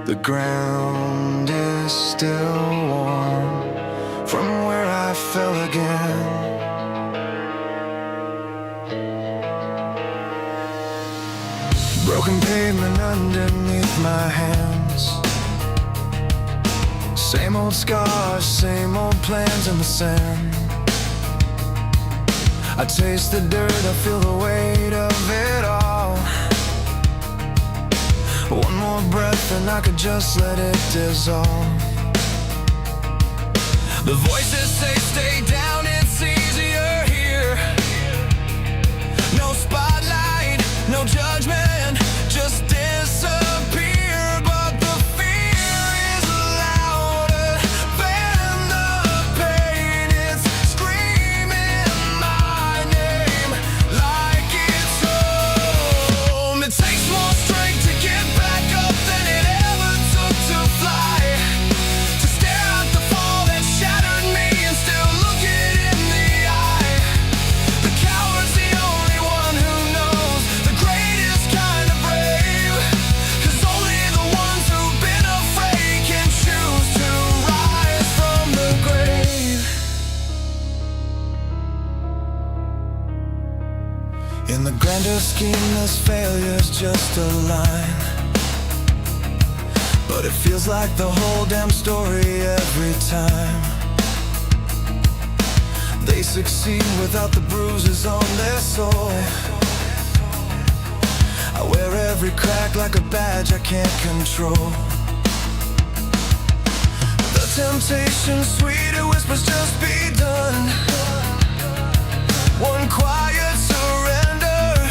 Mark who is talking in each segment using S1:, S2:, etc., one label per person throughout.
S1: The ground is still warm from where I fell again. Broken pavement underneath my hands. Same old scars, same old plans in the sand. I taste the dirt, I feel the weight of it all. One more breath and I could just let it dissolve. The voices say stay down, it's easier here. No spotlight, no judgment, just disappear. But the fear is louder than the pain. It's screaming my name like it's home. It takes more strength to get back up than it ever took to fly. To stare at the fall that shattered me and still look it in the eye. The coward's the only one who knows the greatest kind of brave. 'Cause only the ones who've been afraid can choose to rise from the grave. In the grander scheme, this failure's just a line, but it feels like the whole damn story every time. They succeed without the bruises on their soul. I wear every crack like a badge I can't control. The temptation, sweeter whispers, just be done. One quiet surrender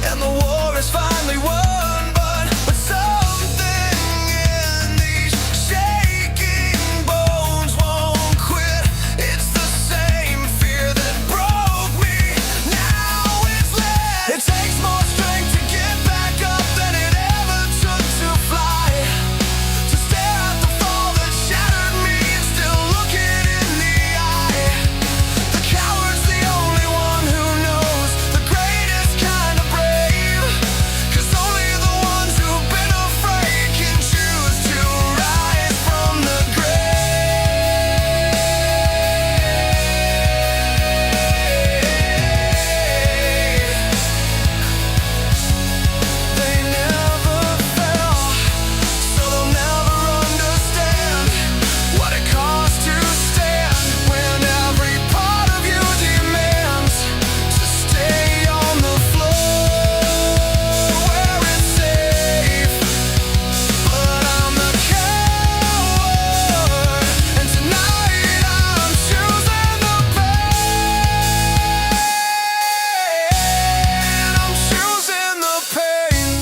S1: and the war is finally won. But something in these shaking bones won't quit. It's the same fear that broke me. Now it's lit. It takes more strength to get back up than it ever took to fly. To stare at the fall that shattered me and still look it in the eye. The coward's the only one who knows the greatest kind of brave. 'Cause only the ones who've been afraid can choose to rise from the grave. They never fell, so they'll never understand what it costs to stand when every part of you demands to stay on the floor where it's safe. But I'm the coward, and tonight I'm choosing the pain. I'm choosing the pain.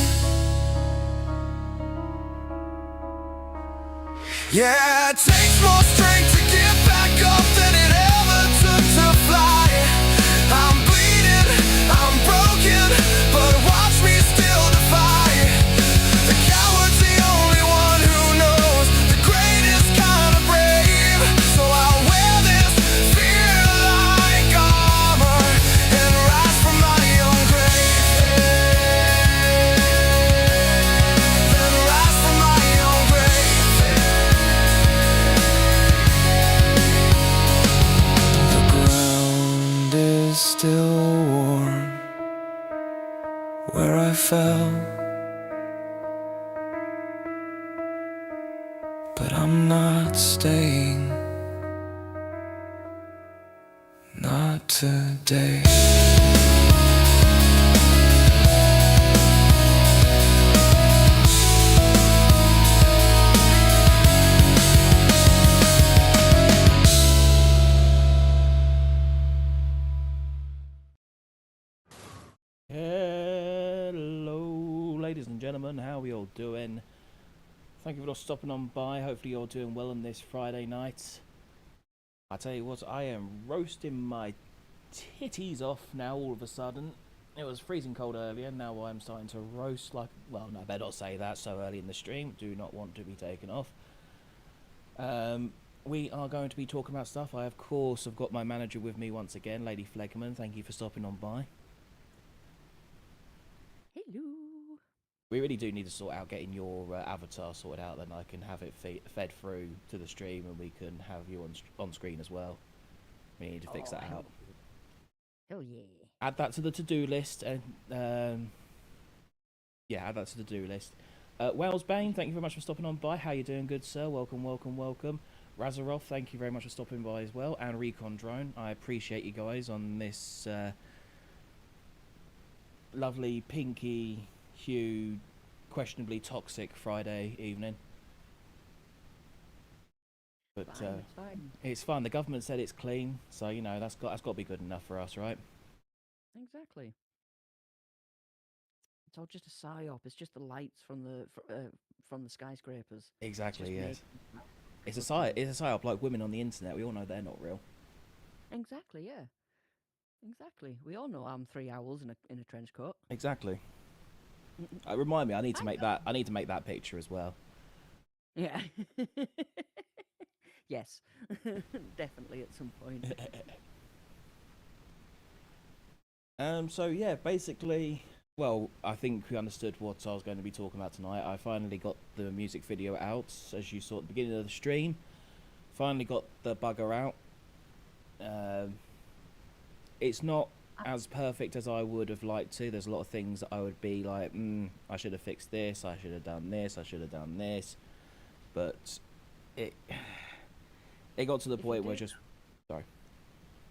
S1: Yeah, it takes more strength to get back up than it ever took to fly. I'm bleeding, I'm broken, but watch me still defy. The coward's the only one who knows the greatest kind of brave. So I'll wear this fear like armor and rise from my own grave. Then rise from my own grave. The ground is still warm where I fell, but I'm not staying, not today.
S2: Hello, ladies and gentlemen, how are we all doing? Thank you for stopping on by. Hopefully you're doing well on this Friday night. I tell you what, I am roasting my titties off now all of a sudden. It was freezing cold earlier, now I'm starting to roast like... Well, no, I better not say that so early in the stream. Do not want to be taken off. We are going to be talking about stuff. I, of course, have got my manager with me once again, Lady Flegman. Thank you for stopping on by.
S3: Hello.
S2: We really do need to sort out getting your avatar sorted out. Then I can have it fed through to the stream, and we can have you on screen as well. We need to fix that out.
S3: Hell yeah.
S2: Add that to the to-do list, and yeah, add that to the to-do list. Wales Bane, thank you very much for stopping on by. How you doing, good sir? Welcome, welcome, welcome. Razarov, thank you very much for stopping by as well, and Recon Drone. I appreciate you guys on this lovely pinky hue, questionably toxic Friday evening. But
S3: Fine, it's fine.
S2: it's fun. The government said it's clean, so you know that's got to be good enough for us, right?
S3: Exactly. It's all just a psyop. It's just the lights from the skyscrapers.
S2: Exactly.
S3: Just
S2: Yes.
S3: make-
S2: It's a psyop like women on the internet. We all know they're not real.
S3: Exactly, yeah. Exactly. We all know I'm 3 owls in a trench coat.
S2: Exactly. Remind me, I need to
S3: I
S2: make that. I need to make that picture as well.
S3: Yeah. Yes. Definitely at some point.
S2: So yeah, basically, well, I think we understood what I was going to be talking about tonight. I finally got the music video out, as you saw at the beginning of the stream. Finally got the bugger out. It's not as perfect as I would have liked to. There's a lot of things that I would be like, I should have fixed this, I should have done this, I should have done this. But it got to the
S3: If you
S2: point where
S3: do-
S2: just, sorry.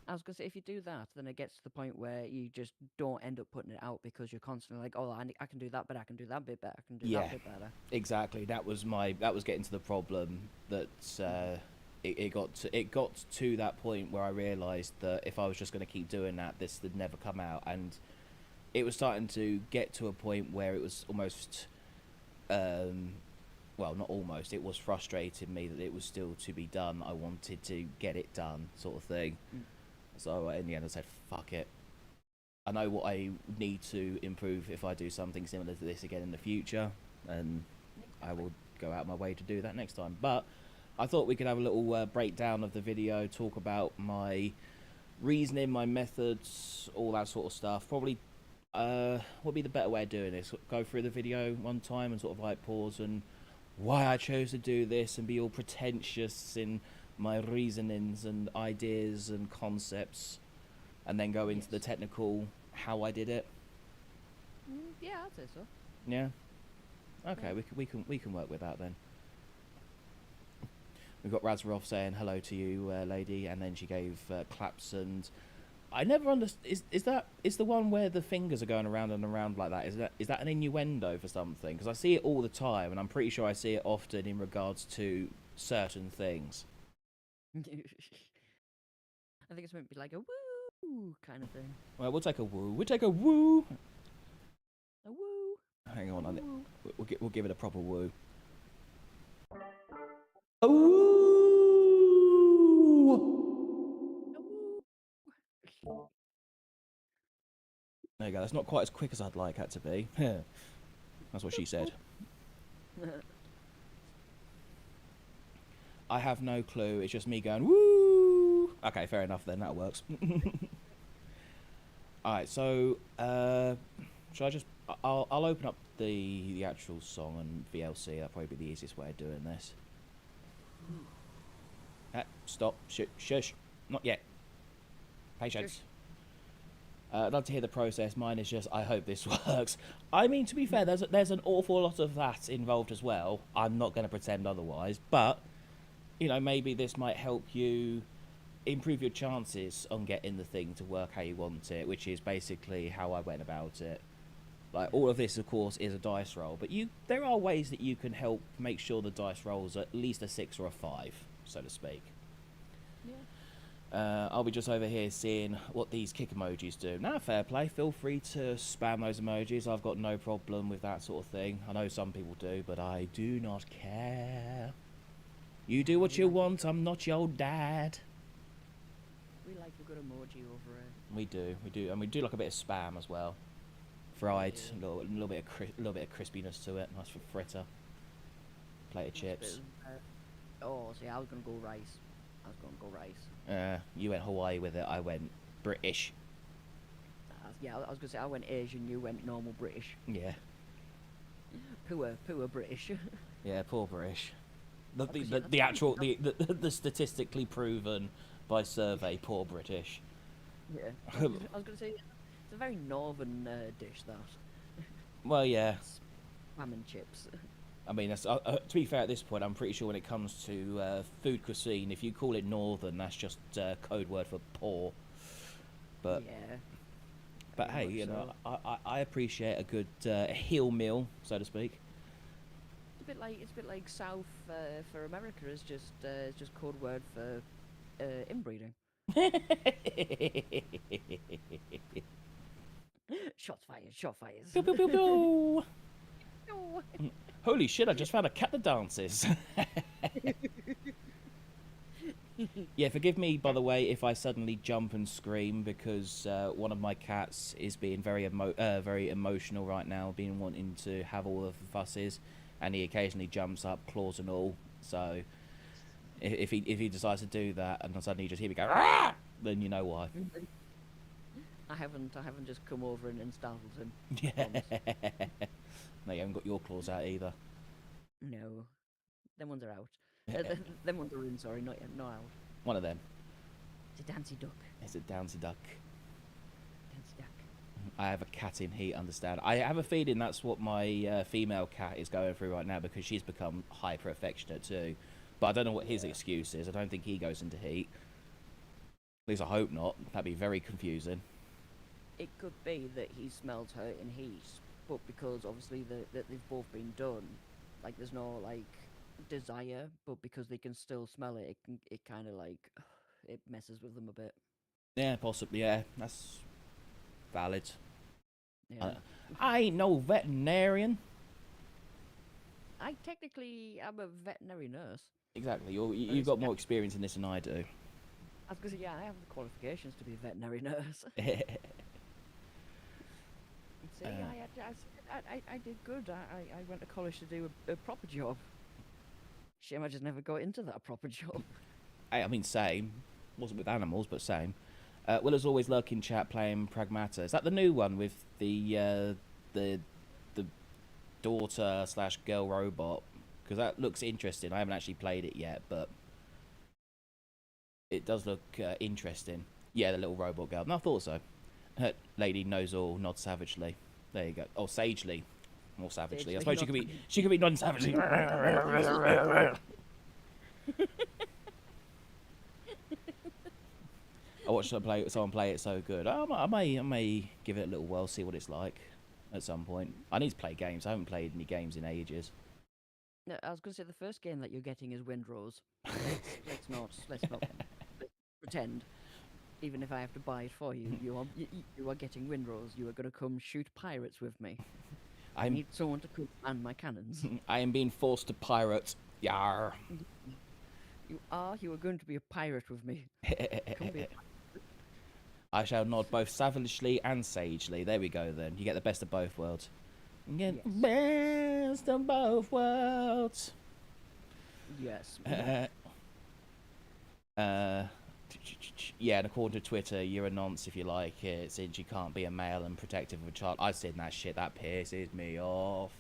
S3: I was gonna say, if you do that, then it gets to the point where you just don't end up putting it out because you're constantly like, oh, I can do that, but I can do that bit better. I can do
S2: Yeah.
S3: that bit better.
S2: Exactly. That was getting to the problem that it got to that point where I realised that if I was just going to keep doing that, this would never come out, and it was starting to get to a point where it was almost, well, not almost. It was frustrating me that it was still to be done. I wanted to get it done, sort of thing. So in the end, I said, "Fuck it." I know what I need to improve if I do something similar to this again in the future, and I will go out my way to do that next time. But I thought we could have a little breakdown of the video, talk about my reasoning, my methods, all that sort of stuff. Probably, what would be the better way of doing this? Go through the video one time and sort of like pause and why I chose to do this and be all pretentious in my reasonings and ideas and concepts, and then go into the technical how I did it.
S3: Yeah, I'd say so.
S2: Yeah. Okay,
S3: Yeah.
S2: we can work with that then. We've got Razarov saying hello to you, lady, and then she gave claps, and I never understand. Is the one where the fingers are going around and around like that? Is that an innuendo for something? Because I see it all the time, and I'm pretty sure I see it often in regards to certain things.
S3: I think it's meant to be like a woo kind of thing.
S2: Well, we'll take a woo. We'll take a woo.
S3: A woo.
S2: Hang on,
S3: Woo.
S2: we'll give it a proper woo.
S3: A woo.
S2: There you go. That's not quite as quick as I'd like it to be. That's what she said. I have no clue. It's just me going woo. Okay, fair enough then. That works. All right. So, shall I just? I'll open up the actual song and VLC. That'll probably be the easiest way of doing this. Stop. Shush. Not yet. Patience. I'd love to hear the process. Mine is just, I hope this works. I mean, to be fair, there's an awful lot of that involved as well. I'm not going to pretend otherwise, but you know, maybe this might help you improve your chances on getting the thing to work how you want it, which is basically how I went about it. Like, all of this, of course, is a dice roll, but there are ways that you can help make sure the dice rolls at least a 6 or a 5, so to speak.
S3: Yeah.
S2: I'll be just over here seeing what these kick emojis do. Now, fair play. Feel free to spam those emojis. I've got no problem with that sort of thing. I know some people do, but I do not care. You do what you want. I'm not your dad.
S3: We like a good emoji over it.
S2: We do, and we do like a bit of spam as well. Fried,
S3: Yeah.
S2: a little bit of crispiness to it. Nice for fritter. Plate of chips.
S3: Oh, see, I was gonna go rice.
S2: You went Hawaii with it. I went British.
S3: Yeah, I was gonna say I went Asian. You went normal British.
S2: Yeah.
S3: Poor British.
S2: Yeah, poor British. The
S3: Obviously,
S2: the,
S3: that's
S2: the
S3: fine.
S2: actual the statistically proven by survey poor British.
S3: Yeah, I was gonna say it's a very northern dish that
S2: Well, yeah.
S3: spam and chips.
S2: I mean, to be fair, at this point, I'm pretty sure when it comes to food cuisine, if you call it northern, that's just code word for poor. But
S3: Yeah,
S2: but
S3: very
S2: hey,
S3: much
S2: you know,
S3: so.
S2: I appreciate a good hill meal, so to speak.
S3: It's a bit like South for America is just code word for inbreeding. Shots fired. Shot fires.
S2: Pew, pew, pew, pew.
S3: No.
S2: Holy shit! I just found a cat that dances. Yeah, forgive me, by the way, if I suddenly jump and scream because one of my cats is being very emotional right now, being wanting to have all of the fusses, and he occasionally jumps up, claws and all. So if he decides to do that, and then suddenly you just hear me go, "Rah!" Then you know why.
S3: I haven't just come over and startled him.
S2: Yeah.
S3: Promise.
S2: No, you haven't got your claws out either.
S3: No, them ones are out. Them ones are in. Sorry, not out.
S2: One of them.
S3: It's a dancy duck.
S2: It's a Downsy Duck.
S3: Dancy duck.
S2: I have a cat in heat, understand. I have a feeling that's what my female cat is going through right now because she's become hyper affectionate too. But I don't know what his excuse is. I don't think he goes into heat. At least I hope not. That'd be very confusing.
S3: It could be that he smells her in heat, but because obviously that they've both been done, like there's no like desire, but because they can still smell it, it kind of like it messes with them a bit.
S2: Yeah, possibly. Yeah, that's valid.
S3: Yeah.
S2: I ain't no veterinarian.
S3: I technically am a veterinary nurse.
S2: Exactly.
S3: But
S2: You've
S3: it's
S2: got more experience in this than I do.
S3: I was gonna say, yeah, I have the qualifications to be a veterinary nurse. See, I did good. I went to college to do a proper job. Shame I just never got into that proper job.
S2: I mean, same. Wasn't with animals, but same. Will is always lurking chat playing Pragmata. Is that the new one with the daughter slash girl robot? Because that looks interesting. I haven't actually played it yet, but it does look interesting. Yeah, the little robot girl. No, I thought so. Lady knows all. Nod savagely. There you go. Oh, sagely. More savagely. I
S3: Sagely,
S2: suppose
S3: not
S2: she could be non savagely. I watched someone play it so good. I may give it a little whirl, see what it's like at some point. I need to play games. I haven't played any games in ages.
S3: No, I was gonna say the first game that you're getting is Windrose. Let's not pretend. Even if I have to buy it for you, you are getting Windrose. You are gonna come shoot pirates with me. I
S2: I'm
S3: need someone to come man my cannons.
S2: I am being forced to pirate. Yar.
S3: You are going to be a pirate with me. Come be a
S2: I shall nod both savagely and sagely. There we go then. You get the best of both worlds. You get the best of both worlds.
S3: Yes.
S2: Yeah, and according to Twitter, you're a nonce if you like it, since you can't be a male and protective of a child. I've seen that shit. That pisses me off.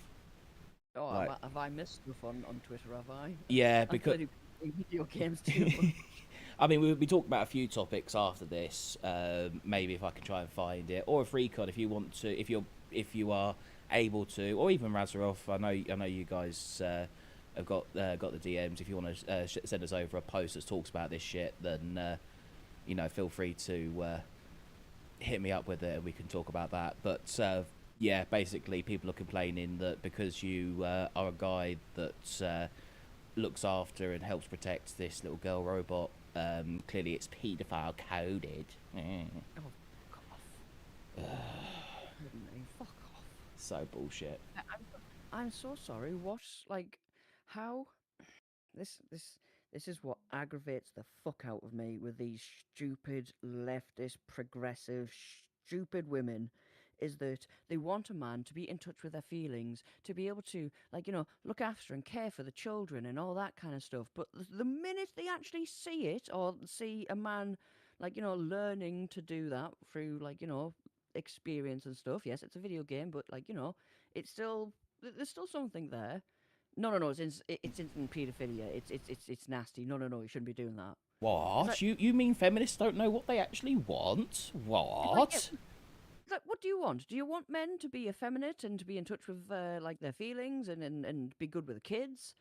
S3: Oh,
S2: Like-
S3: have I missed stuff on Twitter? Have I?
S2: Yeah,
S3: I
S2: because
S3: play video games too.
S2: I mean, we'll be talking about a few topics after this. Maybe if I can try and find it, or if Recon, if you want to, if you are able to, or even Razaroff. I know you guys have got the DMs. If you want to send us over a post that talks about this shit, then feel free to hit me up with it, and we can talk about that. But yeah, basically, people are complaining that because you are a guy that looks after and helps protect this little girl robot. Clearly, it's paedophile coded.
S3: Oh, fuck off. Fuck off.
S2: So bullshit.
S3: I'm so sorry. How? This is what aggravates the fuck out of me with these stupid leftist progressive stupid women. Is that they want a man to be in touch with their feelings, to be able to, look after and care for the children and all that kind of stuff. But the minute they actually see it or see a man, learning to do that through, experience and stuff, yes, it's a video game, but, it's still there's still something there. No, it's instant paedophilia. It's nasty. No, you shouldn't be doing that. It's
S2: What?
S3: like,
S2: You mean feminists don't know what they actually want?
S3: it's like,
S2: What?
S3: it's like, what do you want? Do you want men to be effeminate and to be in touch with like their feelings and be good with the kids,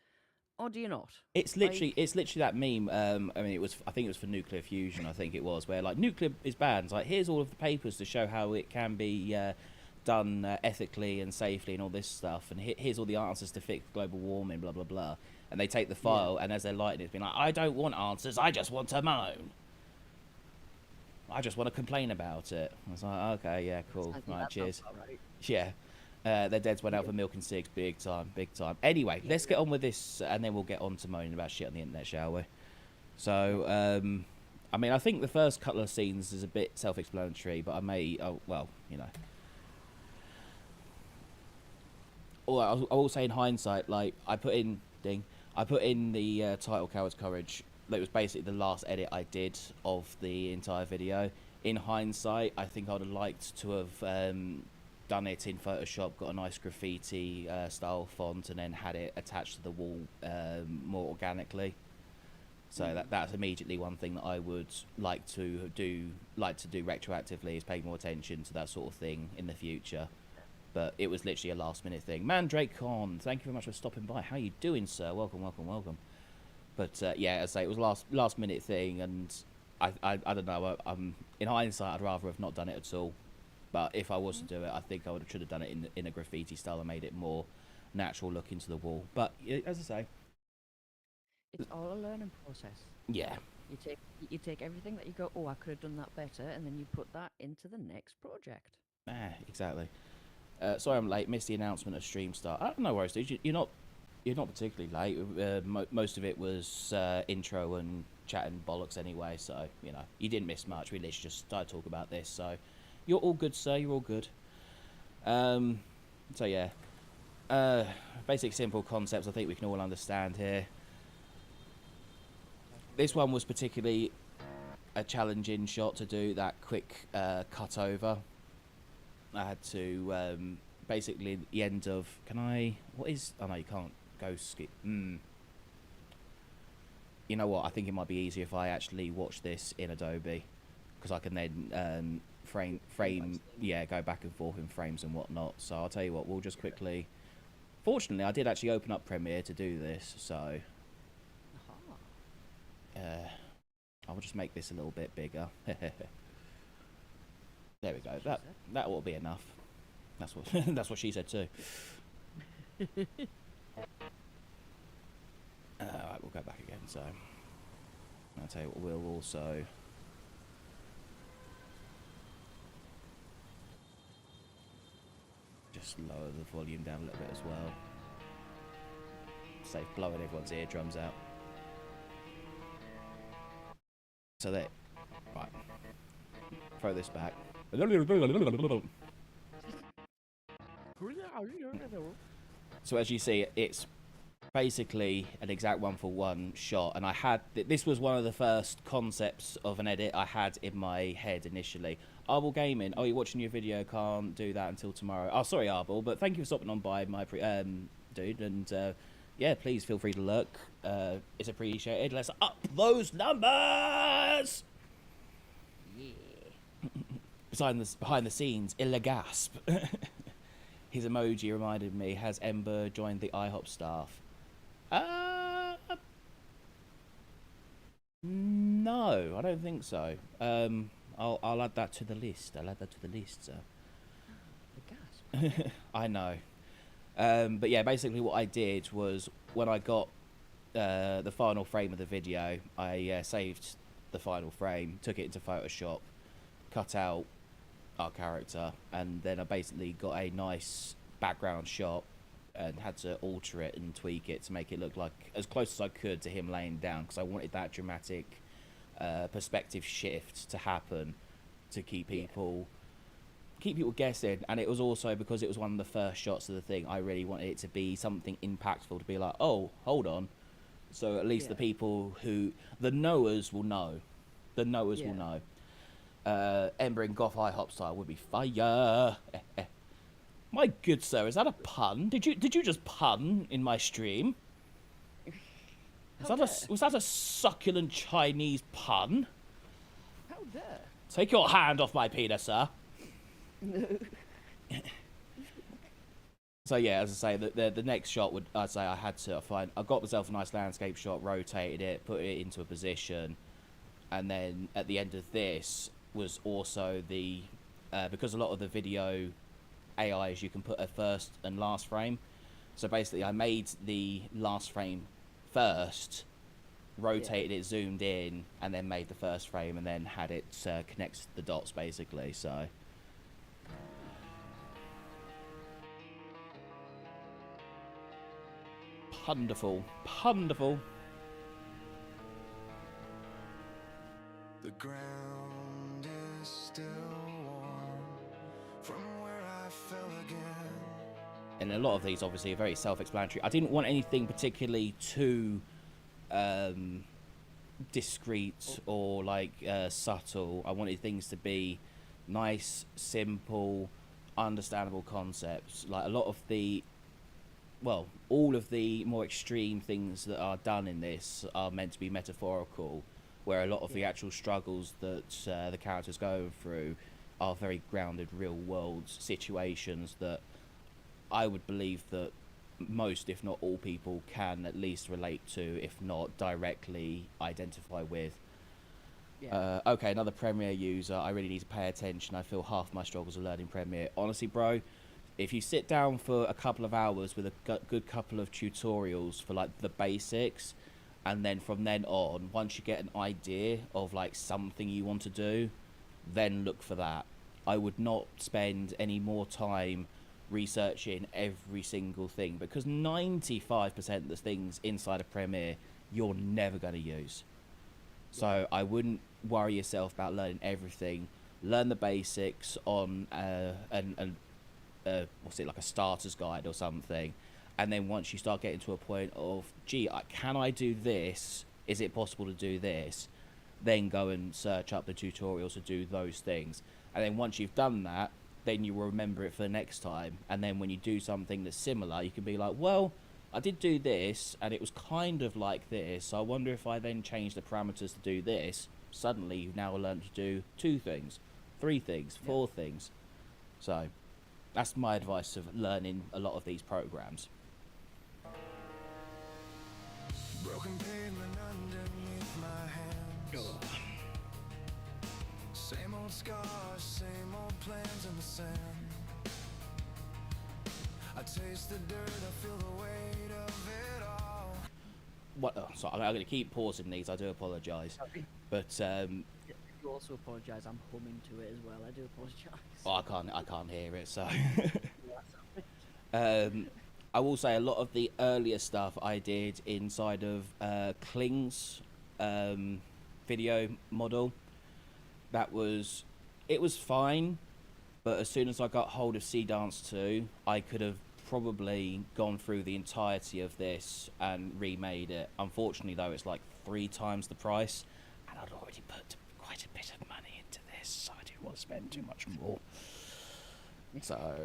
S3: or do you not?
S2: It's
S3: Like,
S2: literally that meme. I mean, I think it was for nuclear fusion. I think it was where like nuclear is banned. It's like here's all of the papers to show how it can be done ethically and safely and all this stuff. And here's all the answers to fix global warming. Blah blah blah. And they take the file, and as they're lighting it, it's been like, I don't want answers. I just want to moan. I just want to complain about it. I was like, okay, yeah, cool.
S3: I think
S2: Right,
S3: that sounds
S2: cheers.
S3: about right.
S2: Yeah. Their dads went out for milk and cigs, big time, big time. Anyway, let's get on with this, and then we'll get on to moaning about shit on the internet, shall we? So, I mean, I think the first couple of scenes is a bit self-explanatory, but I may, well, you know. Or I will say in hindsight, like, I put in the title Coward's Courage. That was basically the last edit I did of the entire video. In hindsight, I think I would have liked to have done it in Photoshop, got a nice graffiti style font, and then had it attached to the wall more organically. So that's immediately one thing that I would like to do retroactively, is pay more attention to that sort of thing in the future. But it was literally a last minute thing. Mandrake Con, thank you very much for stopping by. How you doing, sir? Welcome. But yeah, as I say, it was a last minute thing, and I don't know. In hindsight, I'd rather have not done it at all. But if I was to do it, I think I should have done it in a graffiti style and made it more natural look into the wall. But as I say,
S3: It's all a learning process.
S2: yeah,
S3: You take everything that you go, oh, I could have done that better, and then you put that into the next project.
S2: exactly. Sorry I'm late. Missed the announcement of stream start. No worries, dude. You're not particularly late. Most of it was intro and chatting bollocks anyway, so you know you didn't miss much. We literally just started talking about this, so you're all good, sir. You're all good. So yeah, basic simple concepts. I think we can all understand here. This one was particularly a challenging shot to do. That quick cut over. I had to basically at the end of. Can I? What is? Oh no, you can't go skip. You know what? I think it might be easier if I actually watch this in Adobe, because I can then frame. Yeah, go back and forth in frames and whatnot. So I'll tell you what. We'll just quickly. Fortunately, I did actually open up Premiere to do this, so. I'll just make this a little bit bigger. There we go. That will be enough. That's what that's what she said too. Right, we'll go back again. So I'll tell you what. We'll also just lower the volume down a little bit as well. Save blowing everyone's eardrums out. So there. Right. Throw this back. So as you see, it's basically an exact 1-for-1 shot, and I had this was one of the first concepts of an edit I had in my head initially. Arbol Gaming, oh, you're watching your video, can't do that until tomorrow. Oh, sorry, Arbol, but thank you for stopping on by, my dude, and yeah, please feel free to lurk. It's appreciated. Let's up those numbers. Behind the scenes, Illegasp. His emoji reminded me, has Ember joined the IHOP staff? No, I don't think so. I'll add that to the list. Sir.
S3: The gasp.
S2: I know. But yeah, basically what I did was when I got the final frame of the video, I saved the final frame, took it into Photoshop, cut out our character, and then I basically got a nice background shot and had to alter it and tweak it to make it look like as close as I could to him laying down, because I wanted that dramatic perspective shift to happen to keep people guessing. And it was also because it was one of the first shots of the thing, I really wanted it to be something impactful, to be like, oh, hold on. So at least the people the knowers will know. The knowers will know. Ember in Goth IHOP style would be fire. My good sir, is that a pun? Did you just pun in my stream?
S3: How dare?
S2: Was that a succulent Chinese pun?
S3: How dare?
S2: Take your hand off my penis, sir. So yeah, as I say, the next shot would, I'd say I had to find. I got myself a nice landscape shot, rotated it, put it into a position, and then at the end of this was also the because a lot of the video AIs you can put a first and last frame. So basically, I made the last frame first, rotated it, zoomed in, and then made the first frame, and then had it connect the dots basically. So. Wonderful, wonderful.
S1: The ground is still warm from where I fell again.
S2: And a lot of these obviously are very self-explanatory. I didn't want anything particularly too discreet or like subtle. I wanted things to be nice, simple, understandable concepts. Like a lot of the, well, all of the more extreme things that are done in this are meant to be metaphorical, where a lot of the actual struggles that the characters go through are very grounded real-world situations that I would believe that most, if not all people, can at least relate to, if not directly identify with.
S3: Yeah.
S2: Okay, another Premiere user. I really need to pay attention. I feel half my struggles are learning Premiere. Honestly, bro, if you sit down for a couple of hours with a good couple of tutorials for like the basics, and then from then on, once you get an idea of like something you want to do, then look for that. I would not spend any more time researching every single thing, because 95% of the things inside of Premiere you're never going to use. So I wouldn't worry yourself about learning everything. Learn the basics on what's it, like a starter's guide or something, and then once you start getting to a point of, gee, can I do this, is it possible to do this, then go and search up the tutorials to do those things. And then once you've done that, then you will remember it for the next time, and then when you do something that's similar, you can be like, well, I did do this and it was kind of like this, so I wonder if I then change the parameters to do this, suddenly you've now learned to do 2 things, 3 things, 4 things. So that's my advice of learning a lot of these programs.
S1: Broken pavement underneath my hands. Same old scars, same old plans in the sand. I taste the dirt, I feel the weight of it all.
S2: What? Oh, sorry, I'm going to keep pausing these. I do apologise, but
S3: You also apologise. I'm humming to it as well. I do apologise.
S2: oh, I can't hear it. So, I will say a lot of the earlier stuff I did inside of Kling's video model. It was fine, but as soon as I got hold of Sea Dance 2, I could have probably gone through the entirety of this and remade it. Unfortunately, though, it's like 3 times the price, and I'd already put quite a bit of money into this, so I didn't want to spend too much more. So,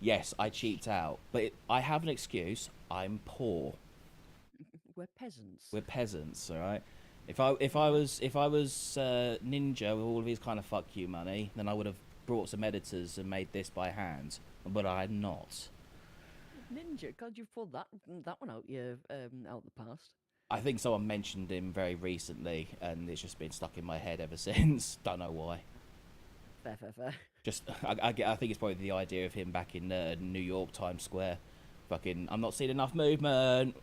S2: yes, I cheaped out, but I have an excuse. I'm poor.
S3: We're peasants.
S2: We're peasants, all right. If I was Ninja with all of his kind of fuck you money, then I would have brought some editors and made this by hand, but I'm not.
S3: Ninja, God, you've pulled that one out out the past.
S2: I think someone mentioned him very recently, and it's just been stuck in my head ever since. Don't know why.
S3: Fair.
S2: Just I think it's probably the idea of him back in New York Times Square. Fucking, I'm not seeing enough movement.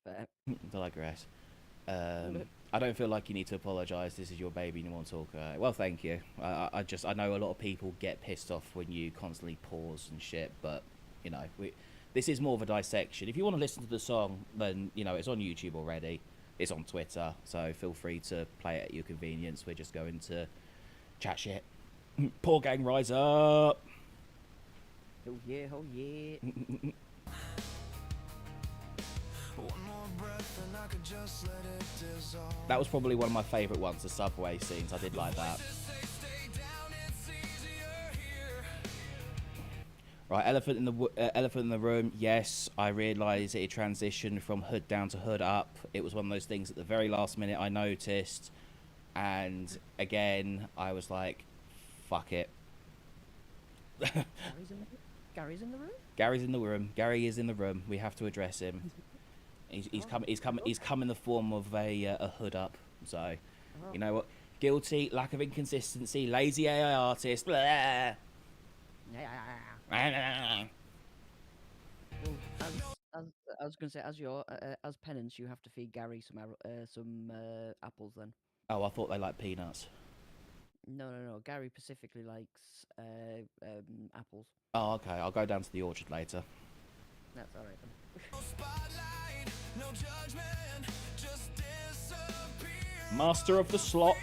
S3: Fair.
S2: Digress. I don't feel like you need to apologise. This is your baby and you want to talk. Well, thank you. I know a lot of people get pissed off when you constantly pause and shit, but you know, this is more of a dissection. If you want to listen to the song, then you know it's on YouTube already. It's on Twitter, so feel free to play it at your convenience. We're just going to chat shit. Poor gang, rise up.
S3: Oh yeah.
S1: One more breath and I could just let it dissolve.
S2: That was probably one of my favourite ones, the subway scenes. I did like that.
S1: Stay down, it sees
S2: Right, elephant in the room. Yes, I realised it transitioned from hood down to hood up. It was one of those things at the very last minute I noticed, and again I was like, "Fuck it."
S3: Gary's in the room.
S2: Gary's in the room. Gary is in the room. We have to address him. He's come. He's come in the form of a hood up. So, you know what? Guilty, lack of inconsistency, lazy AI artist. Blah.
S3: Yeah.
S2: Right,
S3: Well, as I was gonna say, as penance, you have to feed Gary some apples. Then.
S2: oh, I thought they liked peanuts.
S3: No. Gary specifically likes apples.
S2: Oh, okay. I'll go down to the orchard later.
S3: That's all right then.
S1: No spotlight, no judgment, just disappear.
S2: Master of the slop.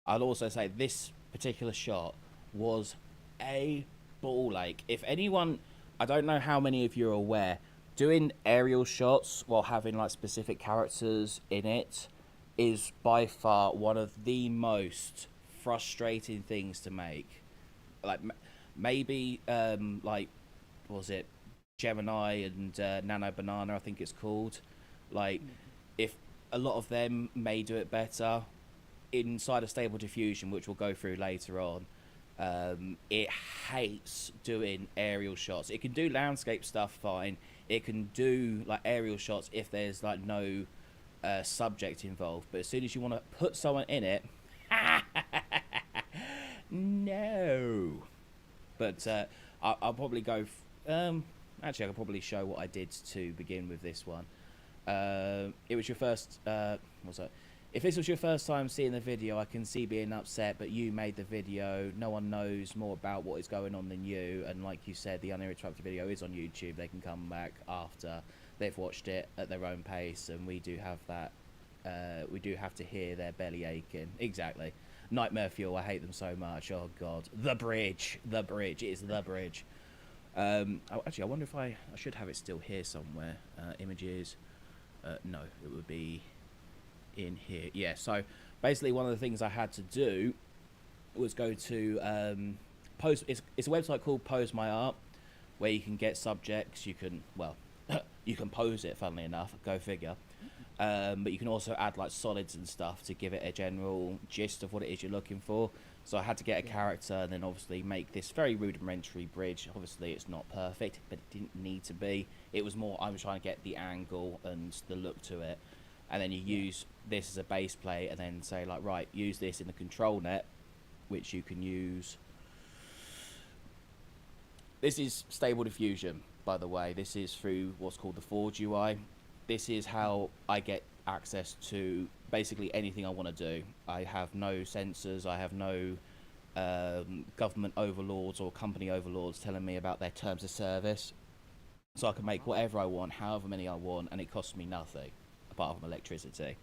S2: I'll also say this particular shot was a ball ache. If anyone, I don't know how many of you are aware, doing aerial shots while having like specific characters in it is by far one of the most frustrating things to make. Like maybe like was it Gemini and Nano Banana, I think it's called. Like if a lot of them may do it better inside of Stable Diffusion, which we'll go through later on. It hates doing aerial shots. It can do landscape stuff fine. It can do like aerial shots if there's like no subject involved, but as soon as you want to put someone in it, no. But I'll probably go actually I could probably show what I did to begin with this one. It was your first what's that? If this was your first time seeing the video, I can see being upset, but you made the video. No one knows more about what is going on than you. And like you said, the uninterrupted video is on YouTube. They can come back after they've watched it at their own pace. And we do have that. We do have to hear their belly aching. Exactly. Nightmare Fuel. I hate them so much. Oh, God. The bridge. The bridge. It is the bridge. Actually, I wonder if I should have it still here somewhere. Images. No, it would be in here. Yeah, so basically one of the things I had to do was go to post it's a website called Pose My Art, where you can get subjects. You can, well, you can pose it, funnily enough, go figure, but you can also add like solids and stuff to give it a general gist of what it is you're looking for. So I had to get a character and then obviously make this very rudimentary bridge. Obviously it's not perfect, but it didn't need to be. It was more I was trying to get the angle and the look to it. And then you use this as a base plate and then say like, right, use this in the control net, which you can use. This is Stable Diffusion, by the way. This is through what's called the Forge UI. This is how I get access to basically anything I want to do. I have no censors. I have no government overlords or company overlords telling me about their terms of service. So I can make whatever I want, however many I want, and it costs me nothing apart from electricity.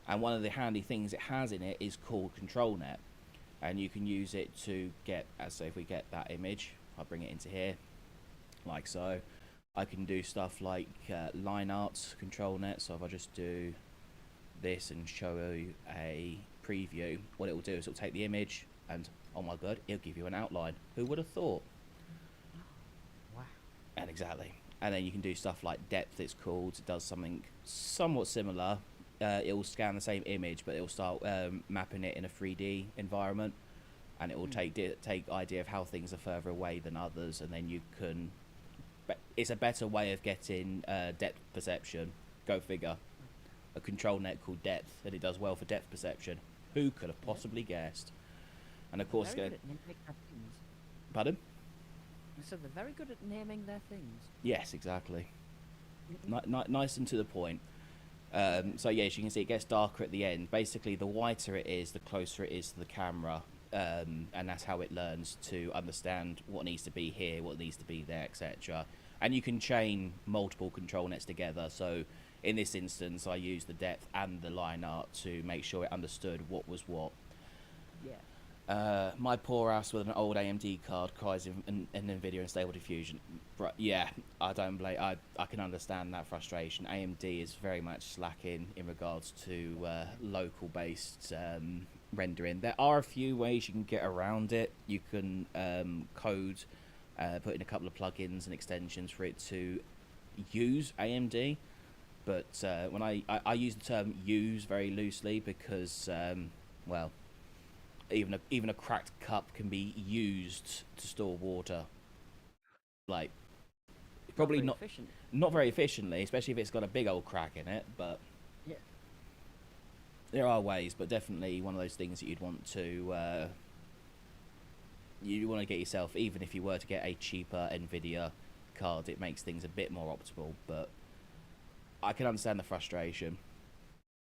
S2: And one of the handy things it has in it is called ControlNet, and you can use it to get, as say if we get that image, I'll bring it into here like so. I can do stuff like line art ControlNet. So if I just do this and show you a preview, what it will do is it'll take the image and, oh my god, it'll give you an outline. Who would have thought?
S3: Wow.
S2: And exactly. And then you can do stuff like depth, it's called. It does something somewhat similar. It will scan the same image, but it will start mapping it in a 3D environment, and it will take idea of how things are further away than others, and then you can. It's a better way of getting depth perception. Go figure. A control net called depth, and it does well for depth perception. Who could have possibly guessed? And of course,
S3: Very good at naming their things.
S2: Pardon?
S3: I said they're very good at naming their things.
S2: Yes, exactly. Nice and to the point. So yeah, as you can see, it gets darker at the end. Basically, the whiter it is, the closer it is to the camera, and that's how it learns to understand what needs to be here, what needs to be there, etc. And you can chain multiple control nets together. So in this instance, I used the depth and the line art to make sure it understood what was what.
S3: Yeah.
S2: My poor ass with an old AMD card cries in NVIDIA and Stable Diffusion. Yeah, I don't blame. I can understand that frustration. AMD is very much slacking in regards to local-based rendering. There are a few ways you can get around it. You can code, put in a couple of plugins and extensions for it to use AMD. But when I use the term "use" very loosely because, well, even a cracked cup can be used to store water. Like, probably not very efficiently, especially if it's got a big old crack in it. But
S3: yeah,
S2: there are ways. But definitely one of those things that you'd want to get yourself. Even if you were to get a cheaper NVIDIA card, it makes things a bit more optimal. But I can understand the frustration.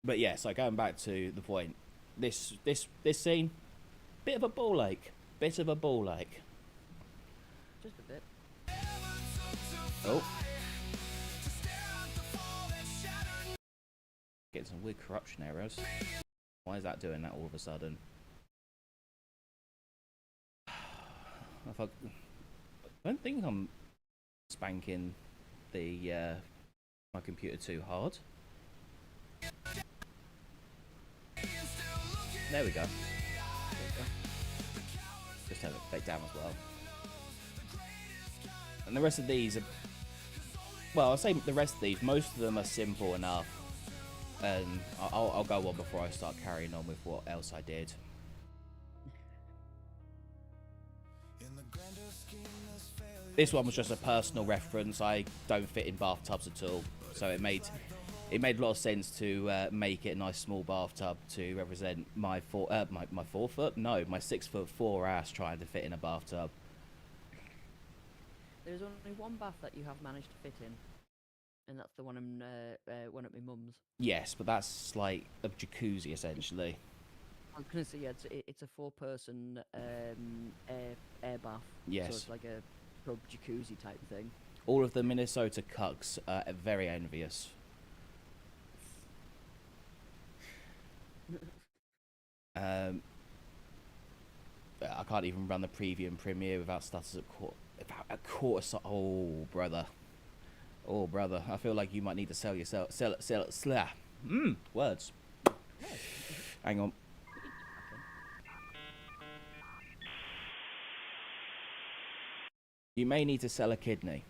S2: But yeah, so going back to the point, this scene. Bit of a ball ache. Just a
S3: bit.
S2: Oh. Getting some weird corruption errors. Why is that doing that all of a sudden? I don't think I'm spanking the my computer too hard. There we go. Just have it fade down as well. And the rest of these are, well, I'll say the rest of these, most of them are simple enough. And I'll go on before I start carrying on with what else I did. This one was just a personal reference. I don't fit in bathtubs at all, so it made a lot of sense to make it a nice small bathtub to represent my 6'4" ass trying to fit in a bathtub.
S3: There's only one bath that you have managed to fit in, and that's the one one at my mum's.
S2: Yes, but that's like a jacuzzi essentially.
S3: I was gonna say, yeah, it's a 4-person air bath.
S2: Yes.
S3: So it's like a pub jacuzzi type thing.
S2: All of the Minnesota cucks are very envious. I can't even run the preview and premiere without stutters about a quarter. Oh brother, I feel like you might need to sell it. Words. Hang on. You may need to sell a kidney.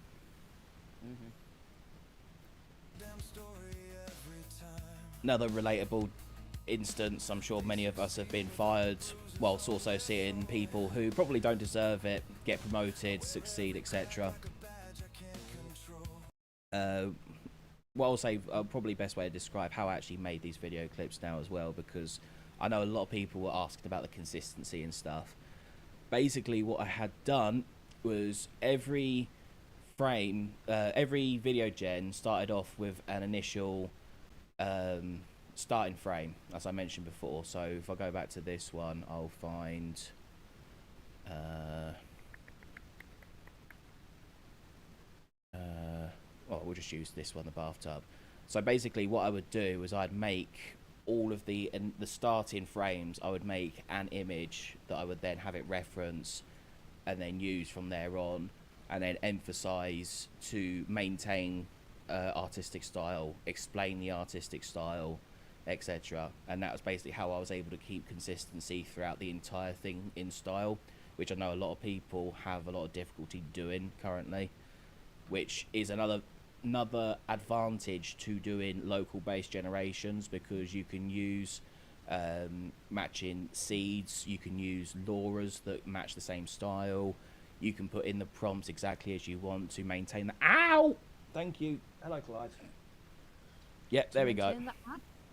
S2: Another relatable instance, I'm sure many of us have been fired whilst also seeing people who probably don't deserve it get promoted, succeed, etc. Well, I'll say probably best way to describe how I actually made these video clips now as well, because I know a lot of people were asking about the consistency and stuff. Basically what I had done was every frame, every video gen started off with an initial starting frame, as I mentioned before. So if I go back to this one, I'll find well, we'll just use this one, the bathtub. So basically what I would do was I'd make all of the starting frames, I would make an image that I would then have it reference and then use from there on, and then emphasize to maintain artistic style, explain the artistic style, etc. And that was basically how I was able to keep consistency throughout the entire thing in style, which I know a lot of people have a lot of difficulty doing currently, which is another advantage to doing local based generations, because you can use matching seeds, you can use LoRa's that match the same style, you can put in the prompts exactly as you want to maintain the thank you. Hello, Clyde. Yep, there we go.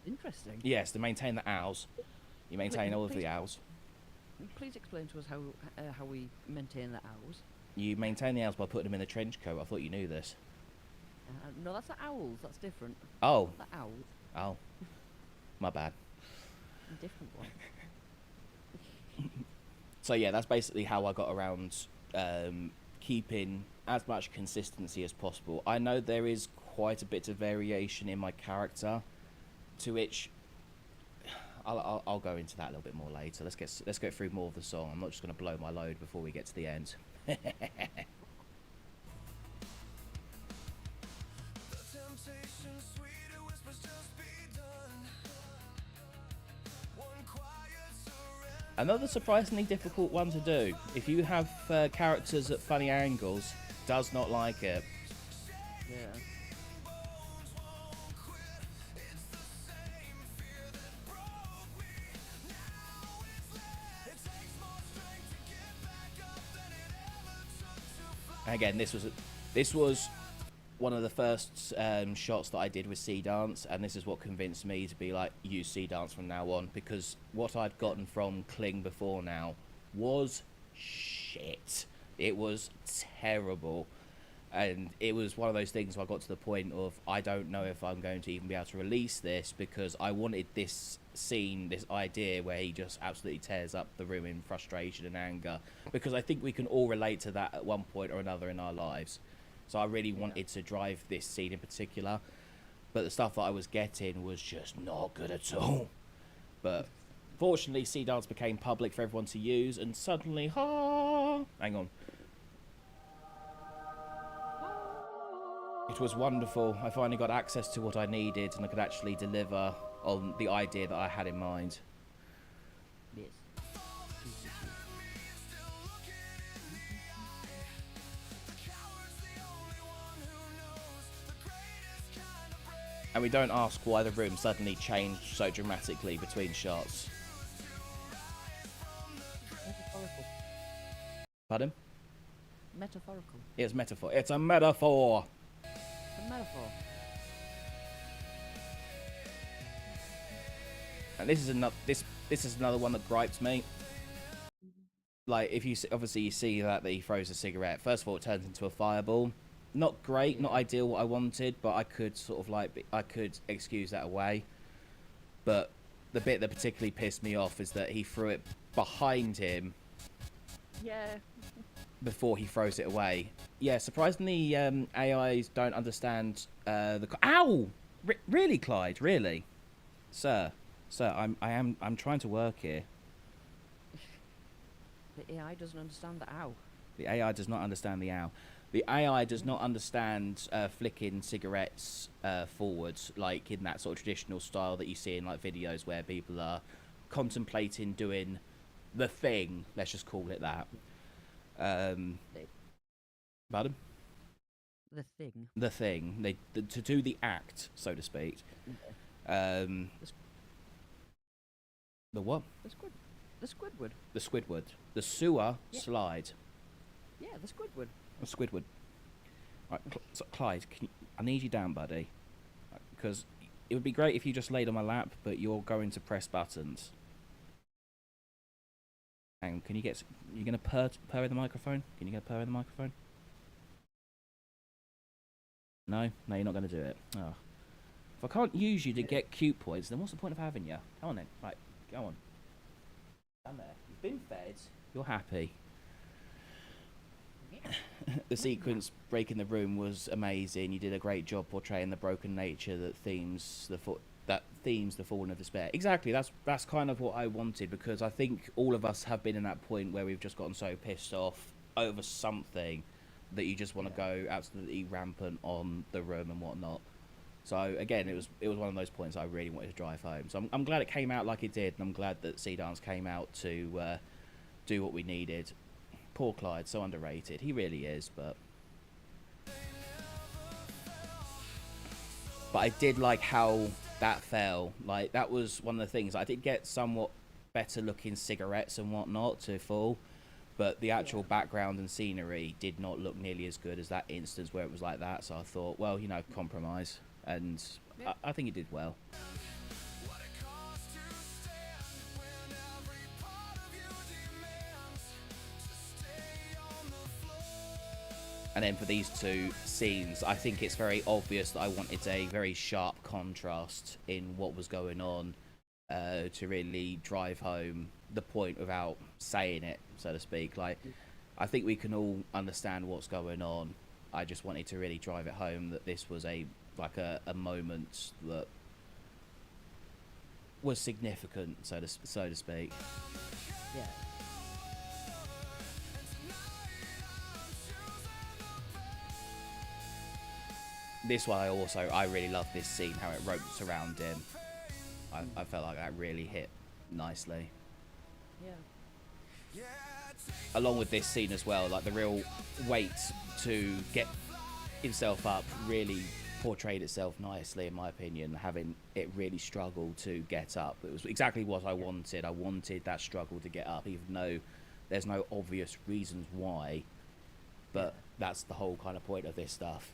S3: Interesting.
S2: Yes, to maintain the owls. You maintain all of the owls.
S3: Please explain to us how we maintain the owls.
S2: You maintain the owls by putting them in the trench coat. I thought you knew this.
S3: No, that's the owls. That's different.
S2: Oh.
S3: The owls.
S2: Oh. My bad.
S3: A different one.
S2: So yeah, that's basically how I got around keeping as much consistency as possible. I know there is quite a bit of variation in my character, to which I'll go into that a little bit more later. Let's get through more of the song. I'm not just going to blow my load before we get to the end.
S1: The temptation, sweeter whispers, just be done. One quiet surrender.
S2: Another surprisingly difficult one to do. If you have characters at funny angles, does not like it.
S3: Yeah.
S2: Again, this was one of the first shots that I did with Sea Dance, and this is what convinced me to be like, use Sea Dance from now on, because what I'd gotten from Kling before now was shit. It was terrible, and it was one of those things where I got to the point of, I don't know if I'm going to even be able to release this, because I wanted this scene, this idea where he just absolutely tears up the room in frustration and anger, because I think we can all relate to that at one point or another in our lives. So I really wanted to drive this scene in particular, but the stuff that I was getting was just not good at all. But fortunately, Sea Dance became public for everyone to use, and suddenly, hang on. It was wonderful. I finally got access to what I needed, and I could actually deliver on the idea that I had in mind.
S3: Yes.
S2: And we don't ask why the room suddenly changed so dramatically between shots.
S3: Metaphorical.
S2: Pardon?
S3: Metaphorical.
S2: It's metaphor. It's a metaphor.
S3: It's a metaphor.
S2: And this is another one that gripes me. Like, if you obviously you see that he throws a cigarette. First of all, it turns into a fireball. Not great, not ideal what I wanted, but I could sort of like I could excuse that away. But the bit that particularly pissed me off is that he threw it behind him
S3: Yeah.
S2: before he throws it away. Yeah, surprisingly, AIs don't understand the. Ow! Really, Clyde? Really, sir, I'm trying to work here.
S3: The AI doesn't understand the ow.
S2: The AI does not understand the ow. The AI does not understand flicking cigarettes forwards, like in that sort of traditional style that you see in like videos where people are contemplating doing the thing. Let's just call it that. Pardon?
S3: The thing.
S2: The thing. To do the act, so to speak. The what?
S3: The Squidward.
S2: The Squidward. The sewer
S3: Yeah.
S2: slide.
S3: Yeah, the Squidward.
S2: The Squidward. Right, so Clyde, I need you down, buddy. Because it would be great if you just laid on my lap, but you're going to press buttons. Hang on, you're going to purr in the microphone? Can you get a purr in the microphone? No, you're not going to do it. Oh. If I can't use you to get cute points, then what's the point of having you? Come on then. Right, go on. Down there. You've been fed. You're happy. The sequence breaking the room was amazing. You did a great job portraying the broken nature that themes the fallen of despair. Exactly. That's kind of what I wanted, because I think all of us have been in that point where we've just gotten so pissed off over something that you just want to go absolutely rampant on the room and whatnot. So again, it was one of those points I really wanted to drive home. So I'm glad it came out like it did, and I'm glad that Sea Dance came out to do what we needed. Poor Clyde, so underrated. He really is, but I did like how that fell. Like, that was one of the things. I did get somewhat better looking cigarettes and whatnot to fall, but the actual background and scenery did not look nearly as good as that instance where it was like that. So I thought, well, you know, compromise, and I think he did well.
S1: What it costs to stand when every part of you demands to stay on the floor.
S2: And then for these two scenes, I think it's very obvious that I wanted a very sharp contrast in what was going on to really drive home the point without saying it, so to speak. Like, I think we can all understand what's going on. I just wanted to really drive it home that this was a moment that was significant, so to speak.
S3: Yeah.
S2: This one I really love this scene, how it ropes around him. I felt like that really hit nicely.
S3: Yeah.
S2: Along with this scene as well, like the real weight to get himself up really portrayed itself nicely, in my opinion, having it really struggle to get up. It was exactly what I wanted. I wanted that struggle to get up, even though there's no obvious reasons why. But that's the whole kind of point of this stuff.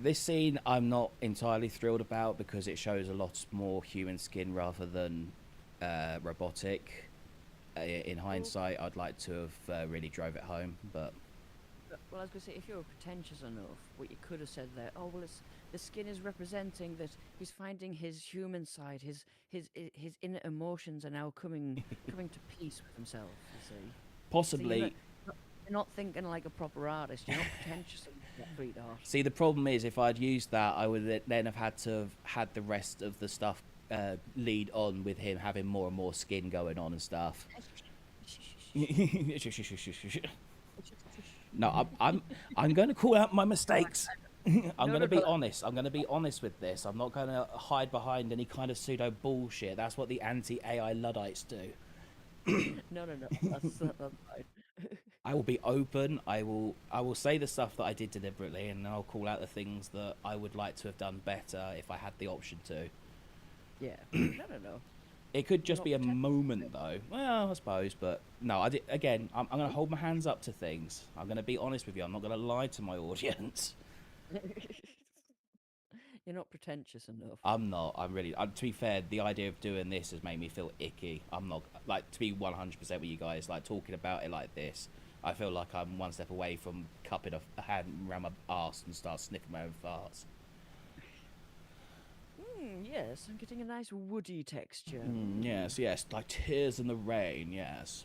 S2: This scene I'm not entirely thrilled about because it shows a lot more human skin rather than robotic. In hindsight, I'd like to have really drove it home, but
S3: Well, I was going to say, if you were pretentious enough, what you could have said there, oh, well, the skin is representing that he's finding his human side, his inner emotions are now coming to peace with himself, you see.
S2: possibly.
S3: So you're not thinking like a proper artist, you're not pretentious enough, sweetheart.
S2: See, the problem is, if I'd used that, I would then have had to have had the rest of the stuff lead on with him having more and more skin going on and stuff. No, I'm going to call out my mistakes. I'm going to be honest. I'm going to be honest with this. I'm not going to hide behind any kind of pseudo bullshit. That's what the anti-AI Luddites do.
S3: No, that's fine.
S2: I will be open. I will say the stuff that I did deliberately, and then I'll call out the things that I would like to have done better if I had the option to.
S3: Yeah, no.
S2: It could just
S3: not
S2: be a
S3: pretending.
S2: moment, though. Well, I suppose, but no. I did again. I'm going to hold my hands up to things. I'm going to be honest with you. I'm not going to lie to my audience.
S3: You're not pretentious enough.
S2: I'm not. I'm really. To be fair, the idea of doing this has made me feel icky. I'm not like to be 100% with you guys. Like talking about it like this, I feel like I'm one step away from cupping a hand around my arse and start sniffing my own farts.
S3: Yes, I'm getting a nice woody texture.
S2: Yes, like tears in the rain. Yes.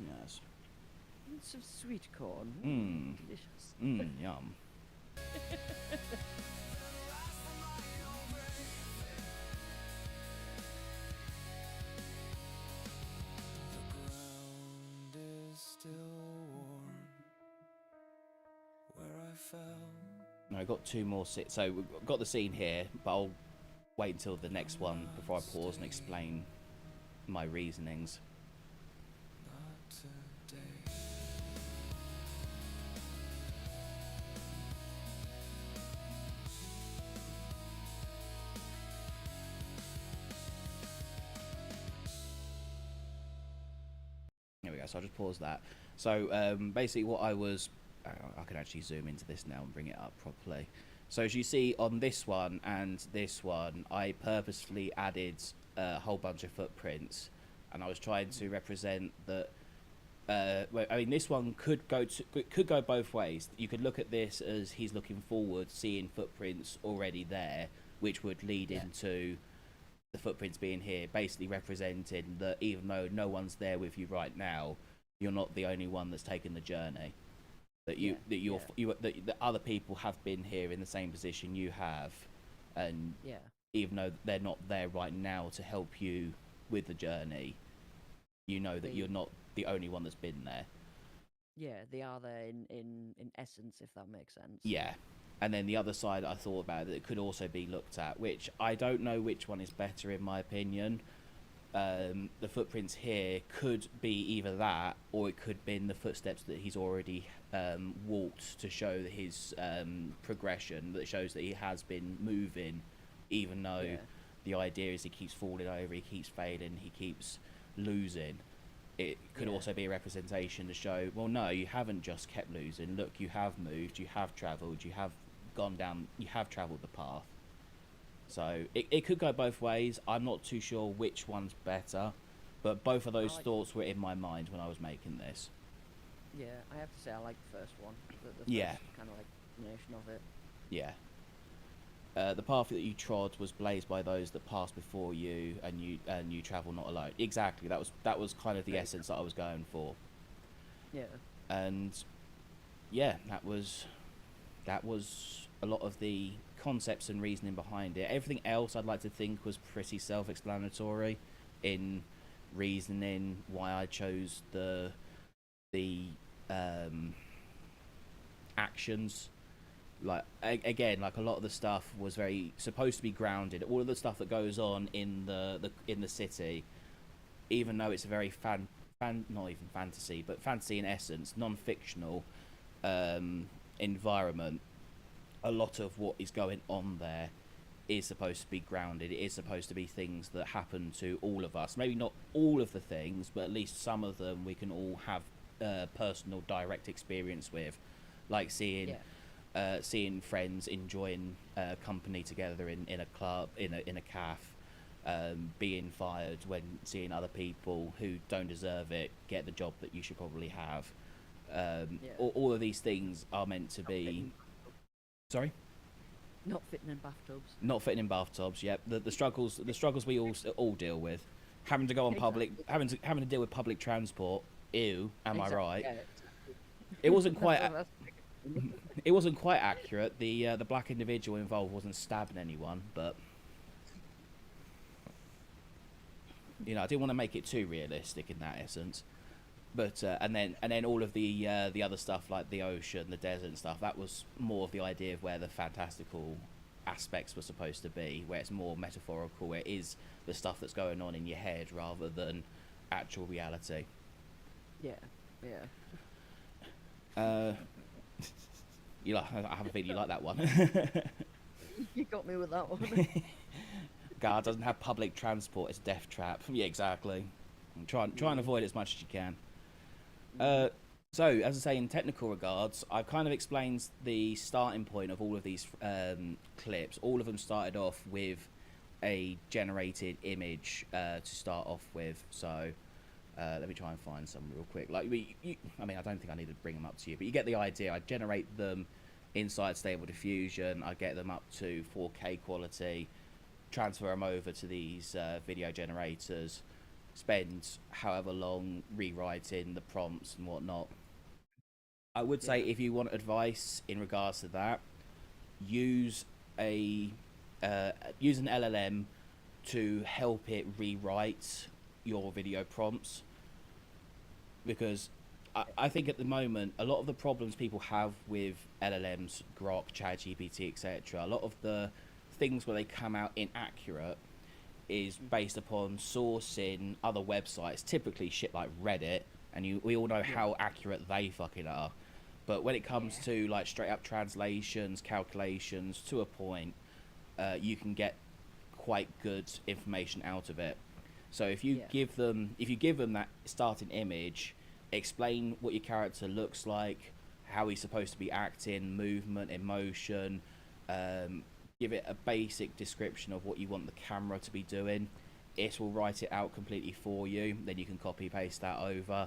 S3: Hints of sweet corn. Delicious.
S2: Yum.
S1: The ground is still warm where I fell.
S2: No, I got two more. So we've got the scene here, but I'll wait until the next one before I pause and explain my reasonings.
S1: Not today.
S2: There we go. So I'll just pause that. So basically, what I was, I can actually zoom into this now and bring it up properly. So as you see on this one and this one, I purposefully added a whole bunch of footprints, and I was trying to represent that. Well, I mean, this one could go both ways. You could look at this as he's looking forward, seeing footprints already there, which would lead into the footprints being here, basically representing that even though no one's there with you right now, you're not the only one that's taken the journey. That that other people have been here in the same position you have, and even though they're not there right now to help you with the journey, you know that you're not the only one that's been there.
S3: Yeah, they are there in essence, if that makes sense.
S2: Yeah. And then the other side I thought about that it could also be looked at, which I don't know which one is better in my opinion. The footprints here could be either that, or it could be in the footsteps that he's already walked to show his progression, that shows that he has been moving, even though the idea is he keeps falling over, he keeps failing, he keeps losing. It could also be a representation to show, well, no, you haven't just kept losing. Look, you have moved, you have travelled, you have gone down, you have travelled the path. So it could go both ways. I'm not too sure which one's better, but both of those thoughts were in my mind when I was making this.
S3: Yeah, I have to say I like the first one. The
S2: Yeah.
S3: first kind of like combination of it.
S2: Yeah. the path that you trod was blazed by those that passed before you, and you travel not alone. Exactly. That was kind of the
S3: There you
S2: essence that I was going for.
S3: Yeah.
S2: And yeah, that was a lot of the concepts and reasoning behind it. Everything else I'd like to think was pretty self-explanatory in reasoning why I chose the actions. Like again, like a lot of the stuff was very supposed to be grounded. All of the stuff that goes on in the city, even though it's a very not even fantasy, but fantasy in essence, non-fictional environment, a lot of what is going on there is supposed to be grounded. It is supposed to be things that happen to all of us. Maybe not all of the things, but at least some of them we can all have personal, direct experience with, like seeing friends enjoying company together in a club, in a cafe, being fired when seeing other people who don't deserve it get the job that you should probably have. All of these things are meant to be. Sorry.
S3: Not fitting in bathtubs.
S2: Not fitting in bathtubs. Yep. The struggles we all deal with. Having to go on public, having to deal with public transport. Ew. Am I right?
S3: Yeah.
S2: It wasn't quite.
S3: That's-
S2: It wasn't quite accurate. The black individual involved wasn't stabbing anyone, but I didn't want to make it too realistic in that essence. But and then all of the other stuff like the ocean, the desert and stuff, that was more of the idea of where the fantastical aspects were supposed to be, where it's more metaphorical, where it is the stuff that's going on in your head rather than actual reality.
S3: Yeah.
S2: I have a feeling you like that one.
S3: You got me with that one.
S2: God doesn't have public transport, it's a death trap. Yeah, exactly. Try and avoid it as much as you can. So, as I say, in technical regards, I've kind of explained the starting point of all of these clips. All of them started off with a generated image to start off with. So, let me try and find some real quick. Like, I mean, I don't think I need to bring them up to you, but you get the idea. I generate them inside Stable Diffusion. I get them up to 4K quality, transfer them over to these video generators, spend however long rewriting the prompts and whatnot. I would say if you want advice in regards to that, use an LLM to help it rewrite your video prompts, because I think at the moment a lot of the problems people have with LLMs, Grok, ChatGPT, etc., a lot of the things where they come out inaccurate is based upon sourcing other websites, typically shit like Reddit, and we all know how accurate they fucking are. But when it comes to like straight up translations, calculations, to a point, you can get quite good information out of it. So if you give them that starting image, explain what your character looks like, how he's supposed to be acting, movement, emotion, give it a basic description of what you want the camera to be doing, it will write it out completely for you. Then you can copy paste that over,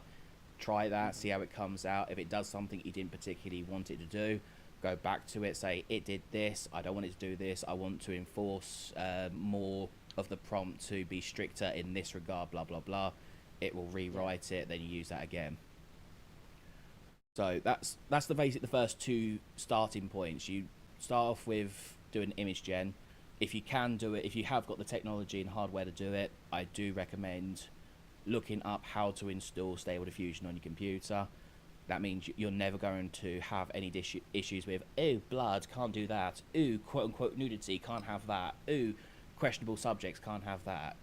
S2: try that, see how it comes out. If it does something you didn't particularly want it to do, go back to it, say it did this, I don't want it to do this, I want to enforce more of the prompt to be stricter in this regard, blah blah blah. It will rewrite it, then you use that again. So that's the first two starting points. You start off with doing image gen. If you can do it, if you have got the technology and hardware to do it, I do recommend looking up how to install Stable Diffusion on your computer. That means you're never going to have any issues with, ooh, blood, can't do that, ooh, quote unquote nudity, can't have that, ooh, questionable subjects, can't have that.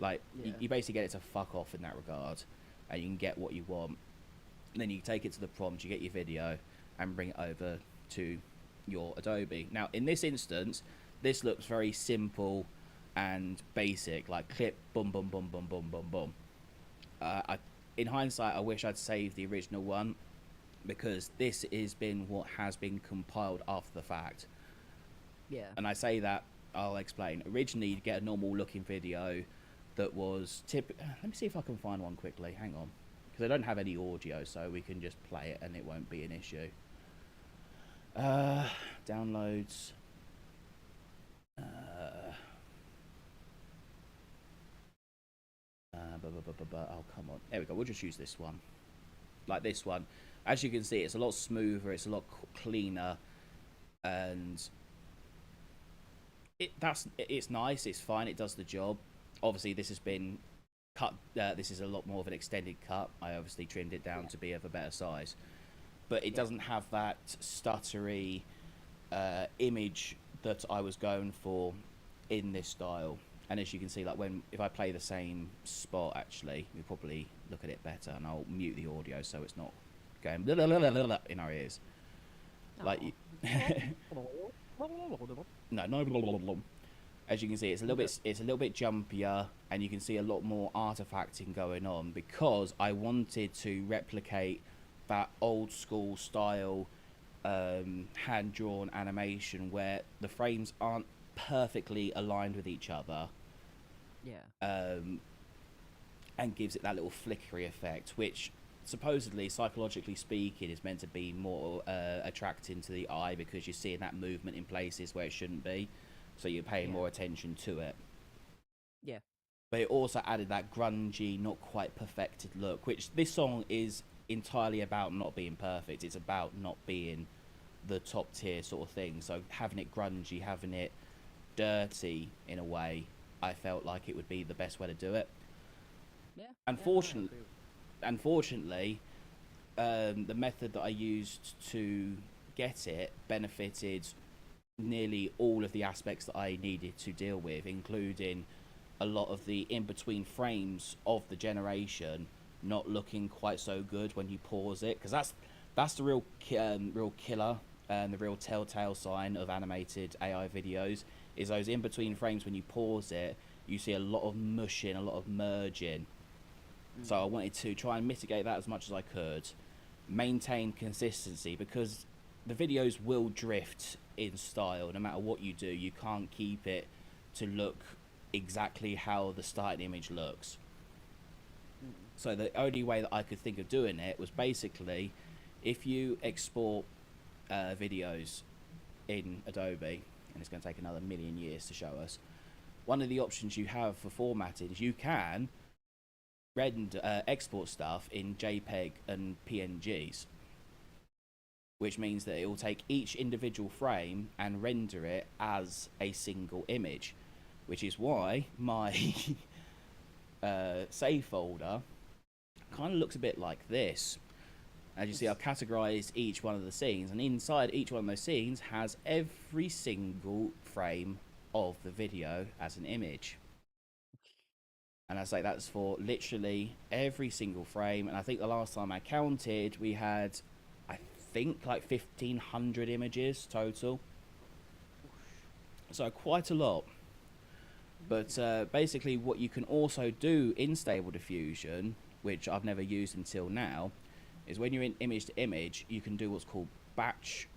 S2: Like, you basically get it to fuck off in that regard, and you can get what you want. And then you take it to the prompt, you get your video, and bring it over to your Adobe. Now, in this instance, this looks very simple and basic, like clip, boom, boom, boom, boom, boom, boom, boom. In hindsight, I wish I'd saved the original one, because this has been what has been compiled after the fact.
S3: Yeah.
S2: And I say that, I'll explain. Originally, you'd get a normal looking video that was let me see if I can find one quickly. Hang on. Because I don't have any audio, so we can just play it and it won't be an issue. Downloads. Oh, come on. There we go. We'll just use this one. Like this one. As you can see, it's a lot smoother. It's a lot cleaner. And it's nice. It's fine. It does the job. Obviously, this has been cut. This is a lot more of an extended cut. I obviously trimmed it down to be of a better size. But it doesn't have that stuttery image that I was going for in this style. And as you can see, like if I play the same spot, actually, you'll probably look at it better. And I'll mute the audio so it's not going blah, blah, blah, blah, blah, in our ears. Like, no, blah, blah, blah, blah. As you can see, it's a little bit jumpier, and you can see a lot more artifacting going on because I wanted to replicate that old school style hand-drawn animation where the frames aren't perfectly aligned with each other.
S3: Yeah.
S2: And gives it that little flickery effect, which supposedly, psychologically speaking, is meant to be more attracting to the eye because you're seeing that movement in places where it shouldn't be, so you're paying more attention to it.
S3: Yeah.
S2: But it also added that grungy, not quite perfected look, which this song is entirely about not being perfect. It's about not being the top tier sort of thing. So having it grungy, having it dirty in a way, I felt like it would be the best way to do it.
S3: Yeah.
S2: Unfortunately, the method that I used to get it benefited nearly all of the aspects that I needed to deal with, including a lot of the in-between frames of the generation not looking quite so good when you pause it, because that's the real killer and the real telltale sign of animated AI videos is those in-between frames. When you pause it, you see a lot of mushing, a lot of merging. So I wanted to try and mitigate that as much as I could, maintain consistency, because the videos will drift in style no matter what you do. You can't keep it to look exactly how the starting image looks. So the only way that I could think of doing it was basically, if you export videos in Adobe, and it's going to take another million years to show us, one of the options you have for formatting is you can export stuff in JPEG and PNGs, which means that it will take each individual frame and render it as a single image, which is why my save folder kind of looks a bit like this. As you see, I've categorized each one of the scenes, and inside each one of those scenes has every single frame of the video as an image. And I say that's for literally every single frame. And I think the last time I counted, we had, I think, like 1,500 images total. So quite a lot. But basically what you can also do in Stable Diffusion, which I've never used until now, is when you're in image to image, you can do what's called batch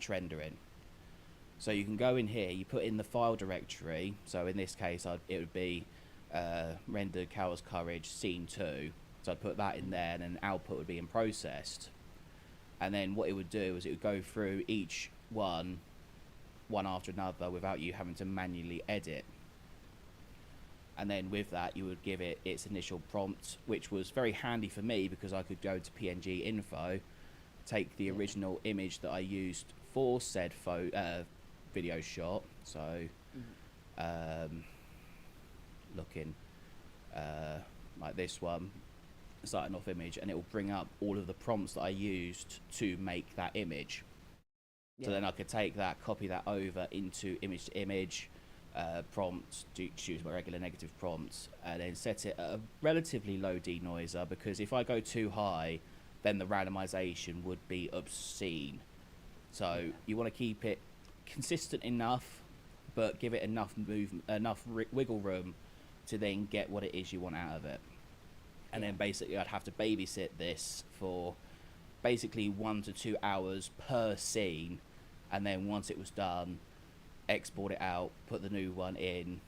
S2: rendering. So you can go in here, you put in the file directory. So in this case, it would be rendered Coward's Courage scene 2. So I'd put that in there, and then output would be in processed. And then what it would do is it would go through each one after another without you having to manually edit. And then with that, you would give it its initial prompt, which was very handy for me because I could go to PNG info, take the original image that I used for said video shot. So looking like this one, starting off image, and it will bring up all of the prompts that I used to make that image. So then I could take that, copy that over into image to image, prompt, choose my regular negative prompts, and then set it at a relatively low denoiser, because if I go too high, then the randomization would be obscene. So you want to keep it consistent enough, but give it enough wiggle room to then get what it is you want out of it. And then basically I'd have to babysit this for basically 1 to 2 hours per scene, and then once it was done, export it out, put the new one in,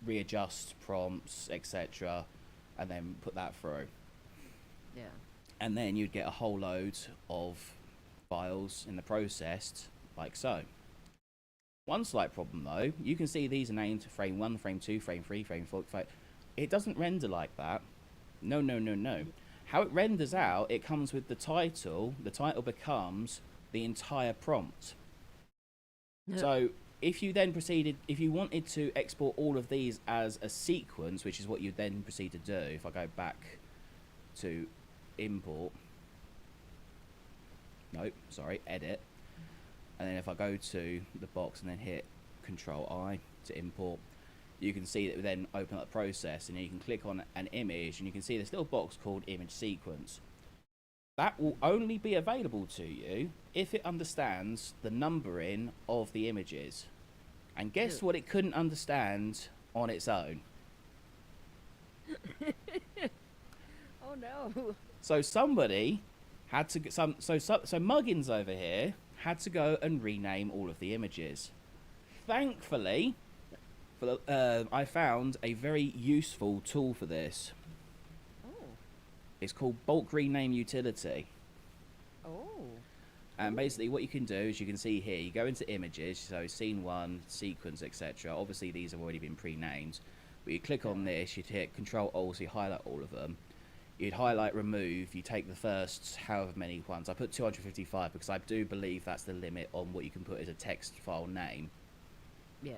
S2: readjust prompts, etc., and then put that through.
S3: Yeah.
S2: And then you'd get a whole load of files in the processed, like so. One slight problem though, you can see these are named frame 1, frame 2, frame 3, frame 4, it doesn't render like that. No, no, no, no. How it renders out, it comes with the title becomes the entire prompt. So if you then if you wanted to export all of these as a sequence, which is what you then proceed to do, if I go back to import, nope, sorry, edit, and then if I go to the box and then hit Control I to import, you can see that we then open up the process, and you can click on an image and you can see this little box called image sequence. That will only be available to you if it understands the numbering of the images. And guess what it couldn't understand on its own?
S3: Oh no.
S2: So somebody had to so Muggins over here had to go and rename all of the images. Thankfully, I found a very useful tool for this.
S3: Oh.
S2: It's called Bulk Rename Utility.
S3: Oh.
S2: And basically what you can do is, you can see here, you go into images, so scene 1, sequence, etc. Obviously these have already been pre-named, but you click on this, you'd hit Control Alt, so you highlight all of them. You'd highlight remove, you take the first however many ones. I put 255 because I do believe that's the limit on what you can put as a text file name.
S3: Yeah.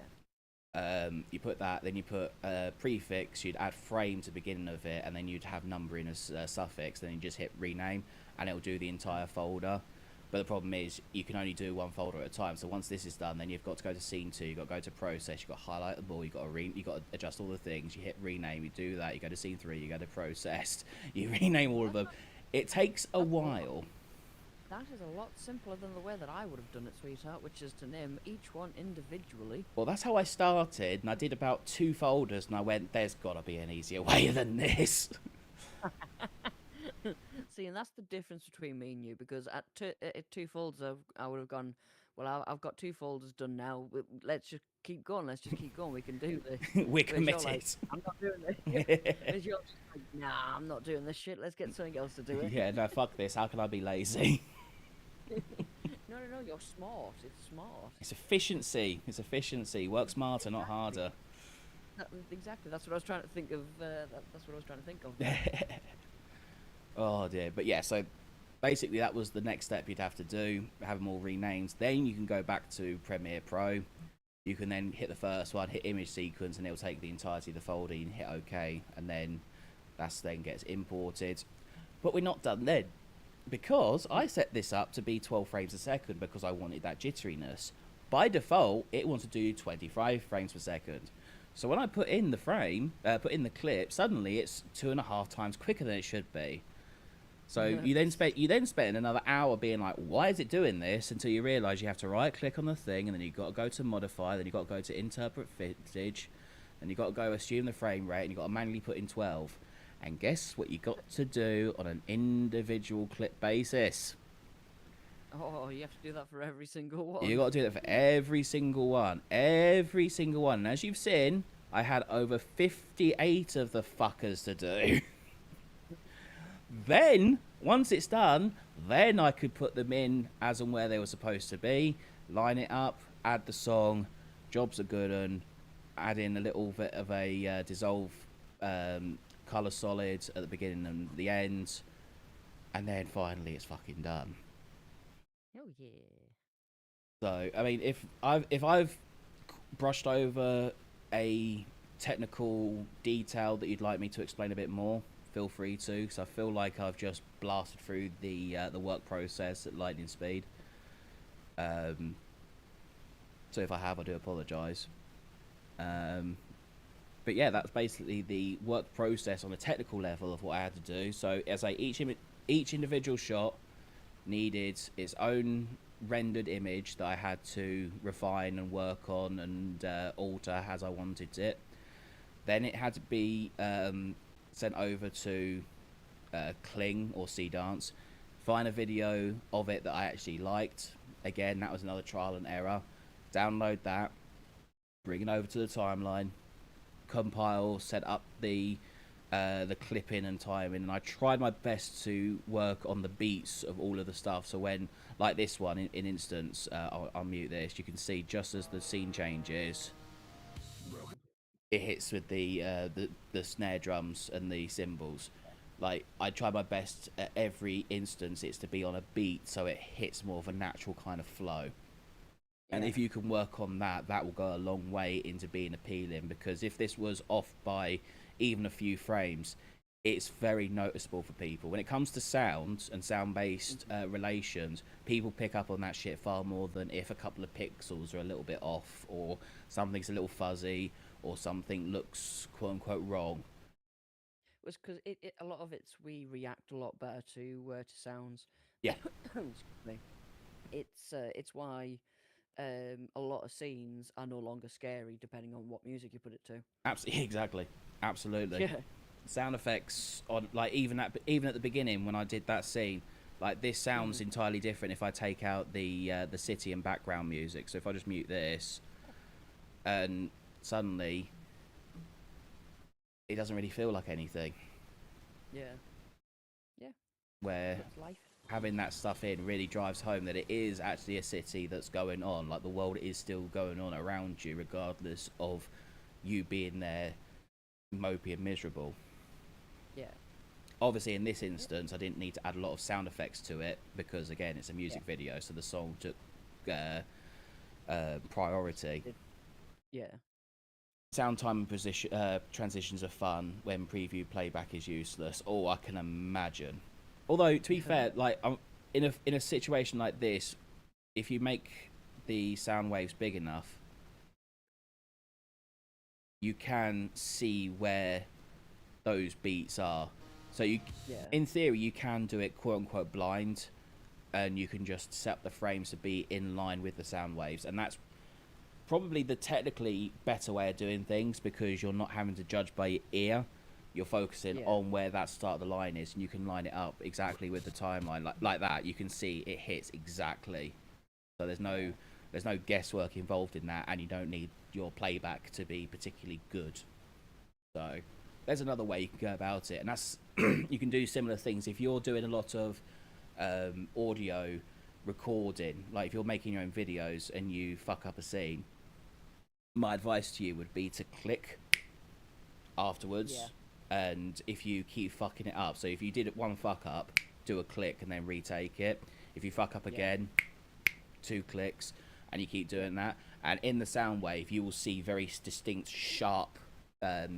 S2: You put that, then you put prefix, you'd add frame to the beginning of it, and then you'd have numbering as suffix, then you just hit rename, and it'll do the entire folder. But the problem is, you can only do one folder at a time, so once this is done, then you've got to go to scene 2, you've got to go to process, you've got to highlight the ball, you've got to adjust all the things, you hit rename, you do that, you go to scene 3, you go to processed, you rename all of them. It takes a while.
S3: That is a lot simpler than the way that I would have done it, sweetheart, which is to name each one individually.
S2: Well, that's how I started, and I did about 2 folders, and I went, there's got to be an easier way than this.
S3: See, and that's the difference between me and you, because at 2 folders, I would have gone, well, I've got 2 folders done now. Let's just keep going. Let's just keep going. We can do this.
S2: We're
S3: Whereas you're
S2: committed.
S3: like, I'm not doing this. Whereas you're just like, nah, I'm not doing this shit. Let's get something else to do it.
S2: Yeah, no, fuck this. How can I be lazy?
S3: No, you're smart. It's smart.
S2: It's efficiency. It's efficiency. Work smarter, not harder.
S3: Exactly. That's what I was trying to think of. That's what I was trying to think of.
S2: Oh dear. But yeah, so basically that was the next step you'd have to do, have them all renamed. Then you can go back to Premiere Pro. You can then hit the first one, hit image sequence, and it'll take the entirety of the folder. You can hit OK, and then that's then gets imported. But we're not done then, because I set this up to be 12 frames a second because I wanted that jitteriness. By default, it wants to do 25 frames per second. So when I put in the frame, put in the clip, suddenly it's 2.5 times quicker than it should be. So you then spend another hour being like, why is it doing this? Until you realise you have to right click on the thing, and then you've got to go to modify, then you've got to go to interpret footage, and you've got to go assume the frame rate, and you've got to manually put in 12. And guess what you got to do on an individual clip basis?
S3: Oh, you have to do that for every single one.
S2: You got to do that for every single one. Every single one. And as you've seen, I had over 58 of the fuckers to do. Then, once it's done, then I could put them in as and where they were supposed to be, line it up, add the song, jobs are good, and add in a little bit of a dissolve colour solid at the beginning and the end, and then finally it's fucking done.
S3: Oh yeah.
S2: So, I mean, if I've brushed over a technical detail that you'd like me to explain a bit more, feel free to, because I feel like I've just blasted through the work process at lightning speed. So if I have, I do apologise. But yeah, that's basically the work process on a technical level of what I had to do. So as each individual shot needed its own rendered image that I had to refine and work on and alter as I wanted it. Then it had to be sent over to Kling or Seedance, find a video of it that I actually liked. Again, that was another trial and error. Download that, bring it over to the timeline, compile, set up the the clipping and timing, and I tried my best to work on the beats of all of the stuff. So when, like this one, in instance, I'll mute this. You can see just as the scene changes, it hits with the snare drums and the cymbals. Like I try my best at every instance it's to be on a beat, so it hits more of a natural kind of flow. And
S3: Yeah.
S2: if you can work on that, that will go a long way into being appealing. Because if this was off by even a few frames, it's very noticeable for people. When it comes to sound and sound-based relations, people pick up on that shit far more than if a couple of pixels are a little bit off, or something's a little fuzzy, or something looks quote-unquote wrong.
S3: Was because a lot of it's we react a lot better to sounds.
S2: Yeah.
S3: Excuse me. It's why a lot of scenes are no longer scary depending on what music you put it to.
S2: Absolutely, exactly. Absolutely.
S3: Yeah.
S2: Sound effects on, like, even at the beginning when I did that scene, like this sounds entirely different if I take out the city and background music. So if I just mute this, and suddenly it doesn't really feel like anything.
S3: Yeah.
S2: Where
S3: It's life.
S2: having that stuff in really drives home that it is actually a city that's going on. Like the world is still going on around you, regardless of you being there mopey and miserable.
S3: Yeah.
S2: Obviously in this instance I didn't need to add a lot of sound effects to it because again it's a music video, so the song took priority.
S3: Yeah.
S2: Sound time and position transitions are fun when preview playback is useless. Oh, I can imagine. Although to be fair, like in a situation like this, if you make the sound waves big enough, you can see where those beats are. So you,
S3: Yeah.
S2: in theory, you can do it quote unquote blind, and you can just set the frames to be in line with the sound waves, and that's probably the technically better way of doing things because you're not having to judge by your ear. You're focusing
S3: Yeah.
S2: on where that start of the line is, and you can line it up exactly with the timeline, like that. You can see it hits exactly. So there's no guesswork involved in that, and you don't need your playback to be particularly good. So there's another way you can go about it, and that's you can do similar things if you're doing a lot of audio recording. Like if you're making your own videos and you fuck up a scene, my advice to you would be to click afterwards.
S3: Yeah.
S2: And if you keep fucking it up, so if you did it one fuck up, do a click and then retake it. If you fuck up again, 2 clicks, and you keep doing that. And in the sound wave, you will see very distinct, sharp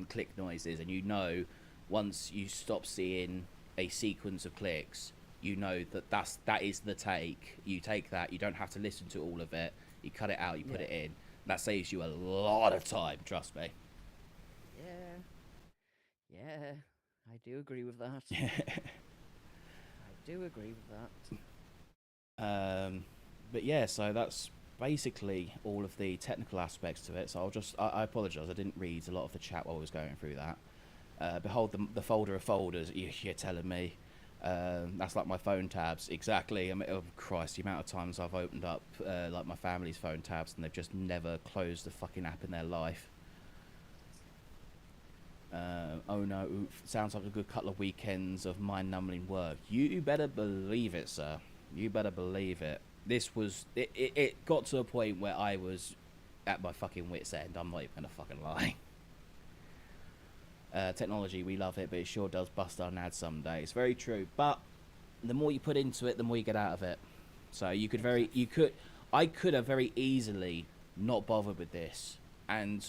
S2: click noises, and you know once you stop seeing a sequence of clicks, you know that is the take. You take that. You don't have to listen to all of it. You cut it out. You put it in. That saves you a lot of time. Trust me.
S3: Yeah, I do agree with that. I do agree with that.
S2: But yeah, so that's basically all of the technical aspects to it. So I apologise. I didn't read a lot of the chat while I was going through that. Behold the folder of folders. You're telling me. That's like my phone tabs. Exactly. I mean, oh Christ, the amount of times I've opened up like my family's phone tabs and they've just never closed the fucking app in their life. Oh no, oof, sounds like a good couple of weekends of mind-numbing work. You better believe it, sir. You better believe it. This was... It got to a point where I was at my fucking wit's end. I'm not even gonna fucking lie. Technology, we love it, but it sure does bust our nads some days. Very true. But the more you put into it, the more you get out of it. So I could have very easily not bothered with this, and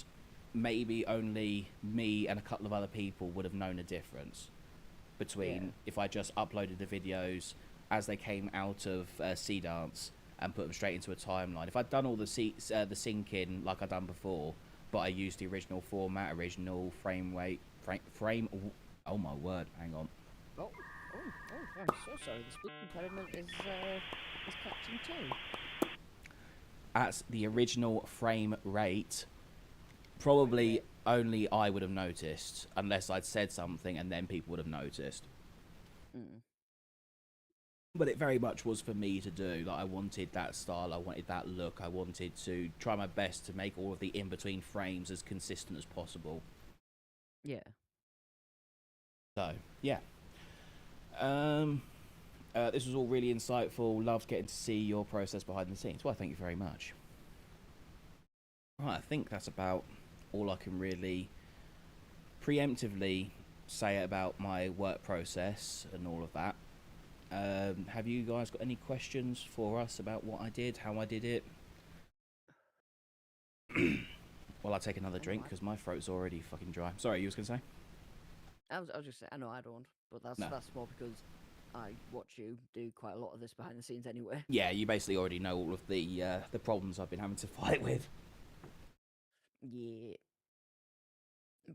S2: maybe only me and a couple of other people would have known a difference between if I just uploaded the videos as they came out of C-Dance and put them straight into a timeline. If I'd done all the syncing like I'd done before, but I used the original format, original frame rate, oh my word, hang on.
S3: Oh, I'm so sorry. The speaking impediment is Captain 2.
S2: At the original frame rate, probably only I would have noticed, unless I'd said something and then people would have noticed. But it very much was for me to do. Like I wanted that style, I wanted that look, I wanted to try my best to make all of the in-between frames as consistent as possible.
S3: Yeah.
S2: So yeah, um, this was all really insightful. Loved getting to see your process behind the scenes. Well, thank you very much. Right, I think that's about all I can really preemptively say about my work process and all of that. Have you guys got any questions for us about what I did, how I did it? Well, I'll take another
S3: I know
S2: drink because my throat's already fucking dry. Sorry, you was gonna say?
S3: I was just saying, I know I don't, but
S2: No.
S3: that's more because I watch you do quite a lot of this behind the scenes anyway.
S2: Yeah, you basically already know all of the problems I've been having to fight with.
S3: Yeah.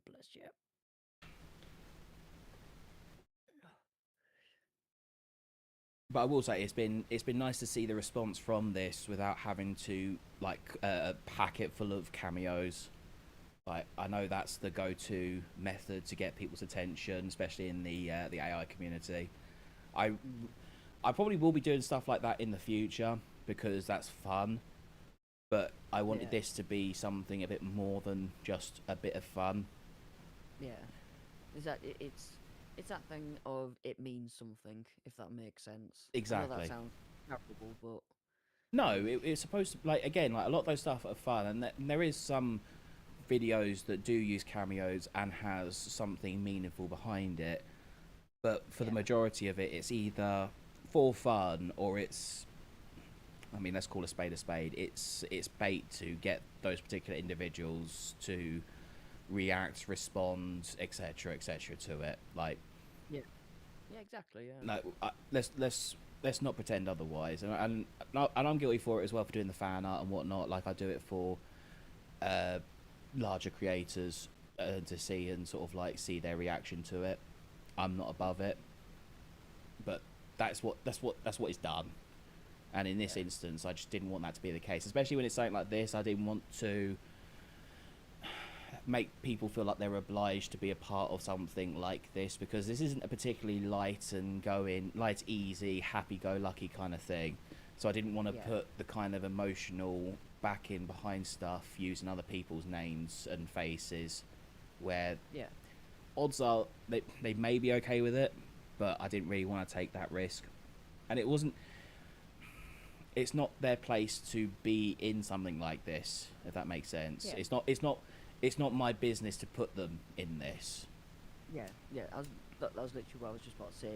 S3: Bless you.
S2: But I will say it's been nice to see the response from this without having to like pack it full of cameos. Like I know that's the go-to method to get people's attention, especially in the AI community. I I probably will be doing stuff like that in the future because that's fun. But I wanted
S3: Yeah.
S2: this to be something a bit more than just a bit of fun.
S3: Yeah. Is that it's that thing of it means something, if that makes sense. I know
S2: Exactly.
S3: that sounds terrible, but
S2: No, it's supposed to like again like a lot of those stuff are fun, and there is some videos that do use cameos and has something meaningful behind it. But for the
S3: yeah.
S2: majority of it, it's either for fun or it's, I mean, let's call a spade a spade. It's bait to get those particular individuals to react, respond, etc., to it. Like,
S3: Yeah. Yeah, exactly, yeah.
S2: no, let's not pretend otherwise. And I'm guilty for it as well for doing the fan art and whatnot. Like I do it for uh, larger creators to see and sort of like see their reaction to it. I'm not above it, but that's what is done. And in this
S3: Yeah.
S2: instance, I just didn't want that to be the case, especially when it's something like this. I didn't want to make people feel like they're obliged to be a part of something like this because this isn't a particularly light, easy, happy-go-lucky kind of thing. So I didn't want to
S3: Yeah.
S2: put the kind of emotional backing behind stuff using other people's names and faces, where
S3: Yeah.
S2: odds are they may be okay with it, but I didn't really want to take that risk, and it's not their place to be in something like this, if that makes sense.
S3: Yeah.
S2: It's not my business to put them in this.
S3: Yeah. Yeah. That was literally what I was just about to say.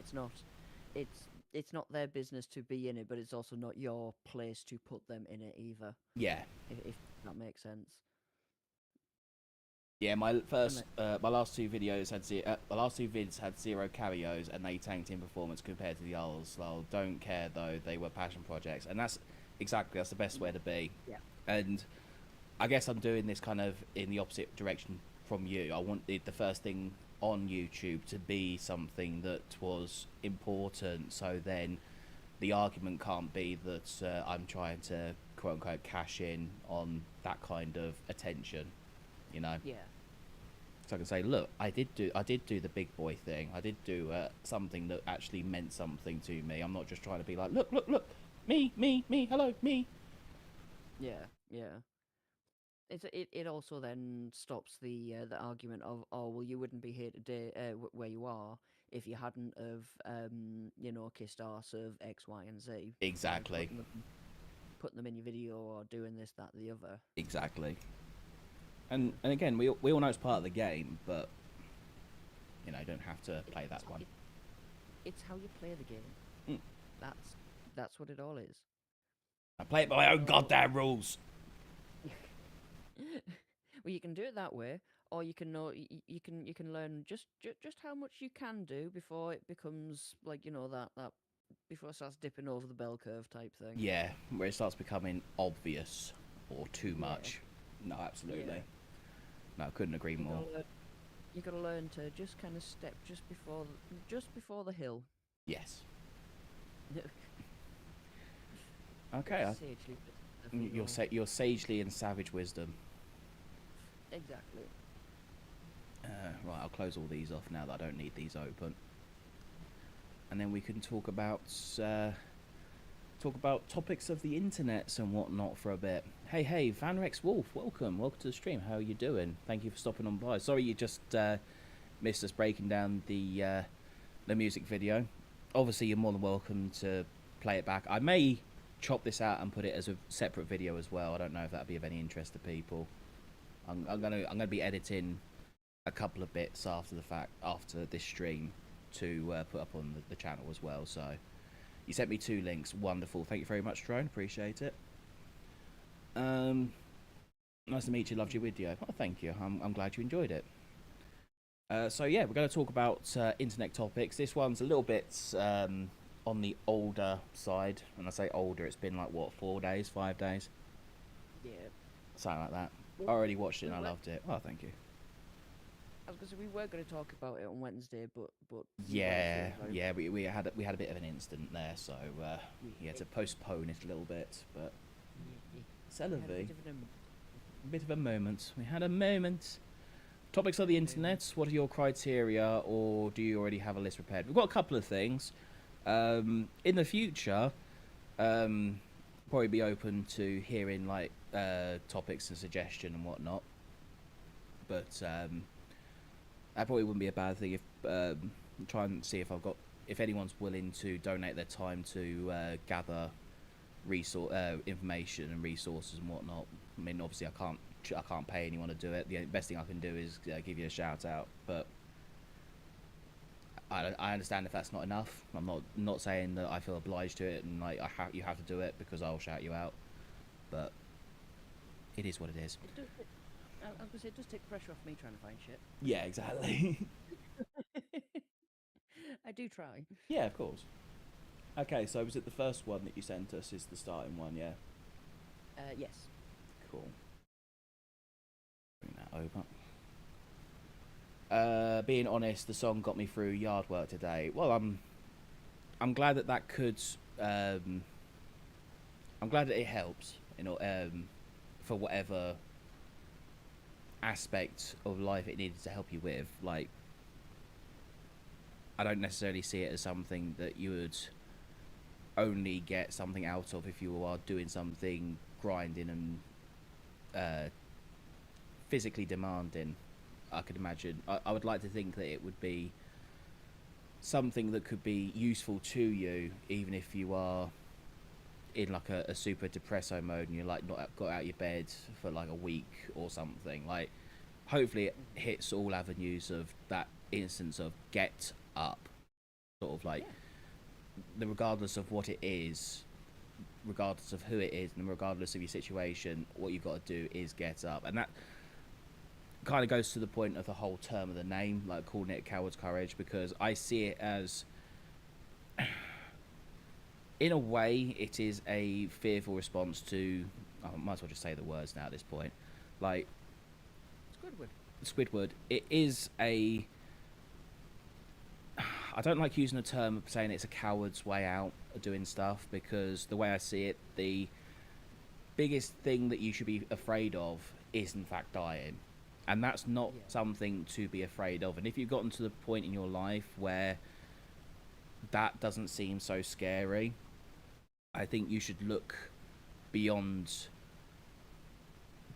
S3: It's not their business to be in it, but it's also not your place to put them in it either.
S2: Yeah,
S3: If that makes sense.
S2: yeah. My
S3: And
S2: last two videos had my last two vids had 0 cameos, and they tanked in performance compared to the others. So don't care though; they were passion projects, and that's the best way to be.
S3: Yeah.
S2: And I guess I'm doing this kind of in the opposite direction from you. I wanted the first thing on YouTube to be something that was important, so then the argument can't be that I'm trying to quote unquote cash in on that kind of attention, you know.
S3: Yeah.
S2: So I can say, look, I did do the big boy thing. I did do something that actually meant something to me. I'm not just trying to be like, look, me, hello, me.
S3: Yeah. Yeah. It also then stops the argument of, oh well, you wouldn't be here today where you are if you hadn't of kissed arse of X, Y, and Z.
S2: Exactly.
S3: Putting them in your video or doing this, that, the other.
S2: Exactly. And again, we all know it's part of the game, but you don't have to play that one.
S3: It's how you play the game.
S2: Mm.
S3: That's what it all is.
S2: I play it by my own goddamn rules.
S3: Well, you can do it that way, or you can know you can learn just how much you can do before it becomes like that before it starts dipping over the bell curve type thing.
S2: Yeah, where it starts becoming obvious or too
S3: Yeah.
S2: much. No, absolutely.
S3: Yeah.
S2: No, I couldn't agree
S3: You
S2: more.
S3: gotta learn to just kind of step just before the hill.
S2: Yes. Okay.
S3: Sagely, I think
S2: Your sagely and savage wisdom.
S3: exactly.
S2: Right, I'll close all these off now that I don't need these open. And then we can talk about topics of the internet and whatnot for a bit. Hey, Vanrex Wolf, welcome to the stream. How are you doing? Thank you for stopping on by. Sorry you just missed us breaking down the music video, obviously you're more than welcome to play it back. I may chop this out and put it as a separate video as well. I don't know if that'd be of any interest to people. I'm gonna be editing a couple of bits after the fact, after this stream, to put up on the channel as well. So you sent me 2 links, wonderful. Thank you very much, Drone. Appreciate it. Nice to meet you. Loved your video. Oh, thank you. I'm glad you enjoyed it. So yeah, we're going to talk about internet topics. This one's a little bit on the older side. When I say older, it's been like what, 4 days, 5 days,
S3: Yeah.
S2: something like that. I
S3: Well,
S2: already watched it and I
S3: well,
S2: loved it. Oh, thank you.
S3: I was gonna say we were gonna talk about it on Wednesday, but
S2: Yeah,
S3: obviously,
S2: yeah. We had a bit of an incident there, so we had to postpone it a little bit. But
S3: we
S2: c'est
S3: had
S2: la
S3: a
S2: vie.
S3: bit of an
S2: A bit of a moment. We had a moment. Topics of the internet. What are your criteria, or do you already have a list prepared? We've got a couple of things. In the future, probably be open to hearing like topics and suggestion and whatnot. But that probably wouldn't be a bad thing if try and see if anyone's willing to donate their time to gather information and resources and whatnot. I mean, obviously, I can't pay anyone to do it. The best thing I can do is give you a shout out. But I understand if that's not enough. I'm not saying that I feel obliged to it and like you have to do it because I'll shout you out. But it is what it is.
S3: It does, I was gonna say it does take pressure off me trying to find shit.
S2: Yeah, exactly.
S3: I do try.
S2: Yeah, of course. Okay, so was it the first one that you sent us is the starting one, yeah?
S3: Yes.
S2: Cool. Bring that over. Being honest, the song got me through yard work today. Well, I'm glad that could I'm glad that it helps, you know, for whatever aspect of life it needed to help you with. Like, I don't necessarily see it as something that you would only get something out of if you are doing something grinding and physically demanding. I could imagine. I would like to think that it would be something that could be useful to you, even if you are in like a super depresso mode and you're like not got out of your bed for like a week or something. Like, hopefully it hits all avenues of that instance of get up, sort of like, regardless of what it is, regardless of who it is, and regardless of your situation, what you've got to do is get up. And that kind of goes to the point of the whole term of the name, like calling it coward's courage, because I see it as, in a way, it is a fearful response to, I might as well just say the words now at this point, like Squidward. It is a, I don't like using the term of saying it's a coward's way out of doing stuff, because the way I see it, the biggest thing that you should be afraid of is in fact dying. And that's not something to be afraid of. And if you've gotten to the point in your life where that doesn't seem so scary, I think you should look beyond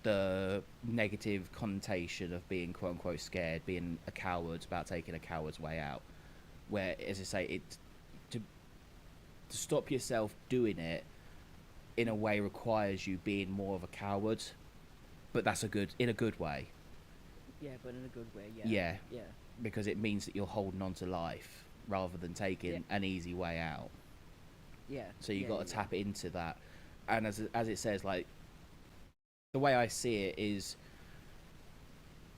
S2: the negative connotation of being quote unquote scared, being a coward, about taking a coward's way out. Where, as I say, to stop yourself doing it in a way requires you being more of a coward, but that's in a good way.
S3: Yeah, but in a good way. Yeah.
S2: Yeah.
S3: Yeah.
S2: Because it means that you're holding on to life rather than taking an easy way out.
S3: Yeah.
S2: So you got to tap into that. And as it says, like, the way I see it is,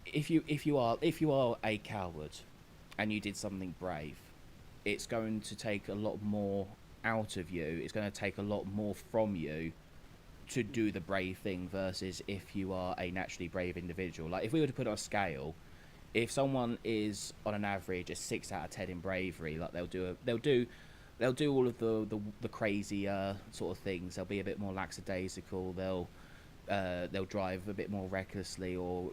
S2: if you are a coward and you did something brave, it's going to take a lot more out of you. It's going to take a lot more from you to do the brave thing, versus if you are a naturally brave individual. Like, if we were to put on a scale, if someone is on an average a 6 out of 10 in bravery, like they'll do all of the crazy sort of things. They'll be a bit more lackadaisical. They'll drive a bit more recklessly, or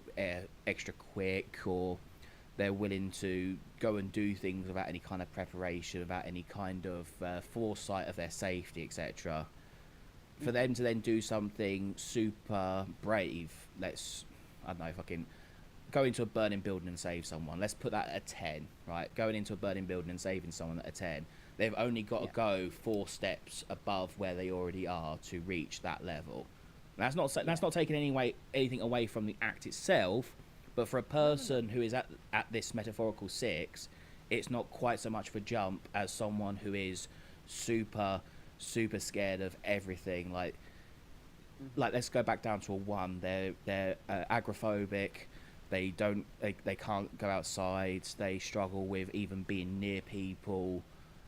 S2: extra quick, or they're willing to go and do things without any kind of preparation, without any kind of foresight of their safety, etc. For them to then do something super brave, I don't know, fucking go into a burning building and save someone. Let's put that at a 10, right? Going into a burning building and saving someone at a 10, they've only got to go 4 steps above where they already are to reach that level. That's not taking anything away from the act itself, but for a person who is at this metaphorical 6, it's not quite so much of a jump as someone who is super scared of everything. Like let's go back down to a 1. They're agoraphobic. They can't go outside. They struggle with even being near people.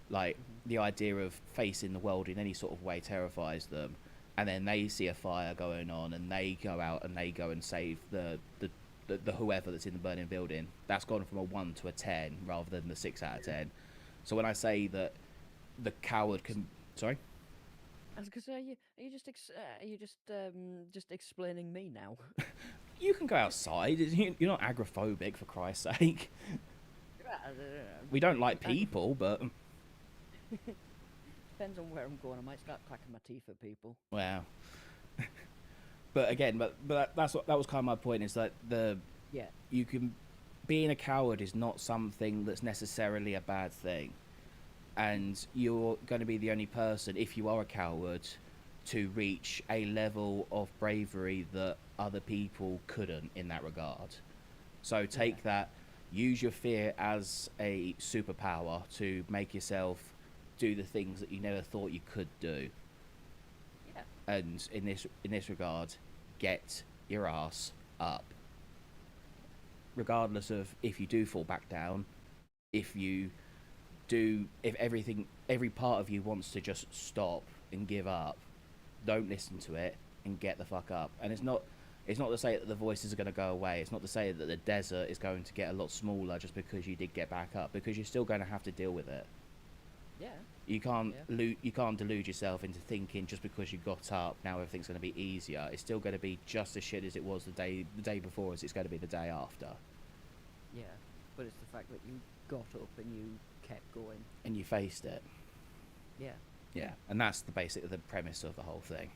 S2: Like the idea of facing the world in any sort of way terrifies them. And then they see a fire going on, and they go out and they go and save the whoever that's in the burning building. That's gone from a 1 to a 10 rather than the 6 out of 10. So when I say that the coward can, sorry.
S3: I was gonna say, are you just explaining me now?
S2: You can go outside. You're not agoraphobic, for Christ's sake. We don't like people, but
S3: Depends on where I'm going. I might start cracking my teeth at people.
S2: wow. But again, that was kind of my point. Is that
S3: Yeah.
S2: you can being a coward is not something that's necessarily a bad thing, and you're going to be the only person, if you are a coward, to reach a level of bravery that other people couldn't in that regard. So take that, use your fear as a superpower to make yourself do the things that you never thought you could do.
S3: Yeah.
S2: And in this regard, get your ass up. Regardless of if you do fall back down, if every part of you wants to just stop and give up, don't listen to it and get the fuck up. And it's not to say that the voices are going to go away. It's not to say that the desert is going to get a lot smaller just because you did get back up, because you're still going to have to deal with it.
S3: Yeah.
S2: You can't delude yourself into thinking just because you got up now everything's going to be easier. It's still going to be just as shit as it was the day before as it's going to be the day after.
S3: Yeah, but it's the fact that you got up and you kept going.
S2: And you faced it.
S3: Yeah.
S2: Yeah, and that's the premise of the whole thing.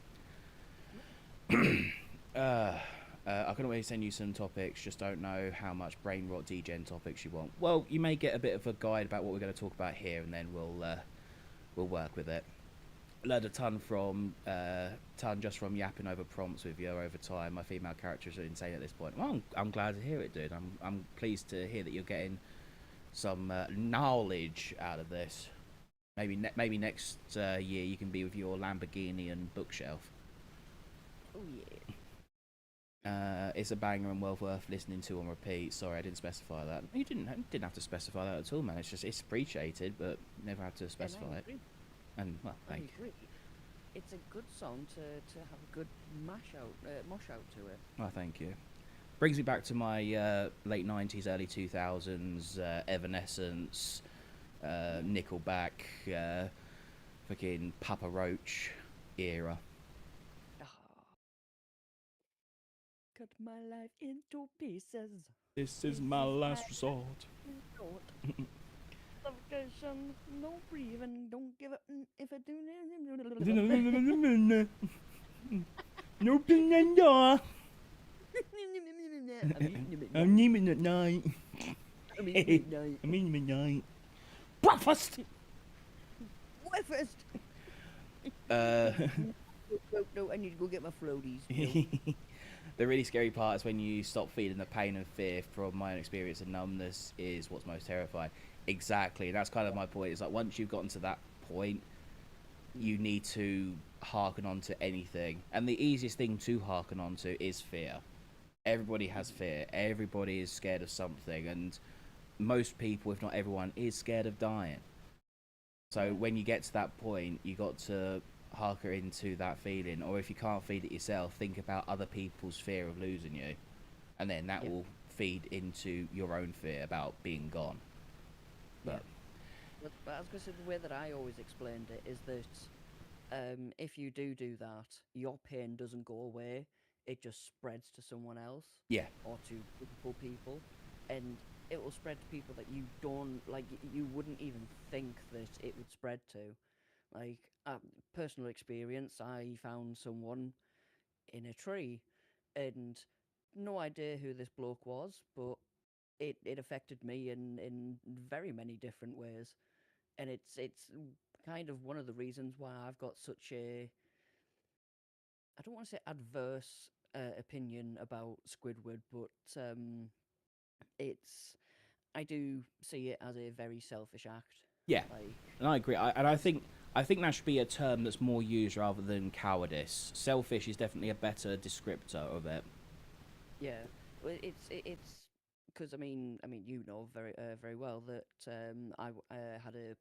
S2: I can always send you some topics, just don't know how much brain rot degen topics you want. Well, you may get a bit of a guide about what we're going to talk about here, and then we'll work with it. Learned a ton just from yapping over prompts with you over time. My female characters are insane at this point. Well, I'm glad to hear it, dude. I'm pleased to hear that you're getting some knowledge out of this. Maybe next year you can be with your Lamborghini and bookshelf.
S3: Oh yeah.
S2: It's a banger and well worth listening to on repeat. Sorry, I didn't specify that. You didn't have to specify that at all, man. It's appreciated, but never had to specify it. And well, thank you.
S3: It's a good song to have a good mosh out to it.
S2: Oh, thank you. Brings me back to my late 90s, early 2000s, Evanescence, Nickelback, fucking Papa Roach era.
S3: Cut my life into pieces.
S2: This is my last resort.
S3: Suffocation, no breathing, don't give up if I do.
S2: No open door. I'm leaving at night. I'm in midnight. Breakfast.
S3: Breakfast. No, I need to go get my floaties. No.
S2: The really scary part is when you stop feeling the pain and fear from my own experience, and numbness is what's most terrifying. Exactly, and that's kind of my point. It's like once you've gotten to that point, you need to hearken on to anything, and the easiest thing to hearken on to is fear. Everybody has fear. Everybody is scared of something, and most people, if not everyone, is scared of dying. So when you get to that point, you got to harker into that feeling, or if you can't feed it yourself, think about other people's fear of losing you, and then that will feed into your own fear about being gone. But
S3: I was going to say, the way that I always explained it is that if you do that, your pain doesn't go away, it just spreads to someone else.
S2: Yeah.
S3: Or to multiple people, and it will spread to people that you don't, like, you wouldn't even think that it would spread to. Like, personal experience, I found someone in a tree, and no idea who this bloke was, but it affected me in very many different ways, and it's kind of one of the reasons why I've got such a, I don't want to say adverse opinion about Squidward, but it's, I do see it as a very selfish act.
S2: Yeah,
S3: Like,
S2: and I agree. I
S3: as
S2: think that should be a term that's more used rather than cowardice. Selfish is definitely a better descriptor of it.
S3: yeah, well, it's because I mean you know very well that had a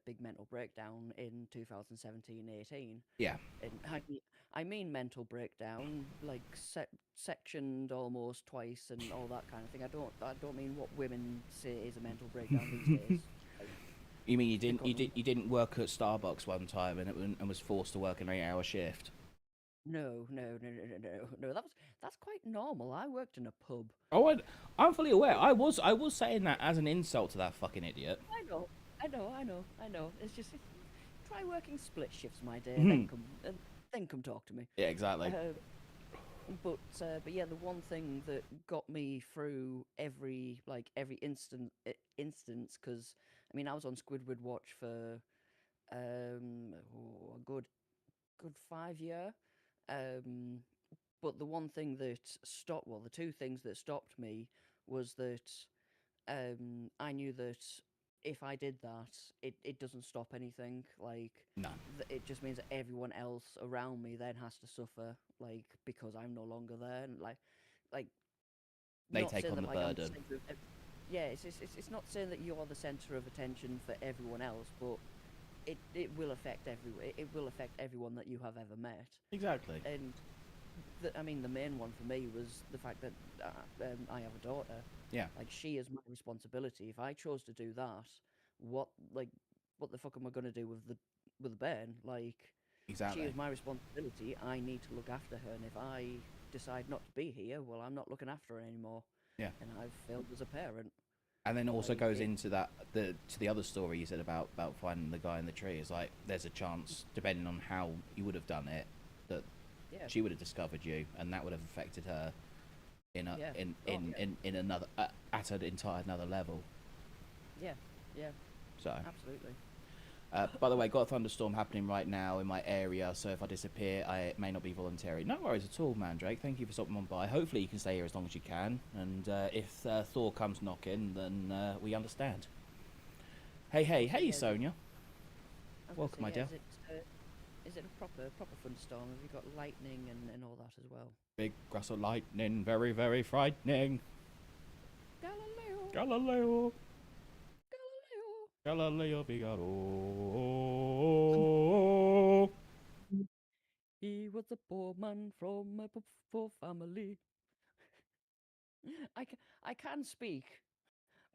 S3: big mental breakdown in 2017-18,
S2: Yeah,
S3: and I mean mental breakdown, like sectioned almost twice and all that kind of thing. I don't mean what women say is a mental breakdown these days. Like,
S2: you mean you
S3: because
S2: didn't work at Starbucks one time and was forced to work an 8-hour shift?
S3: no, no, no, no, no, no, no. That's quite normal. I worked in a pub.
S2: Oh, I'm fully aware. I was saying that as an insult to that fucking idiot.
S3: I know, I know. It's just try working split shifts, my dear.
S2: Mhm.
S3: Then come talk to me.
S2: Yeah, exactly.
S3: But yeah, the one thing that got me through every instance, because I mean I was on Squidward Watch for a good 5 year. Um, but the one thing that stopped, well, the two things that stopped me was that I knew that if I did that, it doesn't stop anything. Like,
S2: No,
S3: it just means that everyone else around me then has to suffer, like, because I'm no longer there, and like
S2: they
S3: not
S2: take
S3: saying
S2: on
S3: that
S2: the
S3: like I'm the
S2: burden.
S3: center of yeah, it's not saying that you're the center of attention for everyone else, but it will affect it will affect everyone that you have ever met.
S2: Exactly.
S3: And I mean, the main one for me was the fact that I have a daughter.
S2: Yeah,
S3: Like, she is my responsibility. If I chose to do that, what like what the fuck am I gonna do with the bairn? Like, she
S2: exactly.
S3: is my responsibility. I need to look after her, and if I decide not to be here, well, I'm not looking after her anymore,
S2: Yeah.
S3: and I've failed as a parent.
S2: And then also
S3: Like,
S2: goes into that the other story you said about finding the guy in the tree. Is like there's a chance, depending on how you would have done it, that
S3: yeah,
S2: she would have discovered you, and that would have affected her in a
S3: yeah,
S2: in
S3: oh,
S2: in,
S3: yeah,
S2: in another at an entire another level.
S3: yeah, yeah,
S2: So,
S3: absolutely.
S2: by the way, got a thunderstorm happening right now in my area, so if I disappear, it may not be voluntary. No worries at all, Mandrake. Thank you for stopping on by. Hopefully, you can stay here as long as you can, and if Thor comes knocking, then we understand. Hey,
S3: Yeah,
S2: Sonia.
S3: I was gonna
S2: Welcome,
S3: say,
S2: my
S3: yeah,
S2: dear.
S3: is it a proper thunderstorm? Have you got lightning and all that as well?
S2: Big grass of lightning, very, very frightening.
S3: Galileo,
S2: Galileo,
S3: Galileo.
S2: Galileo Figaro.
S3: He was a poor man from a poor family. I can speak.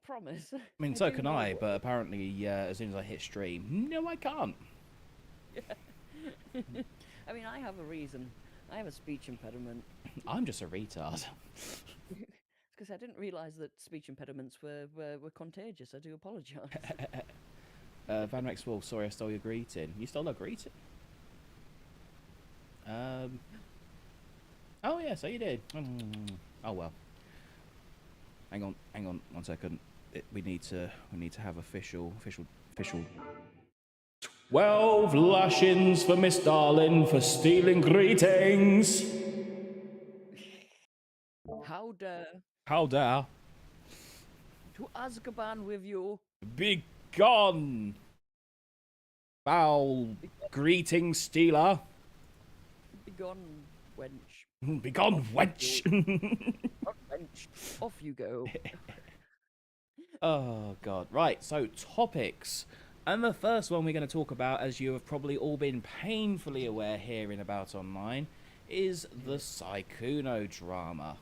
S3: Promise.
S2: I mean,
S3: I
S2: so
S3: do
S2: can
S3: know
S2: I, but apparently, as soon as I hit stream, no, I can't.
S3: I mean, I have a reason. I have a speech impediment.
S2: I'm just a retard.
S3: It's because I didn't realise that speech impediments were contagious. I do apologise.
S2: Van Rex Wolf, sorry I stole your greeting. You stole a greeting? Oh yeah, so you did. Oh well. Hang on, 1 second. We need to have official. 12 lashings for Miss Darling for stealing greetings.
S3: How dare
S2: How dare?
S3: to Azkaban with you?
S2: Be gone, foul greeting stealer.
S3: Begone, wench.
S2: Be gone, wench.
S3: Not wench. Off you go.
S2: Oh god. Right, so topics. And the first one we're going to talk about, as you have probably all been painfully aware hearing about online, is the Sykkuno drama.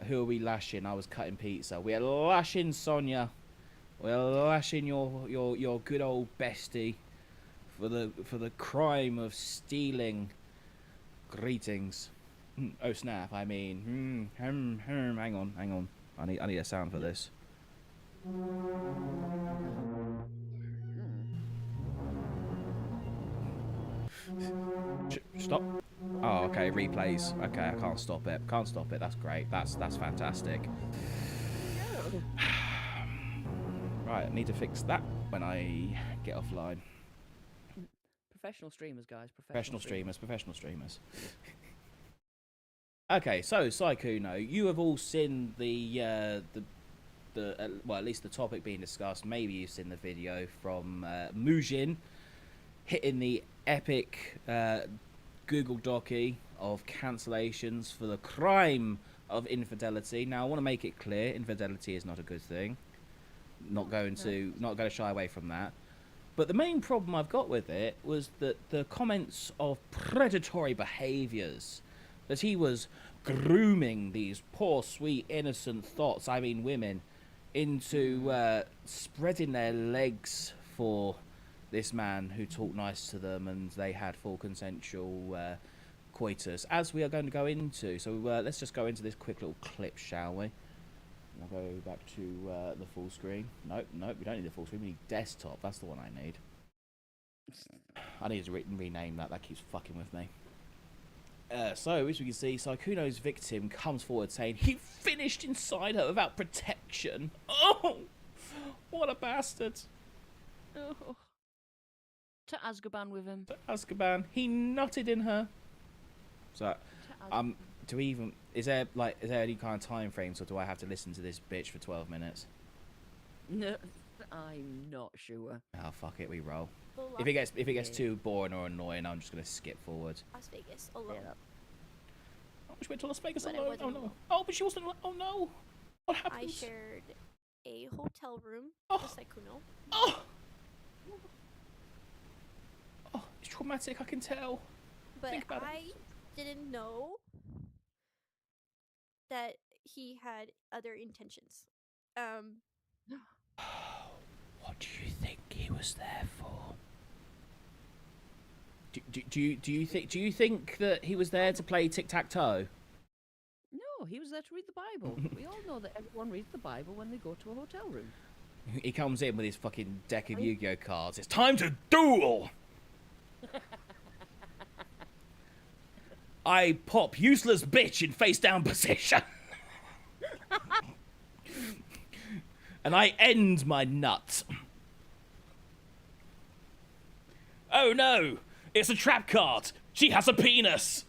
S2: Who are we lashing? I was cutting pizza. We're lashing Sonia. We're lashing your good old bestie for the crime of stealing greetings. Oh snap! I mean, hang on. I need a sound for this. Stop. Oh, okay, replays. Okay, I can't stop it. Can't stop it. That's great. That's fantastic. Right, I need to fix that when I get offline.
S3: Professional streamers, guys.
S2: Professional streamers. Okay, so Saikuno, you have all seen the well, at least the topic being discussed. Maybe you've seen the video from Mujin hitting the epic Google Docky of cancellations for the crime of infidelity. Now, I want to make it clear: infidelity is not a good thing. Not going to shy away from that. But the main problem I've got with it was that the comments of predatory behaviours, that he was grooming these poor, sweet, innocent thoughts, I mean women, into spreading their legs for this man who talked nice to them and they had full consensual coitus, as we are going to go into. So let's just go into this quick little clip, shall we? I'll go back to the full screen. Nope, we don't need the full screen. We need desktop. That's the one I need. I need to rename that. That keeps fucking with me. So, as we can see, Saikuno's victim comes forward saying he finished inside her without protection. Oh! What a bastard.
S3: Oh. To Azkaban with him.
S2: To Azkaban. He nutted in her. So, do we even... Is there any kind of time frames, or do I have to listen to this bitch for 12 minutes?
S3: No, I'm not sure.
S2: Oh, fuck it, we roll.
S4: Well,
S2: If it gets too boring or annoying, I'm just gonna skip forward.
S4: Las Vegas alone.
S2: Oh, she went to Las Vegas
S4: But I
S2: alone.
S4: wasn't
S2: Oh no.
S4: alone.
S2: Oh, but she wasn't. Oh no. What
S4: I
S2: happened?
S4: shared a hotel room
S2: Oh.
S4: with Saikuno.
S2: Oh. Oh, it's traumatic. I can tell.
S4: But
S2: Think about it.
S4: I didn't know that he had other intentions.
S2: What do you think he was there for? Do you think that he was there to play tic-tac-toe?
S3: No, he was there to read the Bible. We all know that everyone reads the Bible when they go to a hotel room.
S2: He comes in with his fucking deck of Yu-Gi-Oh cards. It's time to duel! I pop useless bitch in face-down position. And I end my nut. Oh no! It's a trap card! She has a penis!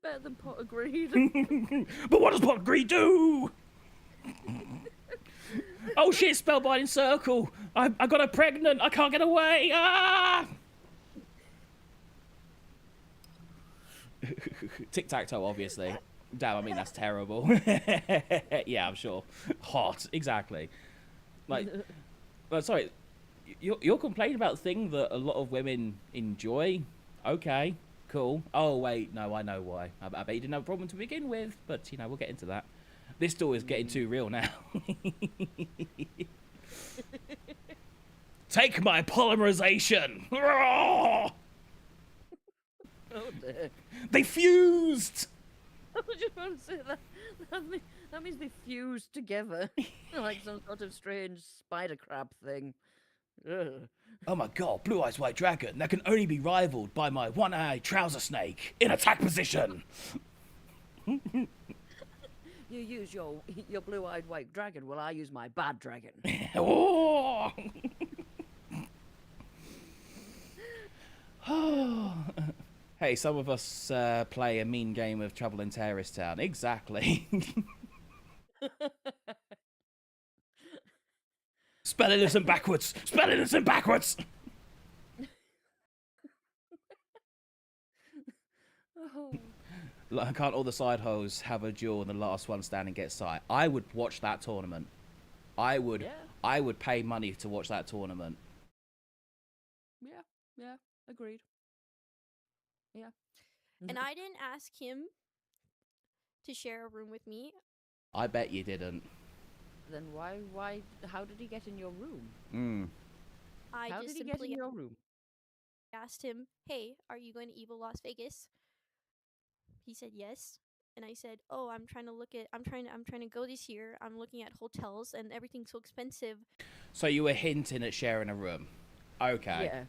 S3: Better than pot of greed.
S2: But what does Potgreed do? Oh shit, spellbinding circle! I got her pregnant! I can't get away! Ah! Tic-tac-toe, obviously. Damn, I mean, that's terrible. Yeah, I'm sure. Hot, exactly. Like, well, sorry, you're complaining about a thing that a lot of women enjoy? Okay, cool. Oh, wait, no, I know why. I bet you didn't have a problem to begin with, but, you know, we'll get into that. This story is getting too real now. Take my polymerization!
S3: Oh dear.
S2: They fused!
S3: I was just about to say that. That means they fused together. Like some sort of strange spider crab thing. Ugh.
S2: Oh my god, Blue Eyes White Dragon, that can only be rivaled by my one-eyed trouser snake in attack position!
S3: You use your blue-eyed white dragon, while I use my bad dragon.
S2: Oh! Hey, some of us play a mean game of Trouble in Terrorist Town. Exactly. Spell innocent backwards! Spell innocent backwards!
S3: Oh.
S2: Like, can't all the side hoes have a duel and the last one standing gets sight? I would watch that tournament. I would pay money to watch that tournament.
S3: Yeah, agreed. Yeah.
S4: And I didn't ask him to share a room with me.
S2: I bet you didn't.
S3: Then why, how did he get in your room?
S4: I
S3: How
S4: just
S3: did he get in
S4: simply
S3: your room?
S4: asked him, "Hey, are you going to Evil Las Vegas?" He said yes. And I said, "Oh, I'm trying to go this year. I'm looking at hotels and everything's so expensive."
S2: So you were hinting at sharing a room. Okay.
S3: Yeah.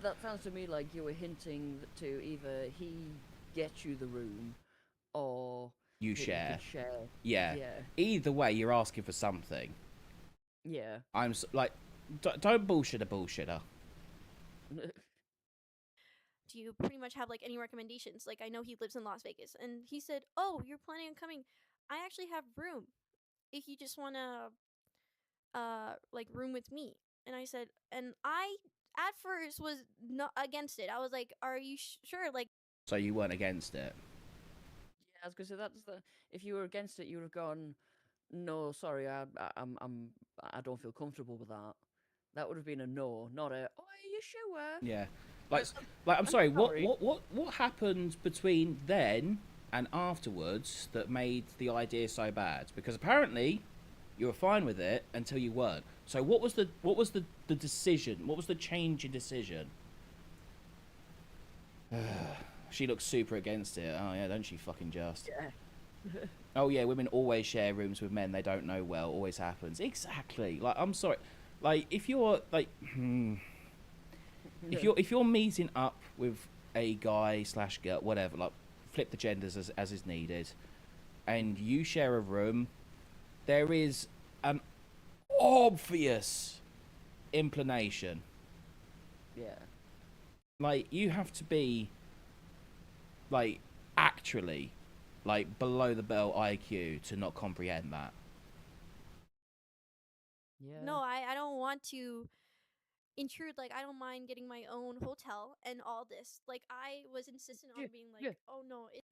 S3: That sounds to me like you were hinting to either he gets you the room, or
S2: You
S3: he
S2: share.
S3: could share.
S2: Yeah.
S3: Yeah.
S2: Either way, you're asking for something.
S3: Yeah.
S2: Like, don't bullshit a bullshitter.
S4: Do you pretty much have like any recommendations? Like, I know he lives in Las Vegas, and he said, "Oh, you're planning on coming? I actually have room if you just wanna like room with me." And I said, and I at first was not against it. I was like, "Are you sure?" Like,
S2: So you weren't against it.
S3: Yeah, I was gonna say that's the. If you were against it, you would have gone. No, sorry, I don't feel comfortable with that. That would have been a no, not a. Oh, are you sure?
S2: Yeah. Like,
S3: I'm-
S2: like I'm
S3: I'm
S2: sorry.
S3: sorry.
S2: What happened between then and afterwards that made the idea so bad? Because apparently, you were fine with it until you weren't. So what was the decision? What was the change in decision? She looks super against it. Oh yeah, don't she fucking just?
S3: Yeah.
S2: Oh yeah, women always share rooms with men they don't know well. Always happens. Exactly. Like I'm sorry. Like if you're like, if you're meeting up with a guy slash girl, whatever, like flip the genders as is needed, and you share a room, there is an obvious inclination.
S3: Yeah.
S2: Like you have to be like actually like below the belt IQ to not comprehend that.
S3: Yeah.
S4: no, I don't want to intrude. Like, I don't mind getting my own hotel and all this. Like, I was insistent on
S3: Yeah,
S4: being
S3: yeah.
S4: like, "Oh no, it."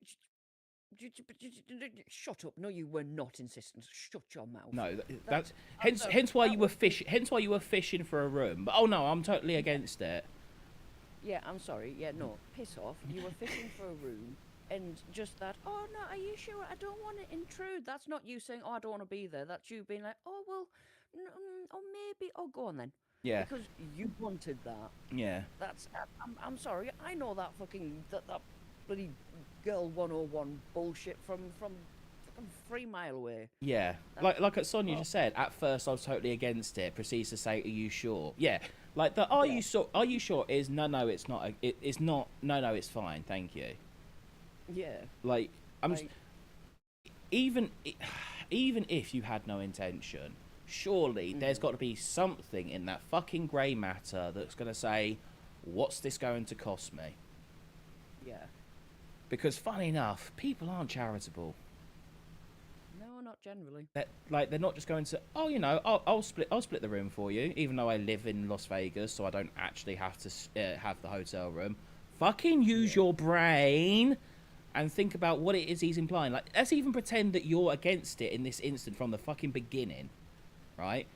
S3: Shut up! No, you were not insistent. Shut your mouth.
S2: No,
S3: That's-
S2: that's
S3: I'm
S2: hence
S3: sorry,
S2: hence why
S3: that
S2: you were
S3: was-
S2: fishing. Hence why you were fishing for a room. But oh no, I'm totally against it.
S3: Yeah, I'm sorry. Yeah, no, piss off. You were fishing for a room, and just that. Oh no, are you sure? I don't want to intrude. That's not you saying, "Oh, I don't want to be there." That's you being like, "Oh well, oh maybe. Oh, go on then."
S2: Yeah,
S3: Because you wanted that.
S2: yeah,
S3: That's. I'm sorry. I know that fucking that bloody girl 101 bullshit from fucking 3 mile away.
S2: yeah. Like Sonia just said. At first, I was totally against it. Proceeds to say, "Are you sure?" Yeah. Like the "Are
S3: Yeah.
S2: you sure? Are you sure?" is no, it's not. It's not. No, it's fine. Thank you.
S3: Yeah.
S2: Like
S3: Like,
S2: even even if you had no intention, surely there's got to be something in that fucking grey matter that's going to say, what's this going to cost me?
S3: yeah.
S2: Because funny enough, people aren't charitable.
S3: No, not generally.
S2: They're not just going to, oh, you know, I'll split the room for you, even though I live in Las Vegas, so I don't actually have to have the hotel room. Fucking use your brain and think about what it is he's implying. Like, let's even pretend that you're against it in this instant from the fucking beginning, right?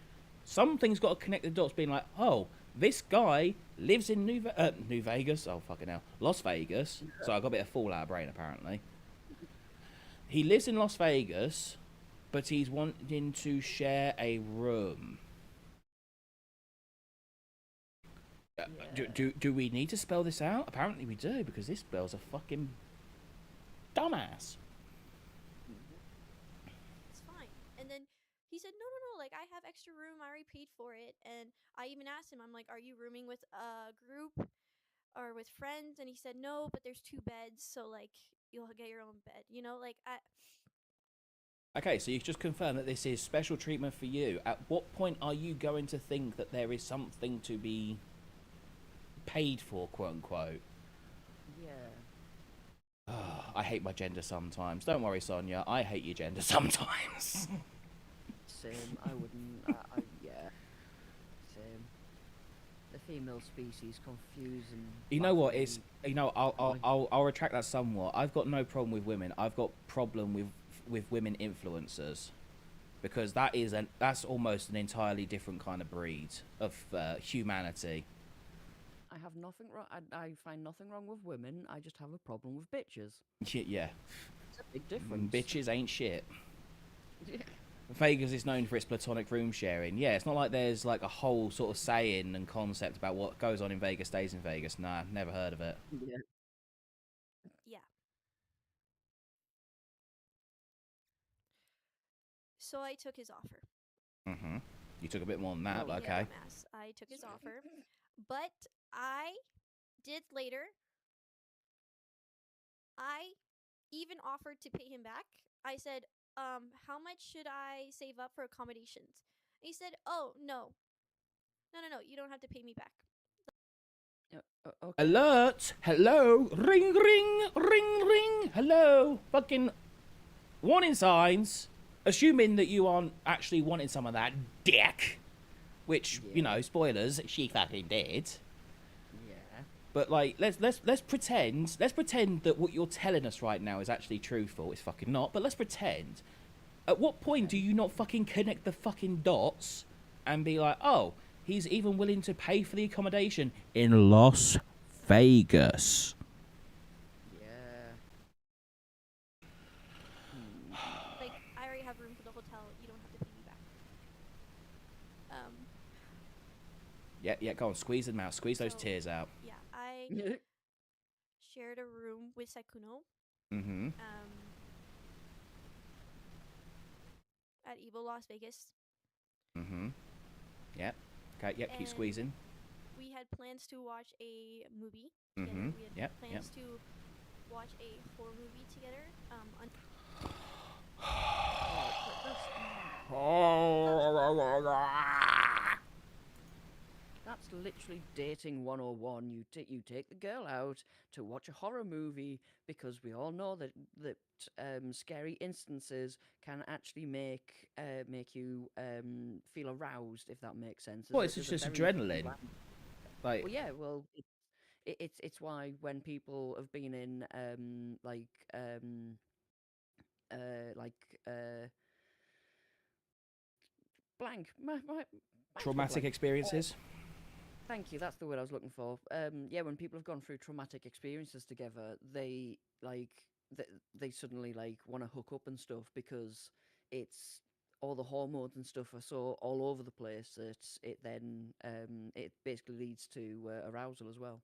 S2: Something's got to connect the dots, being like, oh, this guy lives in New Vegas. Oh, fucking hell. Las Vegas. So I got a bit of fallout brain, apparently. He lives in Las Vegas, but he's wanting to share a room. Do we need to spell this out? Apparently we do, because this spells a fucking dumbass.
S4: It's fine. And then he said, "No, no, no. Like, I have extra room. I already paid for it." And I even asked him, I'm like, "Are you rooming with a group or with friends?" And he said, "No, but there's 2 beds, so like you'll get your own bed." You know, like I.
S2: Okay, so you just confirmed that this is special treatment for you. At what point are you going to think that there is something to be paid for, quote unquote?
S3: Yeah.
S2: I hate my gender sometimes. Don't worry, Sonia. I hate your gender sometimes.
S3: Same. I wouldn't. Yeah. Same. The female species confusing.
S2: You know what? It's I'll retract that somewhat. I've got no problem with women. I've got problem with women influencers, because that's almost an entirely different kind of breed of humanity.
S3: I have nothing wrong. I find nothing wrong with women. I just have a problem with bitches.
S2: Yeah,
S3: It's a big difference.
S2: bitches ain't shit.
S3: Yeah.
S2: Vegas is known for its platonic room sharing. Yeah, it's not like there's like a whole sort of saying and concept about what goes on in Vegas stays in Vegas. Nah, never heard of it.
S3: Yeah.
S4: Yeah. So I took his offer.
S2: You took a bit more than that,
S3: Oh,
S2: but
S4: Yeah,
S2: okay.
S4: dumbass. I took his offer, but I did later, I even offered to pay him back. I said, how much should I save up for accommodations? He said, oh, no. No, you don't have to pay me back.
S3: Okay.
S2: Alert! Hello! Ring, ring, ring, ring! Hello! Fucking warning signs. Assuming that you aren't actually wanting some of that dick. Which, you know, spoilers, she fucking did.
S3: Yeah.
S2: But like, let's pretend that what you're telling us right now is actually truthful. It's fucking not. But let's pretend. At what point do you not fucking connect the fucking dots and be like, oh, he's even willing to pay for the accommodation in Las Vegas?
S3: Yeah.
S4: Like, I already have room for the hotel. You don't have to pay me back.
S2: Yeah, go on, squeeze them out, squeeze those
S4: So-
S2: tears out.
S4: Yeah, I shared a room with Sakuno.
S2: Mm-hmm.
S4: At Evo Las Vegas.
S2: Mm-hmm. Yep. Okay, yep, keep
S4: And
S2: squeezing.
S4: We had plans to watch a movie together.
S2: Mm-hmm.
S4: We had
S2: Yep,
S4: plans
S2: yep.
S4: to watch a horror movie together.
S3: That's literally dating 101. You take the girl out to watch a horror movie because we all know that scary instances can actually make you feel aroused, if that makes sense.
S2: Well,
S3: There's
S2: it's
S3: a
S2: just
S3: very
S2: adrenaline. Like,
S3: Well, yeah, well, it's why when people have been in blank my
S2: traumatic experiences.
S3: Thank you. That's the word I was looking for. Yeah, when people have gone through traumatic experiences together, they they suddenly like want to hook up and stuff because it's all the hormones and stuff are so all over the place that it then it basically leads to arousal as well.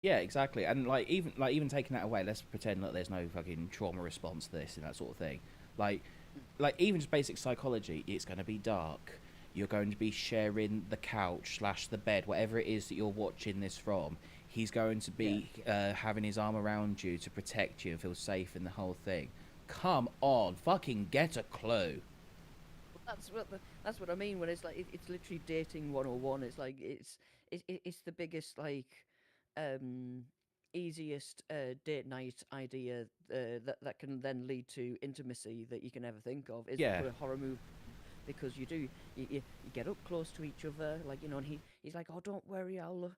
S2: Yeah, exactly. And even taking that away, let's pretend that there's no fucking trauma response to this and that sort of thing. Like even just basic psychology, it's going to be dark. You're going to be sharing the couch / the bed, whatever it is that you're watching this from. He's going to be having his arm around you to protect you and feel safe in the whole thing. Come on, fucking get a clue.
S3: That's what I mean when it's like it's literally dating 101. It's like it's the biggest like easiest date night idea that can then lead to intimacy that you can ever think of is
S2: Yeah.
S3: to put a horror movie because you get up close to each other, like, you know, and he's like, oh, don't worry, I'll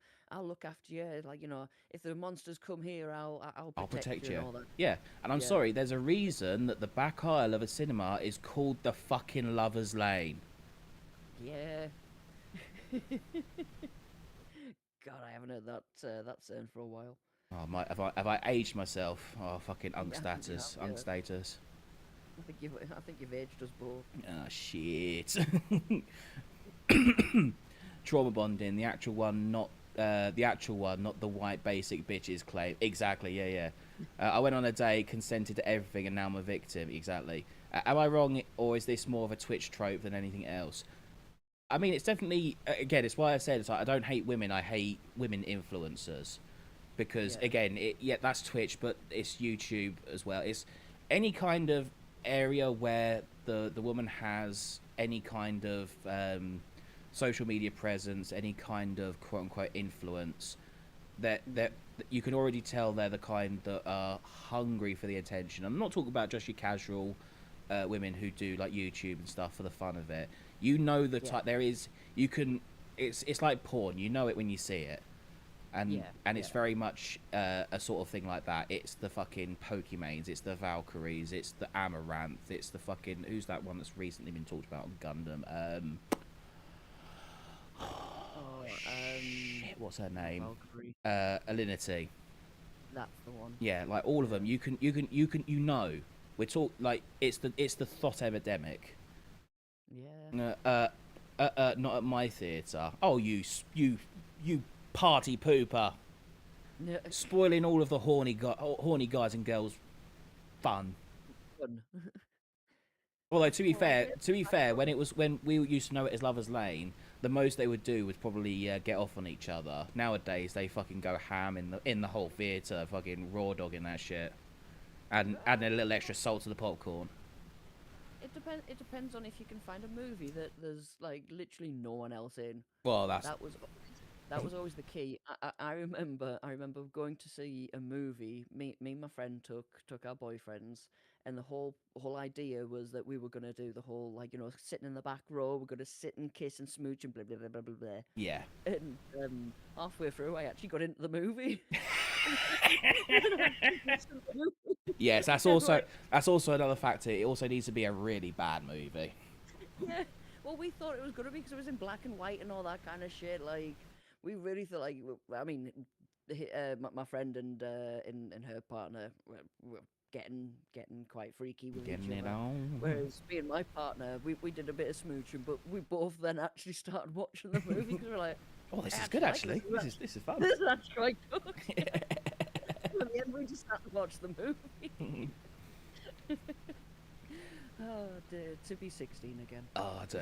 S3: look after you, like, you know, if the monsters come here, I'll protect you and all that.
S2: Yeah, and I'm
S3: Yeah.
S2: sorry, there's a reason that the back aisle of a cinema is called the fucking Lover's Lane.
S3: Yeah. God, I haven't heard that saying for a while.
S2: Oh my, have I aged myself? Oh, fucking
S3: Yeah, I think you
S2: status,
S3: have, yeah.
S2: status.
S3: I think you've aged us both.
S2: Ah, shit. Trauma bonding, the actual one, not the white basic bitches claim. Exactly, yeah. I went on a date, consented to everything, and now I'm a victim. Exactly. Am I wrong, or is this more of a Twitch trope than anything else? I mean, it's definitely, again, it's why I said, it's like, I don't hate women, I hate women influencers. Because,
S3: Yeah.
S2: again, that's Twitch, but it's YouTube as well. It's any kind of area where the woman has any kind of social media presence, any kind of quote-unquote influence, that you can already tell they're the kind that are hungry for the attention. I'm not talking about just your casual women who do like YouTube and stuff for the fun of it. You know the type. There is, you can, it's like porn. You know it when you see it. And it's very much a sort of thing like that. It's the fucking Pokemanes, it's the Valkyries, it's the Amaranth, it's the fucking, who's that one that's recently been talked about on Gundam? Shit, what's her name?
S3: Valkyrie,
S2: Alinity.
S3: that's the one.
S2: Yeah, like all of them. You know. We're like it's the thought epidemic.
S3: Yeah.
S2: Not at my theatre. Oh, you party pooper,
S3: Yeah.
S2: spoiling all of the horny guys and girls' fun.
S3: Fun.
S2: Although to be fair, when we used to know it as Lovers Lane, the most they would do was probably get off on each other. Nowadays, they fucking go ham in the whole theatre, fucking raw dogging that shit, and adding a little extra salt to the popcorn.
S3: It depends on if you can find a movie that there's like literally no one else in.
S2: Well, that's
S3: That was always the key. I remember going to see a movie. Me and my friend took our boyfriends, and the whole idea was that we were gonna do the whole, like, you know, sitting in the back row. We're gonna sit and kiss and smooch and blah blah blah blah blah blah.
S2: yeah.
S3: And halfway through, I actually got into the movie.
S2: Yes, that's also another factor. It also needs to be a really bad movie.
S3: Yeah. Well, we thought it was gonna be because it was in black and white and all that kind of shit. Like, we really thought, like, I mean, my friend and her partner were getting quite freaky with
S2: Getting
S3: each
S2: it
S3: other.
S2: on.
S3: Whereas me and my partner, we did a bit of smooching, but we both then actually started watching the movie because we're like,
S2: Oh, this
S3: I
S2: is good
S3: actually
S2: actually.
S3: like
S2: This is fun.
S3: this is actually quite good. In the end, we just had to watch the movie. Oh, dear, to be 16 again.
S2: Oh, I do.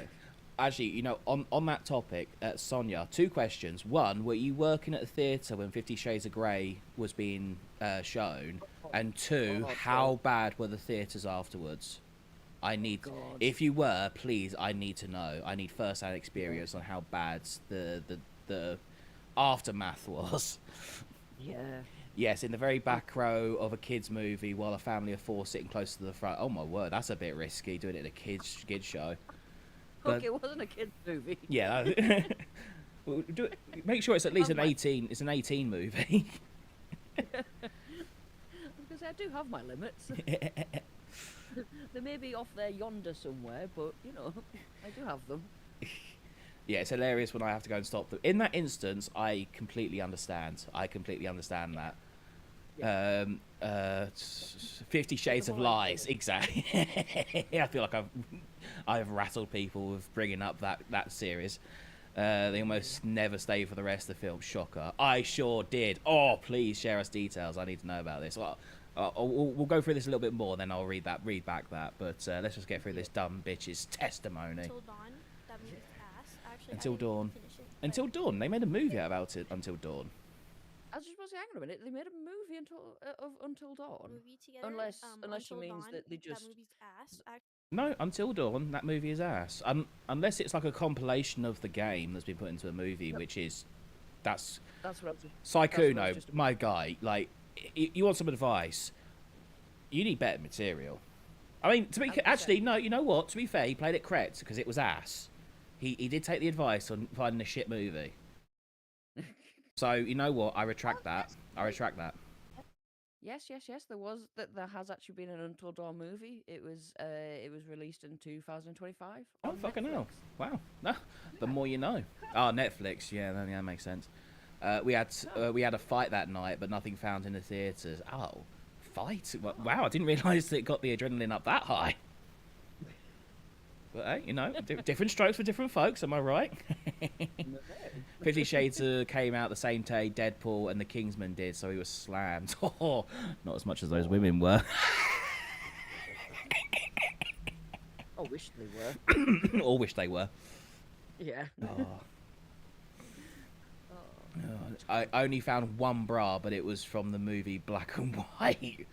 S2: Actually, you know, on that topic, Sonia, 2 questions. One, were you working at a theatre when 50 Shades of Grey was being shown? And 2,
S3: Oh,
S2: how bad were the theatres afterwards? I need,
S3: God.
S2: if you were, please, I need to know. I need first-hand experience on how bad the aftermath was.
S3: Yeah.
S2: Yes, in the very back row of a kids' movie while a family of 4 sitting close to the front. Oh my word, that's a bit risky doing it in a kids show. But-
S3: Look, it wasn't a kids' movie.
S2: Yeah. Well, make sure it's at least an 18. It's an 18 movie.
S3: Because I do have my limits. They may be off there yonder somewhere, but you know, I do have them.
S2: Yeah, it's hilarious when I have to go and stop them. In that instance, I completely understand. That.
S3: Yeah.
S2: 50 Shades of
S3: Lies.
S2: Lies, exactly. I feel like I've rattled people with bringing up that series. They almost never stay for the rest of the film. Shocker. I sure did. Oh, please share us details. I need to know about this. Well, we'll go through this a little bit more, then I'll read back that. But let's just get through this dumb bitch's testimony.
S4: Until Dawn. That movie's ass. Actually,
S2: Until
S4: I didn't
S2: Dawn.
S4: finish it, but
S2: Until Dawn. They made a movie about it. Until Dawn.
S3: I was just supposed to hang on a minute. They made a movie until dawn.
S4: movie together.
S3: Unless she
S4: Until
S3: means
S4: Dawn,
S3: that they just.
S4: That movie's ass.
S2: No, Until Dawn. That movie is ass. Unless it's like a compilation of the game that's been put into a movie, which is that's
S3: That's what I was.
S2: Sykuno,
S3: just-
S2: my guy. Like, you want some advice? You need better material. I mean, to be actually, no. You know what? To be fair, he played it correct because it was ass. He did take the advice on finding a shit movie. So you know what? I retract that.
S3: Yes. There has actually been an Until Dawn movie. It was released in 2025.
S2: Oh
S3: on
S2: fucking hell!
S3: Netflix.
S2: Wow. No, the more you know. Oh, Netflix. Yeah, that makes sense. We had a fight that night, but nothing found in the theaters. Oh, fight! Wow, I didn't realise that it got the adrenaline up that high. But hey, you know, different strokes for different folks. Am I right? 50 Shades came out the same day Deadpool and the Kingsman did, so he was slammed. Oh, not as much as those women were.
S3: I wish they were.
S2: Or wish they were.
S3: Yeah.
S2: Oh. I only found one bra, but it was from the movie Black and White.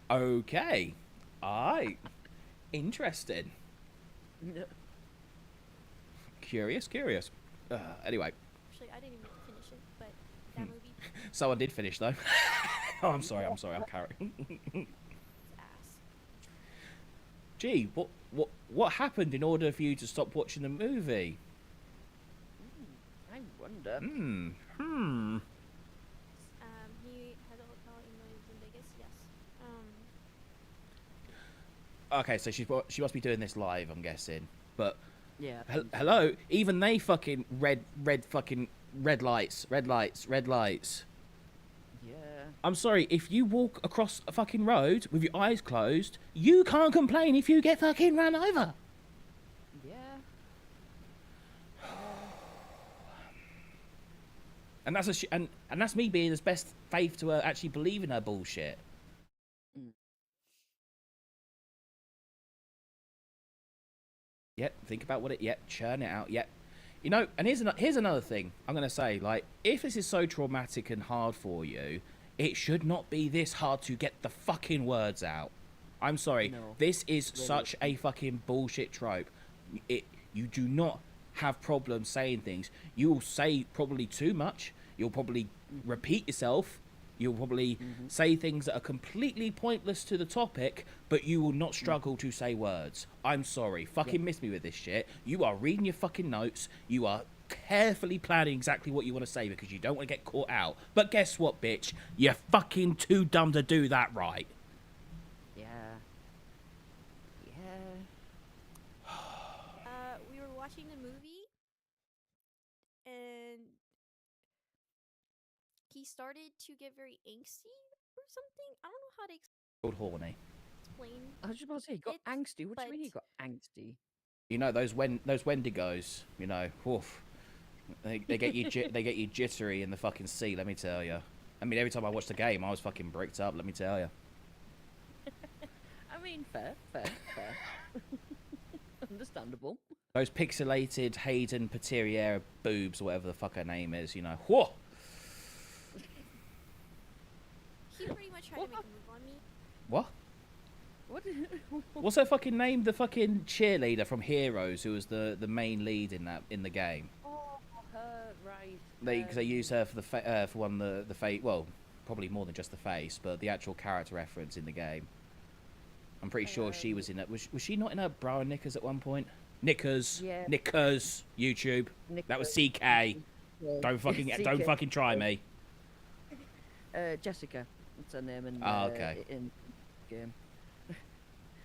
S2: Okay. Alright. Interesting.
S3: No.
S2: Curious. Anyway,
S4: Actually, I didn't even finish it, but that movie
S2: someone did finish though. Oh, I'm sorry. I'll carry.
S4: is ass.
S2: Gee, what happened in order for you to stop watching the movie?
S3: I wonder.
S4: He had a hotel in Vegas. Yes.
S2: Okay, so she must be doing this live, I'm guessing. But
S3: Yeah.
S2: hello, even they fucking red lights.
S3: Yeah.
S2: I'm sorry, if you walk across a fucking road with your eyes closed, you can't complain if you get fucking run over.
S3: Yeah.
S2: And that's and that's me being as best faith to her actually believe in her bullshit.
S3: Mm.
S2: Yep, think about what it. Yep, churn it out. Yep, You know, and here's another thing I'm gonna say. Like, if this is so traumatic and hard for you, it should not be this hard to get the fucking words out. I'm sorry.
S3: No,
S2: This is
S3: really.
S2: such a fucking bullshit trope. You do not have problems saying things. You will say probably too much. You'll probably repeat yourself. You'll probably say things that are completely pointless to the topic, but you will not struggle to say words. I'm sorry. Fucking miss me with this shit. You are reading your fucking notes. You are carefully planning exactly what you want to say because you don't want to get caught out. But guess what, bitch? You're fucking too dumb to do that right.
S3: Yeah. Yeah.
S4: We were watching the movie, and he started to get very angsty or something. I don't know how to
S2: Called horny.
S4: explain.
S3: I was just about to say, he got
S4: It,
S3: angsty. What do you mean he
S4: but-
S3: got angsty?
S2: You know those Wendigos. You know, woof. They get you they get you jittery in the fucking sea. Let me tell you. I mean, every time I watched the game, I was fucking bricked up. Let me tell you.
S3: I mean, fair. Understandable.
S2: Those pixelated Hayden Pateriera boobs, or whatever the fuck her name is. You know, whoa.
S4: He pretty much tried to make a move on me.
S2: What?
S3: What?
S2: What's her fucking name? The fucking cheerleader from Heroes, who was the main lead in the game.
S3: Oh, her, right.
S2: They use her for for one the face. Well, probably more than just the face, but the actual character reference in the game. I'm pretty sure she was in it. Was she not in her bra and knickers at one point? Knickers.
S3: Yeah.
S2: Knickers. YouTube. That was CK. Don't fucking try me.
S3: Jessica. That's her name in,
S2: Okay.
S3: in game.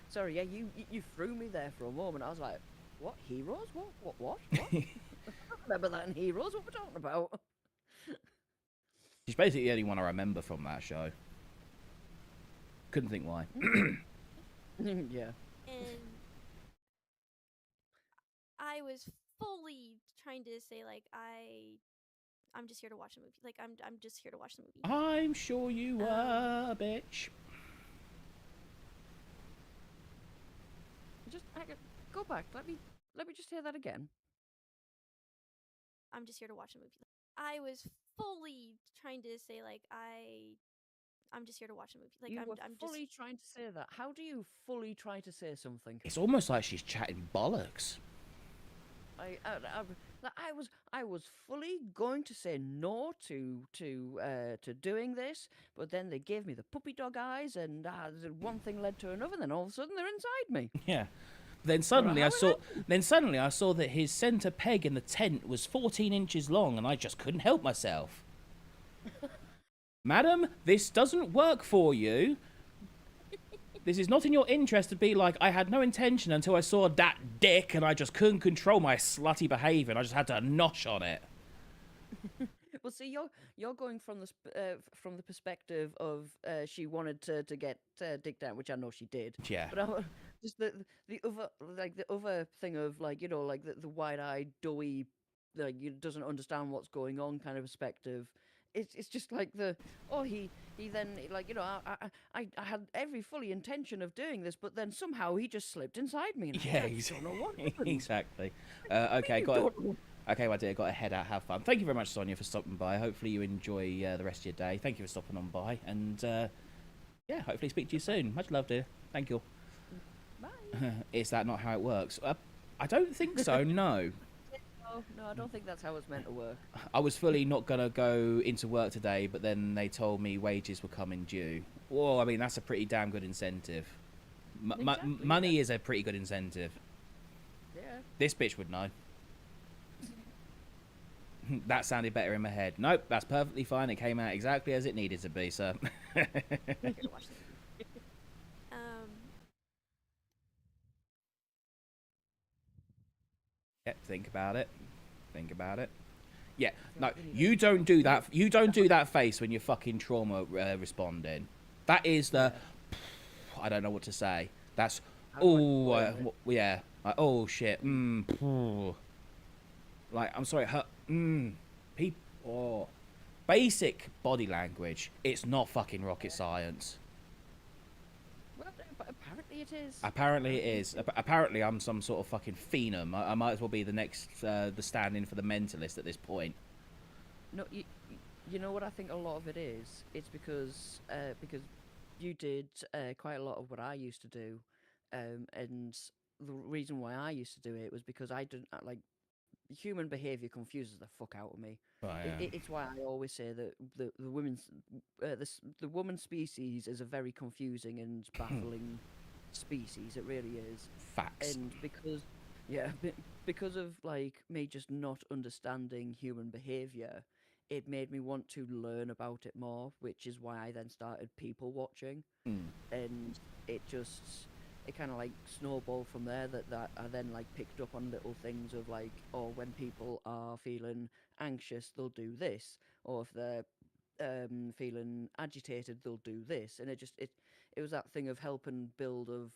S3: Sorry, yeah, you threw me there for a moment. I was like, what? Heroes? What? I don't remember that in Heroes. What we're talking about?
S2: She's basically the only one I remember from that show. Couldn't think why.
S3: Yeah.
S4: And I was fully trying to say like I'm just here to watch the movie. Like I'm just here to watch the movie.
S2: I'm sure you were, bitch.
S3: Just go back. Let me just hear that again.
S4: I'm just here to watch the movie. I was fully trying to say like I'm just here to watch the movie. Like
S3: You were
S4: I'm
S3: fully
S4: just
S3: trying to say that. How do you fully try to say something?
S2: It's almost like she's chatting bollocks.
S3: I was fully going to say no to doing this, but then they gave me the puppy dog eyes, and one thing led to another. And then all of a sudden, they're inside me.
S2: Yeah. Then suddenly I saw that his center peg in the tent was 14 inches long, and I just couldn't help myself. Madam, this doesn't work for you. This is not in your interest to be like, I had no intention until I saw that dick and I just couldn't control my slutty behaviour and I just had to nosh on it.
S3: Well, see, you're going from the perspective of she wanted to get dick down, which I know she did.
S2: Yeah.
S3: But just the other thing of like, you know, like the wide-eyed doughy, like you doesn't understand what's going on kind of perspective. It's just like he then, like, you know, I had every fully intention of doing this, but then somehow he just slipped inside me. And
S2: Yeah,
S3: I don't know what happened.
S2: exactly. Okay,
S3: Don't know.
S2: Okay, my dear, got to head out, have fun. Thank you very much, Sonia, for stopping by. Hopefully you enjoy the rest of your day. Thank you for stopping on by, and yeah, hopefully speak to you soon. Much love, dear. Thank you.
S3: Bye.
S2: Is that not how it works? I don't think so. No.
S3: No, I don't think that's how it's meant to work.
S2: I was fully not gonna go into work today, but then they told me wages were coming due. Well, I mean that's a pretty damn good incentive.
S3: Exactly,
S2: Money is a pretty good incentive.
S3: Yeah.
S2: This bitch would know. That sounded better in my head. Nope, that's perfectly fine. It came out exactly as it needed to be, sir.
S4: here to watch the movie.
S2: Yeah, think about it. Think about it. Yeah, no, you don't do that. You don't do that face when you're fucking trauma responding. That is the. I don't know what to say. That's. Oh, yeah. Like, oh shit. Like, I'm sorry. People. Oh. Basic body language. It's not fucking rocket science.
S3: Well, Apparently it is.
S2: Apparently it is. Apparently I'm some sort of fucking phenom. I might as well be the next, the stand-in for the mentalist at this point.
S3: No, you know what I think a lot of it is? It's because you did quite a lot of what I used to do, and the reason why I used to do it was because I didn't like human behavior confuses the fuck out of me.
S2: Oh, yeah.
S3: It's why I always say that the women's the woman species is a very confusing and baffling species. It really is.
S2: Facts.
S3: And because yeah, because of like me just not understanding human behavior, it made me want to learn about it more, which is why I then started people watching,
S2: Mm.
S3: and it kind of like snowballed from there. That I then like picked up on little things of like, oh, when people are feeling anxious, they'll do this, or if they're feeling agitated, they'll do this, and it was that thing of helping build of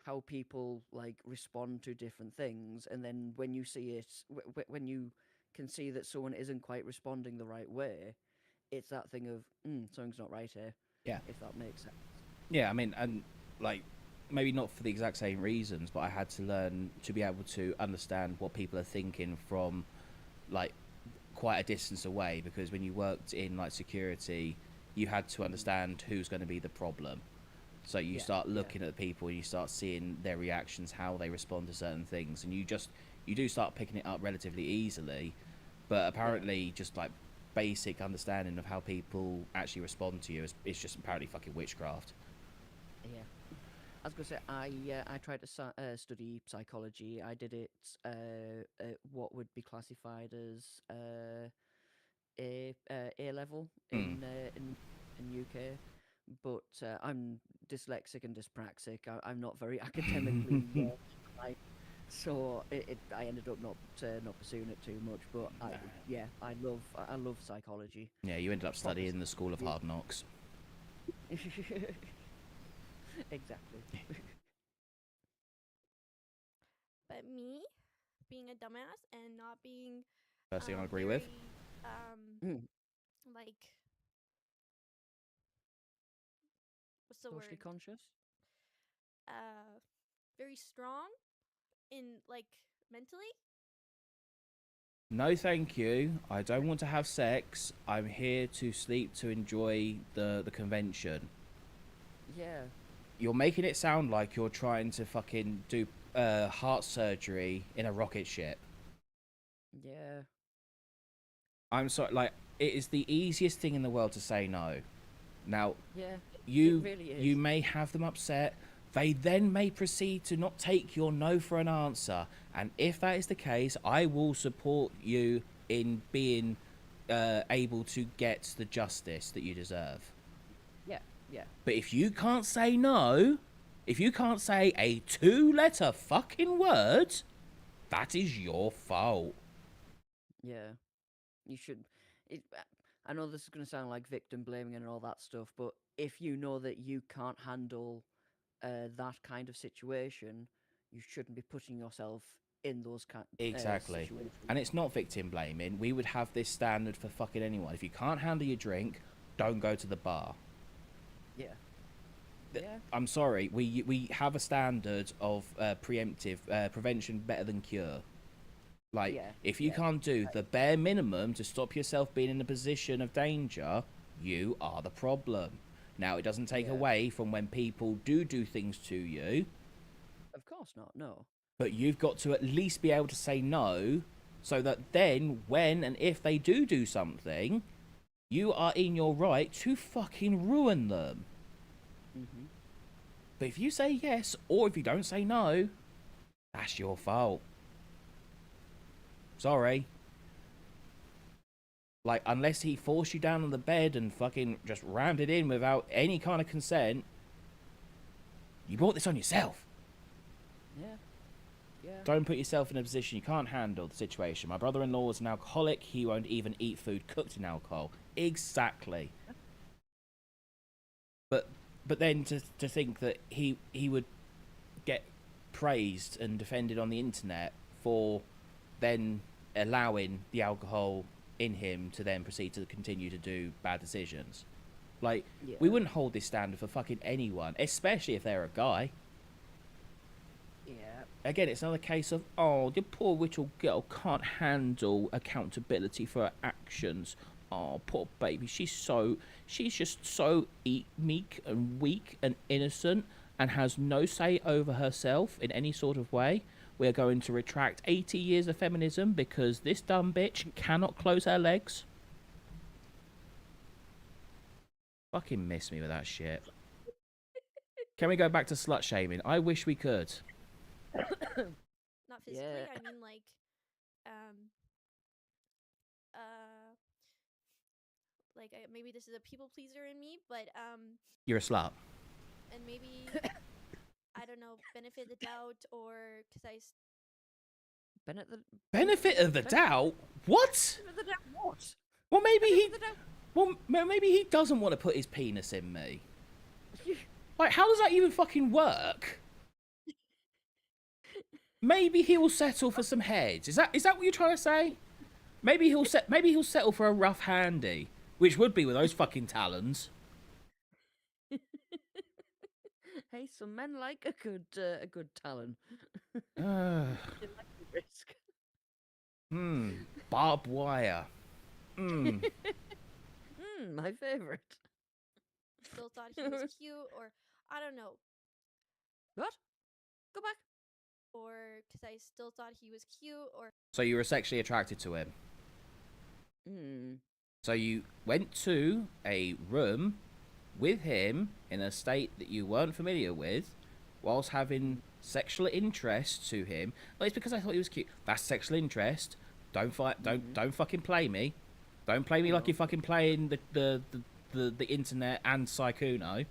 S3: how people like respond to different things, and then when you see it, when you can see that someone isn't quite responding the right way, it's that thing of something's not right here.
S2: Yeah.
S3: If that makes sense.
S2: Yeah, I mean, and like maybe not for the exact same reasons, but I had to learn to be able to understand what people are thinking from like quite a distance away, because when you worked in like security, you had to understand who's going to be the problem. So you
S3: Yeah,
S2: start
S3: yeah.
S2: looking at the people, you start seeing their reactions, how they respond to certain things, and you do start picking it up relatively easily. But apparently, just like basic understanding of how people actually respond to you is just apparently fucking witchcraft.
S3: Yeah. I was gonna say I tried to study psychology. I did it at what would be classified as A level
S2: Mm.
S3: in UK, but I'm dyslexic and dyspraxic. I'm not very academically like, so I ended up not pursuing it too much. But I love psychology.
S2: Yeah, you ended up studying in the School of Hard Knocks.
S3: Exactly.
S4: But me, being a dumbass and not being
S2: First thing I agree with.
S3: Mm.
S4: like what's the
S3: Socially
S4: word?
S3: conscious.
S4: Very strong in like mentally.
S2: No, thank you. I don't want to have sex. I'm here to sleep to enjoy the convention.
S3: Yeah.
S2: You're making it sound like you're trying to fucking do heart surgery in a rocket ship.
S3: Yeah.
S2: I'm sorry, like, it is the easiest thing in the world to say no. Now,
S3: Yeah.
S2: you
S3: really is.
S2: you may have them upset. They then may proceed to not take your no for an answer. And if that is the case, I will support you in being able to get the justice that you deserve.
S3: Yeah. Yeah.
S2: But if you can't say no, if you can't say a 2-letter fucking word, that is your fault.
S3: Yeah. You should. I know this is going to sound like victim blaming and all that stuff, but if you know that you can't handle that kind of situation, you shouldn't be putting yourself in those
S2: Exactly.
S3: situations.
S2: And it's not victim blaming. We would have this standard for fucking anyone. If you can't handle your drink, don't go to the bar.
S3: Yeah.
S2: Th-
S3: Yeah.
S2: I'm sorry. We have a standard of preemptive prevention better than cure. Like,
S3: Yeah,
S2: if you
S3: yeah.
S2: can't do the bare minimum to stop yourself being in a position of danger, you are the problem. Now, it doesn't take
S3: Yeah.
S2: away from when people do things to you,
S3: Of course not. No.
S2: but you've got to at least be able to say no, so that then, when and if they do something, you are in your right to fucking ruin them.
S3: Mhm.
S2: But if you say yes, or if you don't say no, that's your fault. Sorry. Like, unless he forced you down on the bed and fucking just rammed it in without any kind of consent, you brought this on yourself.
S3: Yeah. Yeah.
S2: Don't put yourself in a position you can't handle the situation. My brother-in-law was an alcoholic. He won't even eat food cooked in alcohol. Exactly. But then to think that he would get praised and defended on the internet for then allowing the alcohol in him to then proceed to continue to do bad decisions. Like,
S3: Yeah.
S2: we wouldn't hold this standard for fucking anyone, especially if they're a guy. again, it's another case of, oh, the poor little girl can't handle accountability for her actions. Oh, poor baby. She's just so meek and weak and innocent and has no say over herself in any sort of way. We're going to retract 80 years of feminism because this dumb bitch cannot close her legs. Fucking miss me with that shit. Can we go back to slut shaming? I wish we could.
S4: Not physically.
S3: Yeah.
S4: I mean, like, maybe this is a people pleaser in me, but
S2: You're a slut.
S4: and maybe I don't know, benefit the doubt, or because
S2: Benefit of the doubt? What?
S3: Benefit of the doubt what?
S2: Well, maybe he.
S3: Benefit of the doubt-
S2: Well, maybe he doesn't want to put his penis in me. Like, how does that even fucking work? Maybe he will settle for some heads. Is that what you're trying to say? Maybe he'll settle for a rough handy, which would be with those fucking talons.
S3: Hey, some men like a good talon.
S2: Uh,
S3: They like the risk.
S2: barbed wire.
S3: My favorite.
S4: still thought he was cute, or I don't know,
S3: What? Go back.
S4: or because I still thought he was cute, or
S2: So you were sexually attracted to him. So you went to a room with him in a state that you weren't familiar with, whilst having sexual interest to him. Well, it's because I thought he was cute. That's sexual interest. Don't fucking play me. Don't play me like
S3: No.
S2: you're fucking playing the internet and Sykkuno.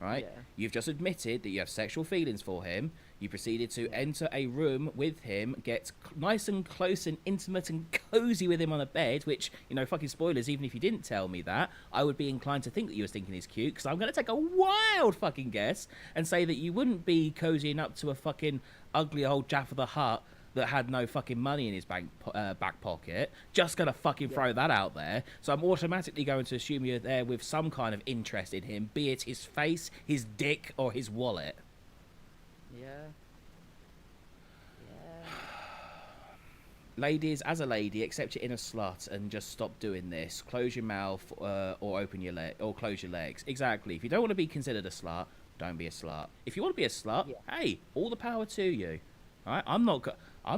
S2: Right?
S3: Yeah.
S2: You've just admitted that you have sexual feelings for him. You proceeded to
S3: Yeah.
S2: enter a room with him, get nice and close and intimate and cozy with him on a bed, which, you know, fucking spoilers, even if you didn't tell me that, I would be inclined to think that you were thinking he's cute, because I'm going to take a wild fucking guess and say that you wouldn't be cozying up to a fucking ugly old Jaffa the Hutt that had no fucking money in his back pocket. Just gonna fucking throw that out there. So I'm automatically going to assume you're there with some kind of interest in him, be it his face, his dick, or his wallet.
S3: Yeah.
S2: Ladies, as a lady, accept your inner slut and just stop doing this. Close your mouth or open your leg or close your legs. Exactly. If you don't want to be considered a slut, don't be a slut. If you want to be a slut, hey, all the power to you. All right? I'm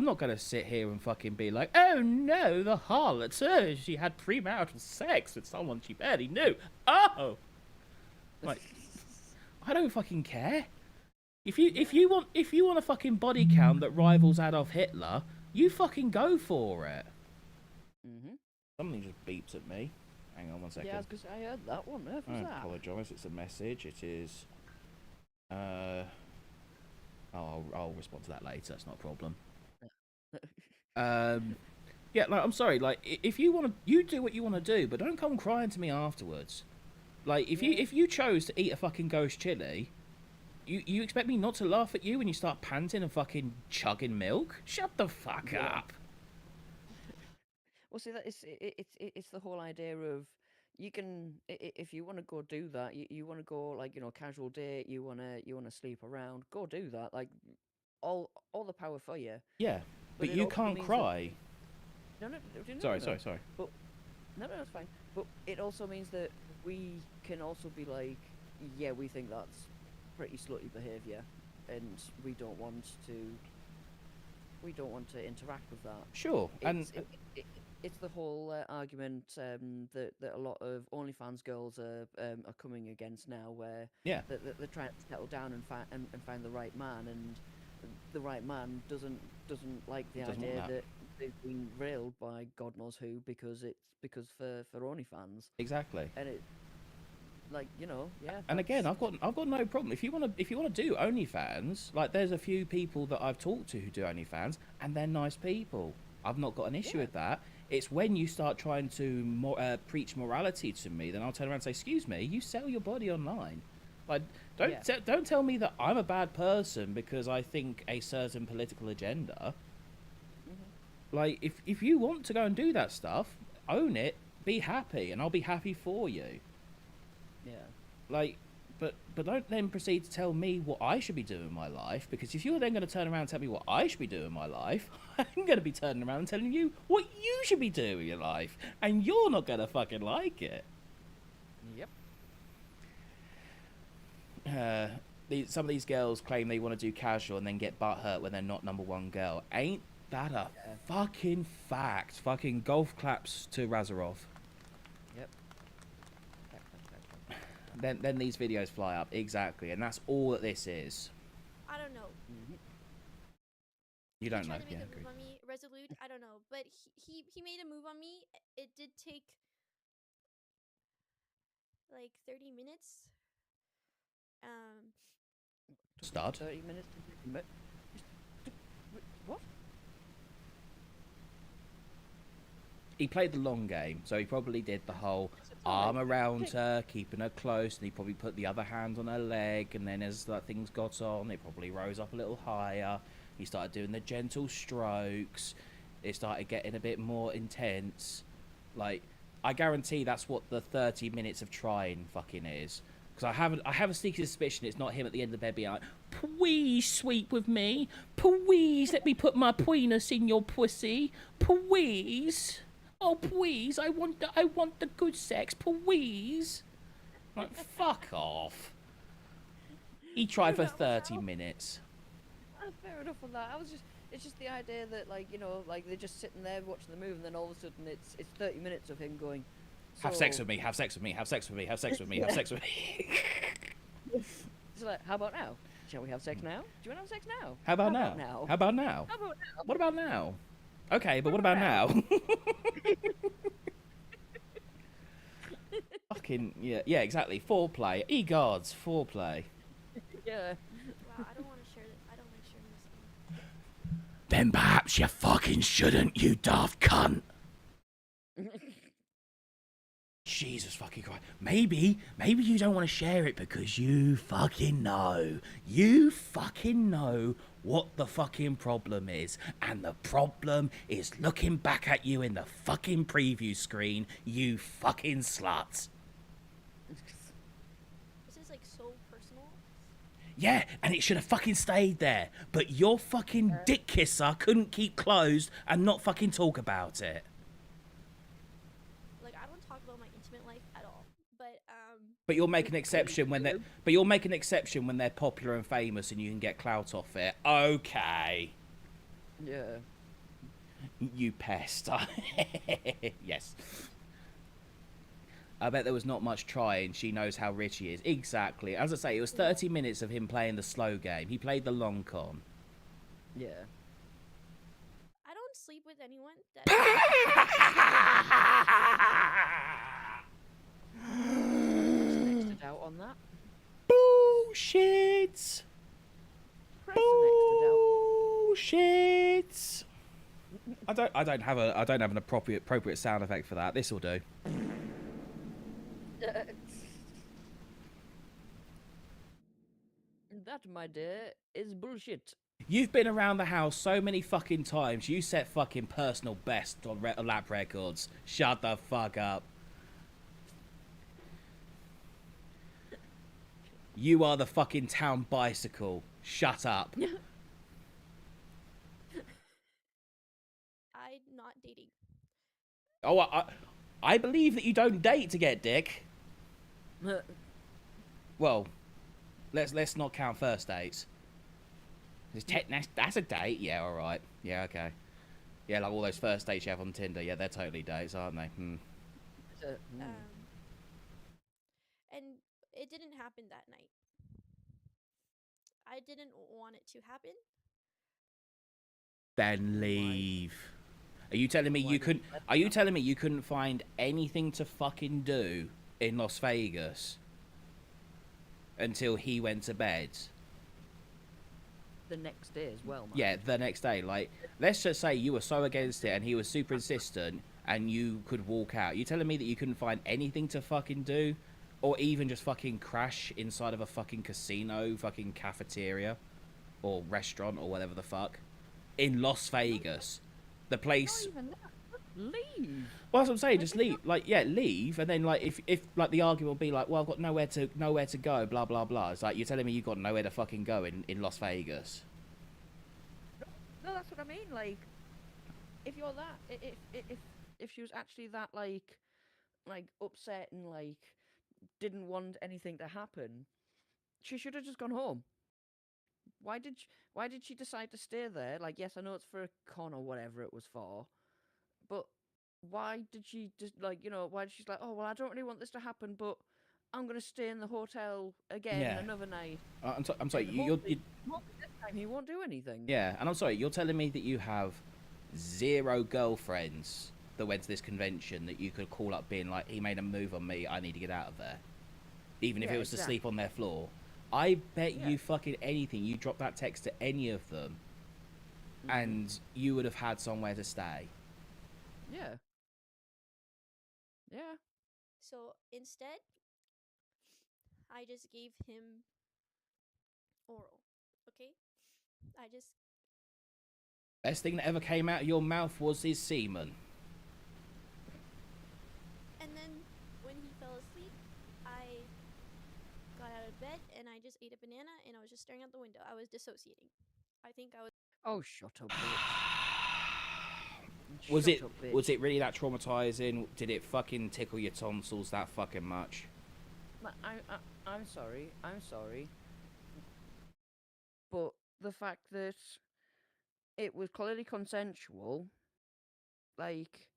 S2: not gonna sit here and fucking be like, oh no, the harlot, she had premarital sex with someone she barely knew. Oh, like, I don't fucking care. If you want a fucking body count that rivals Adolf Hitler, you fucking go for it. Something just beeps at me. Hang on one second.
S3: Yeah, because I heard that one. What was
S2: I
S3: that?
S2: apologise. It's a message. It is. I'll respond to that later. It's not a problem. Yeah, like, I'm sorry. Like, if you want to, you do what you want to do, but don't come crying to me afterwards. Like, if you chose to eat a fucking ghost chili, you expect me not to laugh at you when you start panting and fucking chugging milk? Shut the fuck up.
S3: Well, see, that it's the whole idea of you can if you want to go do that, you want to go like casual date, you wanna sleep around, go do that. Like all the power for you.
S2: Yeah, but
S3: it
S2: you
S3: also
S2: can't
S3: means that-
S2: cry.
S3: No,
S2: Sorry.
S3: But no, that's fine. But it also means that we can also be like, yeah, we think that's pretty slutty behaviour, and we don't want to interact with that.
S2: Sure, and
S3: It's the whole argument that a lot of OnlyFans girls are coming against now, where they're trying to settle down and find the right man, and the right man doesn't like the
S2: Doesn't
S3: idea
S2: want that.
S3: that they've been railed by God knows who because for OnlyFans,
S2: exactly.
S3: and it like yeah.
S2: And again,
S3: that's-
S2: I've got no problem if you want to do OnlyFans. Like, there's a few people that I've talked to who do OnlyFans, and they're nice people. I've not got an issue with that. It's when you start trying to preach morality to me, then I'll turn around and say, "Excuse me, you sell your body online. Like, don't tell me that I'm a bad person because I think a certain political agenda. Like, if you want to go and do that stuff, own it, be happy, and I'll be happy for you.
S3: Yeah.
S2: Like, but don't then proceed to tell me what I should be doing in my life, because if you're then going to turn around and tell me what I should be doing in my life, I'm going to be turning around and telling you what you should be doing in your life, and you're not going to fucking like it.
S3: Yep.
S2: Some of these girls claim they want to do casual and then get butthurt when they're not number one girl. Ain't that a fucking fact? Fucking golf claps to Razorov.
S3: Yep.
S2: Then these videos fly up. Exactly, and that's all that this is.
S4: I don't know.
S2: You don't
S4: He
S2: know.
S4: tried to make
S2: Yeah,
S4: a
S2: agree.
S4: move on me, Resolute. I don't know, but he made a move on me. It did take like 30 minutes.
S2: Stud.
S3: 30 minutes to make what?
S2: He played the long game, so he probably did the whole arm around her, keeping her close, and he probably put the other hand on her leg, and then as like, things got on, it probably rose up a little higher. He started doing the gentle strokes. It started getting a bit more intense. Like, I guarantee that's what the 30 minutes of trying fucking is. Because I have a sneaky suspicion it's not him at the end of the bed being like, please sleep with me. Please let me put my penis in your pussy. Please. Oh, please. I want the good sex. Please. Like, fuck off. He tried for 30 minutes.
S3: Fair enough on that. It's just the idea that, like, you know, like they're just sitting there watching the movie, and then all of a sudden it's 30 minutes of him going,
S2: Have sex with me, have sex with me, have sex with me, have sex with me, have sex with me.
S3: It's like, how about now? Shall we have sex now? Do you want to have sex now?
S2: How about now?
S3: How
S2: How about now?
S3: about now?
S2: What about now? Okay, but what about now? Fucking, yeah, exactly. Foreplay. E-gods, foreplay.
S3: Yeah.
S4: Wow, I don't want to share this. I don't like sharing this thing.
S2: Then perhaps you fucking shouldn't, you daft cunt. Jesus fucking Christ. Maybe you don't want to share it because you fucking know what the fucking problem is. And the problem is looking back at you in the fucking preview screen, you fucking slut.
S4: This is like so personal.
S2: Yeah, and it should have fucking stayed there. But your fucking dick kisser couldn't keep closed and not fucking talk about it.
S4: Like, I don't talk about my intimate life at all.
S2: But you'll make an exception when they're popular and famous and you can get clout off it. Okay.
S3: Yeah.
S2: You pest. Yes. I bet there was not much trying. She knows how rich he is. Exactly. As I say, it was 30 minutes of him playing the slow game. He played the long con.
S3: Yeah.
S4: I don't sleep with anyone that.
S3: Next to doubt on that.
S2: Bullshit.
S3: Press the next to doubt.
S2: Bullshit. I don't have an appropriate sound effect for that. This will do.
S3: That, my dear, is bullshit.
S2: You've been around the house so many fucking times. You set fucking personal best on lap records. Shut the fuck up. You are the fucking town bicycle. Shut up.
S4: I'm not dating.
S2: Oh, I believe that you don't date to get dick. Well, let's not count first dates. That's a date. Yeah, all right. Yeah, okay. Yeah, like all those first dates you have on Tinder. Yeah, they're totally dates, aren't they?
S4: And it didn't happen that night. I didn't want it to happen.
S2: Then leave. Are you telling me you couldn't? Are you telling me you couldn't find anything to fucking do in Las Vegas until he went to bed?
S3: The next day as well, man.
S2: Yeah, the next day. Like, let's just say you were so against it and he was super insistent and you could walk out. You telling me that you couldn't find anything to fucking do? Or even just fucking crash inside of a fucking casino, fucking cafeteria or restaurant or whatever the fuck in Las Vegas? The place...
S3: Not even that. Leave.
S2: Well, that's what I'm saying. Just leave. Like, yeah, leave, and then like if like the argument will be like, well, I've got nowhere to go, blah blah blah. It's like you're telling me you've got nowhere to fucking go in Las Vegas.
S3: No, that's what I mean. Like, if you're that, if she was actually that like upset and like didn't want anything to happen, she should have just gone home. Why did she decide to stay there? Like, yes, I know it's for a con or whatever it was for, but why did she just why did she's like, oh well, I don't really want this to happen, but I'm gonna stay in the hotel again
S2: Yeah.
S3: another night.
S2: I'm sorry.
S3: And
S2: You're
S3: hopefully this time he won't do anything.
S2: yeah, and I'm sorry. You're telling me that you have 0 girlfriends that went to this convention that you could call up, being like, he made a move on me. I need to get out of there, even if
S3: Yeah,
S2: it was to
S3: exactly.
S2: sleep on their floor. I bet
S3: Yeah.
S2: you fucking anything. You drop that text to any of them, and you would have had somewhere to stay.
S3: Yeah. Yeah.
S4: So instead, I just gave him oral. Okay? I just
S2: Best thing that ever came out of your mouth was his semen.
S4: and then when he fell asleep, I got out of bed and I just ate a banana and I was just staring out the window. I was dissociating. I think I was
S3: Oh, shut up, bitch.
S2: Was
S3: Shut
S2: it
S3: up, bitch.
S2: was it really that traumatizing? Did it fucking tickle your tonsils that fucking much?
S3: I'm sorry. I'm sorry. But the fact that it was clearly consensual, like,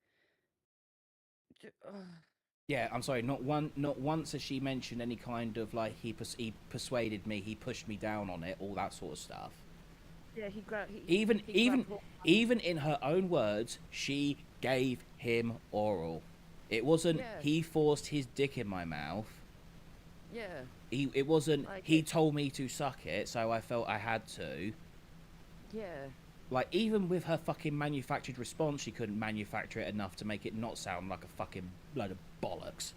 S2: Yeah, I'm sorry. Not once has she mentioned any kind of like he persuaded me, he pushed me down on it, all that sort of stuff.
S3: yeah, he grabbed.
S2: Even in her own words, she gave him oral. It wasn't
S3: Yeah.
S2: he forced his dick in my mouth.
S3: Yeah.
S2: It wasn't
S3: Like
S2: he
S3: it-
S2: told me to suck it, so I felt I had to.
S3: Yeah.
S2: Like, even with her fucking manufactured response, she couldn't manufacture it enough to make it not sound like a fucking load of bollocks.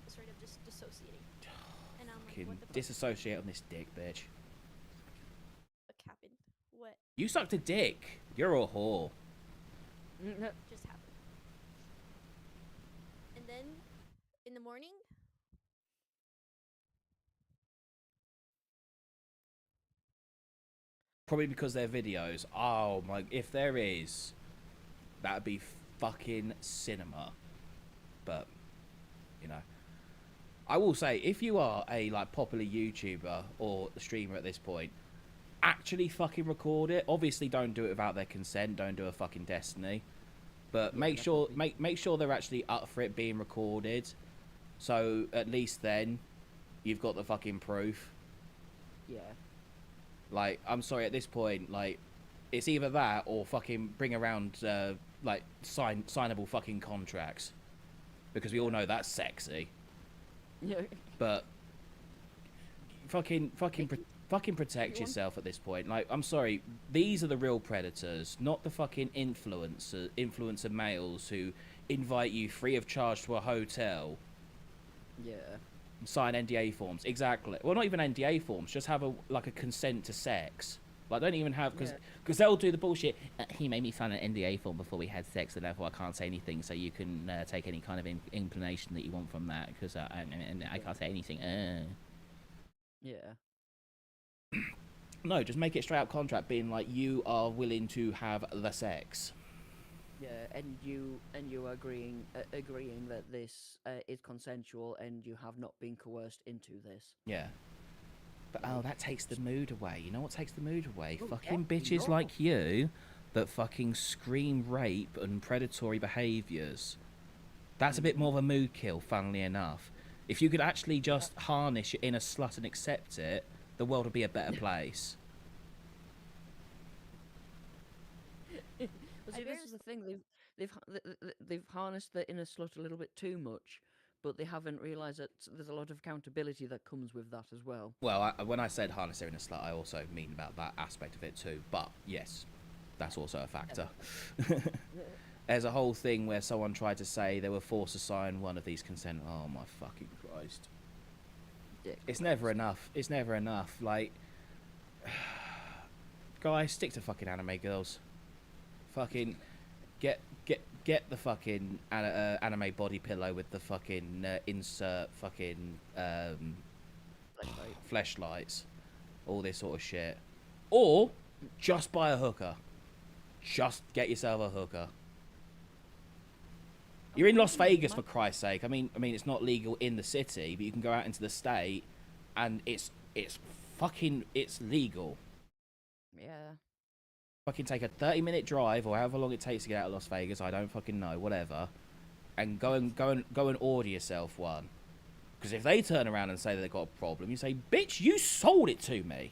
S4: straight up just dissociating. And I'm like,
S2: Fucking
S4: what the fuck
S2: disassociate on this dick, bitch.
S4: happened? What
S2: You sucked a dick. You're a whore.
S4: just happened? And then in the morning,
S2: Probably because they're videos. Oh my, if there is, that'd be fucking cinema. But, you know. I will say, if you are a like popular YouTuber or streamer at this point, actually fucking record it. Obviously, don't do it without their consent. Don't do a fucking Destiny. But
S3: Yeah,
S2: make sure
S3: definitely.
S2: make sure they're actually up for it being recorded. So at least then, you've got the fucking proof.
S3: Yeah.
S2: Like, I'm sorry, at this point, like, it's either that or fucking bring around like signable fucking contracts, because we all know that's sexy.
S3: Yeah.
S2: But fucking protect
S3: you want-
S2: yourself at this point. Like, I'm sorry, these are the real predators, not the fucking influencer males who invite you free of charge to a hotel,
S3: Yeah.
S2: sign NDA forms. Exactly. Well, not even NDA forms, just have a consent to sex. Like, don't even have, because
S3: Yeah.
S2: they'll do the bullshit. He made me sign an NDA form before we had sex, and therefore I can't say anything. So you can take any kind of inclination that you want from that, because I can't say anything.
S3: Yeah.
S2: No, just make it straight up contract, being like, you are willing to have the sex.
S3: Yeah, and you agreeing that this is consensual and you have not been coerced into this.
S2: Yeah. But oh, that takes the mood away. You know what takes the mood away?
S3: Oh,
S2: Fucking
S3: yeah,
S2: bitches
S3: no.
S2: like you that fucking scream rape and predatory behaviours. That's a bit more of a mood kill, funnily enough. If you could actually just harness your inner slut and accept it, the world would be a better place.
S3: Well,
S4: I
S3: see, this
S4: barely-
S3: is the thing. They've harnessed the inner slut a little bit too much, but they haven't realised that there's a lot of accountability that comes with that as well.
S2: Well, when I said harness their inner slut, I also mean about that aspect of it too. But yes, that's also a factor. There's a whole thing where someone tried to say they were forced to sign one of these consent. Oh my fucking Christ!
S3: Dick.
S2: It's never enough. It's never enough. Like, guys, stick to fucking anime girls. Fucking get the fucking anime body pillow with the fucking insert fucking fleshlights, all this sort of shit, or just buy a hooker. Just get yourself a hooker. You're in Las Vegas, for Christ's sake. I mean, it's not legal in the city, but you can go out into the state, and it's legal.
S3: Yeah.
S2: Fucking take a 30-minute drive, or however long it takes to get out of Las Vegas. I don't fucking know, whatever, and go and order yourself one. Because if they turn around and say that they've got a problem, you say, "Bitch, you sold it to me."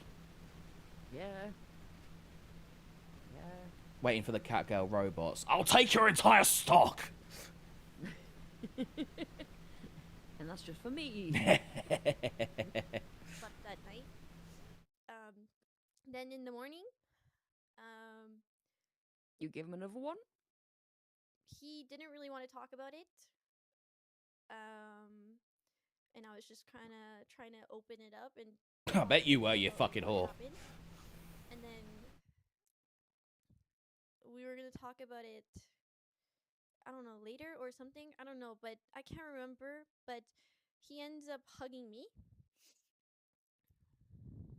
S3: Yeah.
S2: Waiting for the Catgirl robots. I'll take your entire stock.
S3: And that's just for me.
S4: Slept that night. Then in the morning,
S3: You give him another one?
S4: he didn't really want to talk about it. And I was just kind of trying to open it up and
S2: I bet you were, you
S4: about
S2: fucking
S4: what
S2: whore.
S4: happened. And then we were gonna talk about it, I don't know, later or something. I don't know, but I can't remember. But he ends up hugging me.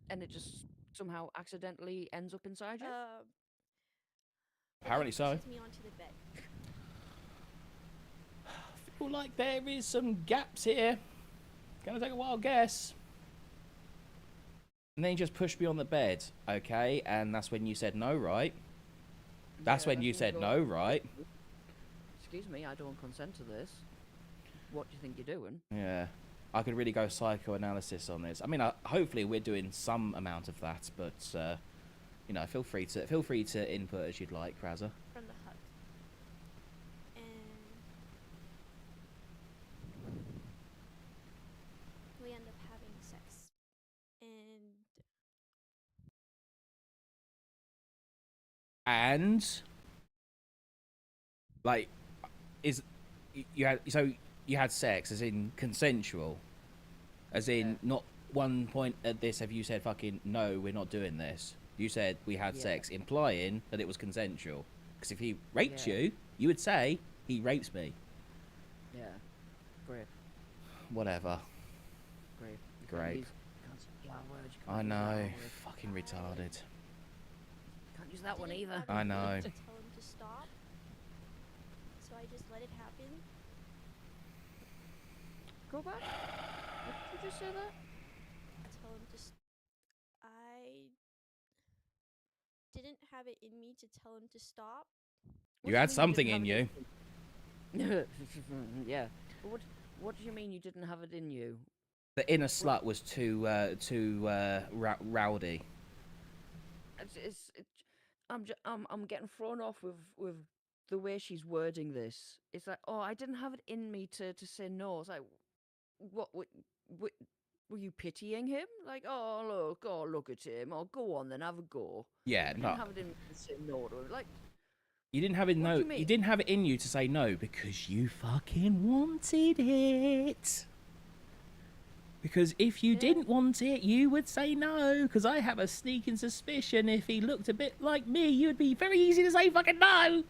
S3: And it just somehow accidentally ends up inside you?
S4: But
S2: Apparently
S4: then
S2: so.
S4: pushes me onto the bed.
S2: Feel like there is some gaps here. Gonna take a wild guess. And then he just pushed me on the bed, okay? And that's when you said no, right? That's when you said no, right?
S3: Excuse me, I don't consent to this. What do you think you're doing?
S2: Yeah. I could really go psychoanalysis on this. I mean, hopefully we're doing some amount of that, but you know, feel free to input as you'd like, Razza.
S4: From the hug. And we end up having sex.
S2: And like, you had sex as in consensual, as in not one point at this have you said fucking no, we're not doing this. You said we had sex, implying that it was consensual. Because if he raped you, you would say he rapes me.
S3: Yeah. Great.
S2: Whatever.
S3: Great.
S2: Great.
S3: You can't say the R word, you
S2: I
S3: can't use the R
S2: know.
S3: word.
S2: Fucking retarded.
S3: Can't use that one
S4: didn't
S3: either.
S4: have
S2: I
S4: it in me
S2: know.
S4: to tell him to stop. So I just let it happen.
S3: Go back. What did you just say that?
S4: Tell him to I didn't have it in me to tell him to stop.
S2: You had something in you.
S3: Yeah. But what do you mean you didn't have it in you?
S2: The inner slut was too rowdy.
S3: I'm getting thrown off with the way she's wording this. It's like, oh, I didn't have it in me to say no. It's like, what were you pitying him? Like, oh look at him. Oh, go on then, have a go.
S2: Yeah,
S3: I didn't
S2: no.
S3: have it in me to say no to him. Like,
S2: You didn't have it.
S3: What
S2: No,
S3: do you mean?
S2: you didn't have it in you to say no because you fucking wanted it. Because if you didn't want it, you would say no. Because I have a sneaking suspicion if he looked a bit like me, you'd be very easy to say fucking no.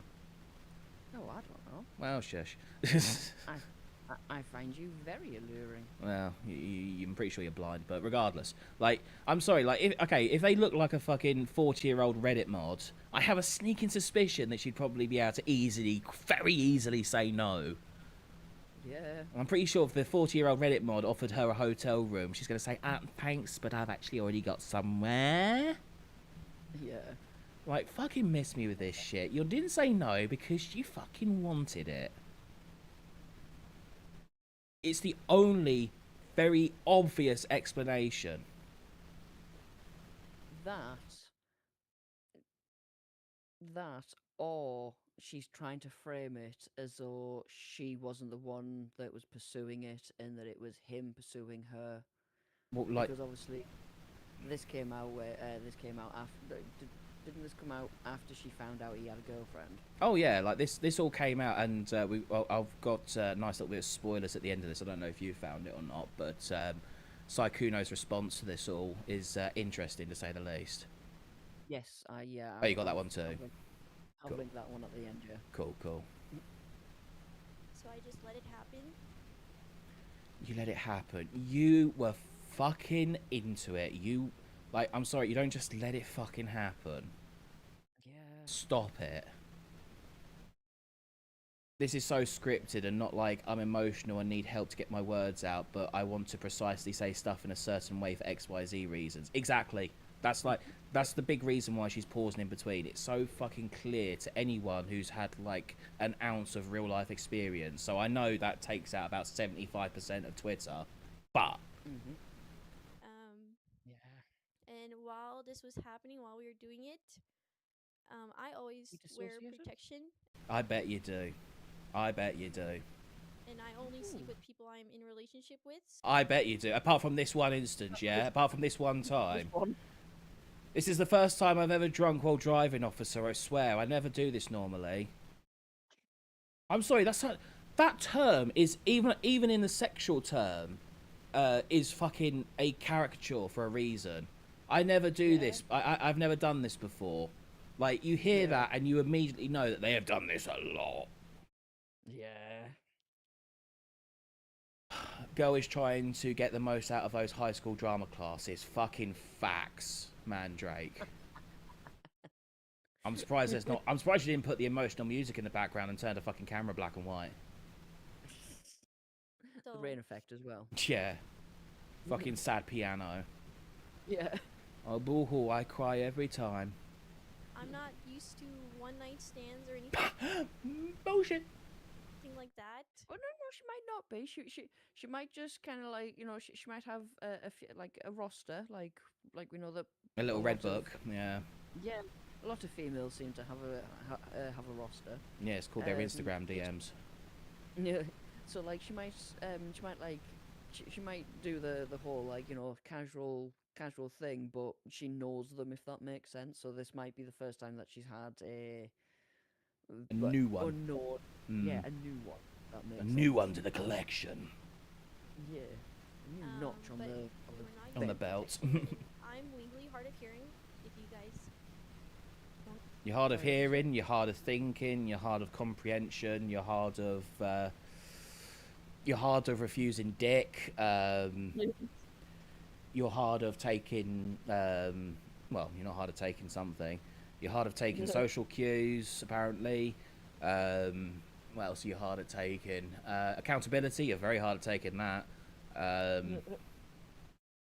S3: no, I don't know.
S2: Well, shush.
S3: I find you very alluring.
S2: Well, I'm pretty sure you're blind, but regardless, like, I'm sorry, like, if they look like a fucking 40-year-old Reddit mod, I have a sneaking suspicion that she'd probably be able to very easily say no.
S3: Yeah.
S2: I'm pretty sure if the 40-year-old Reddit mod offered her a hotel room, she's going to say, thanks, but I've actually already got somewhere.
S3: Yeah.
S2: Like, fucking miss me with this shit. You didn't say no because you fucking wanted it. It's the only very obvious explanation.
S3: That, or she's trying to frame it as though she wasn't the one that was pursuing it and that it was him pursuing her.
S2: Well, like,
S3: Because obviously, this came out after. Didn't this come out after she found out he had a girlfriend?
S2: oh yeah, like this all came out, and I've got a nice little bit of spoilers at the end of this. I don't know if you found it or not, but Saikuno's response to this all is interesting to say the least.
S3: Yes,
S2: Oh, you got that one too.
S3: I'll
S2: Cool.
S3: link that one at the end, yeah.
S2: Cool.
S4: So I just let it happen.
S2: You let it happen. You were fucking into it. You, like, I'm sorry, you don't just let it fucking happen.
S3: Yeah.
S2: Stop it. This is so scripted and not like I'm emotional and need help to get my words out, but I want to precisely say stuff in a certain way for XYZ reasons. Exactly. That's the big reason why she's pausing in between. It's so fucking clear to anyone who's had like an ounce of real life experience. So I know that takes out about 75% of Twitter, but
S3: Mhm.
S4: Um,
S3: Yeah.
S4: and while this was happening, while we were doing it, I always
S3: You
S4: wear
S3: dissociated?
S4: protection,
S2: I bet you do. I bet you do.
S4: and I only sleep
S3: Ooh.
S4: with people I'm in relationship with.
S2: I bet you do. Apart from this one instance, yeah? Apart from this one
S3: This
S2: time.
S3: one.
S2: This is the first time I've ever drunk while driving, officer, I swear. I never do this normally. I'm sorry, that term is, even in the sexual term, is fucking a caricature for a reason. I never do
S3: Yeah.
S2: this. I've never done this before. Like, you hear
S3: Yeah.
S2: that and you immediately know that they have done this a lot.
S3: Yeah.
S2: Girl is trying to get the most out of those high school drama classes. Fucking facts, Mandrake. I'm surprised there's not. I'm surprised you didn't put the emotional music in the background and turn the fucking camera black and white.
S4: So
S3: The rain effect as well.
S2: Yeah. Fucking sad piano.
S3: Yeah.
S2: Oh, boo-hoo, I cry every time.
S4: I'm not used to one night stands or anything
S2: Bullshit.
S4: like that.
S3: Oh no, she might not be. She might just kind of like she might have like a roster like we know that
S2: A little
S3: a
S2: red
S3: lot of-
S2: book. Yeah.
S3: Yeah, a lot of females seem to have a roster.
S2: Yeah, it's called their
S3: Um,
S2: Instagram DMs.
S3: Yeah, so like she might like she might do the whole like casual thing, but she knows them, if that makes sense. So this might be the first time that she's had
S2: A new one.
S3: unknown, yeah, a new one. That makes
S2: A new
S3: sense.
S2: one to the collection.
S3: Yeah, a new notch on
S4: But
S3: the
S4: we're not
S2: On the
S4: used to
S2: belt.
S4: it. I'm legally hard of hearing. If you guys
S2: You're hard of
S3: Sorry.
S2: hearing, you're hard of thinking, you're hard of comprehension, you're hard of refusing dick. You're hard of taking. Well, you're not hard of taking something. You're hard of taking
S3: Yeah.
S2: social cues, apparently. What else are you hard at taking? Accountability. You're very hard at taking that.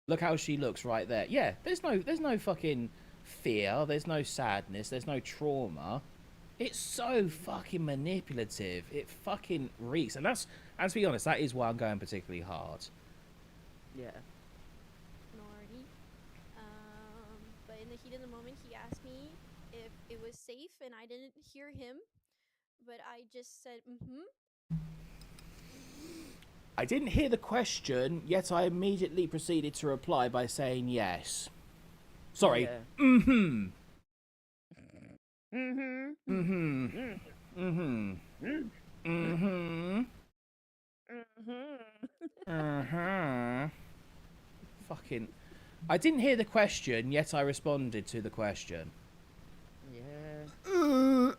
S2: Look how she looks right there. Yeah, there's no fucking fear. There's no sadness. There's no trauma. It's so fucking manipulative. It fucking reeks. And to be honest, that is why I'm going particularly hard.
S3: yeah.
S4: minority. But in the heat of the moment, he asked me if it was safe, and I didn't hear him. But I just said, mm-hmm.
S2: I didn't hear the question, yet I immediately proceeded to reply by saying yes. Sorry.
S3: Yeah.
S2: Mm-hmm.
S3: Mm-hmm.
S2: Mm-hmm. Mm-hmm. Mm-hmm.
S3: Mm-hmm.
S2: Uh-huh. Fucking... I didn't hear the question, yet I responded to the question.
S3: Yeah.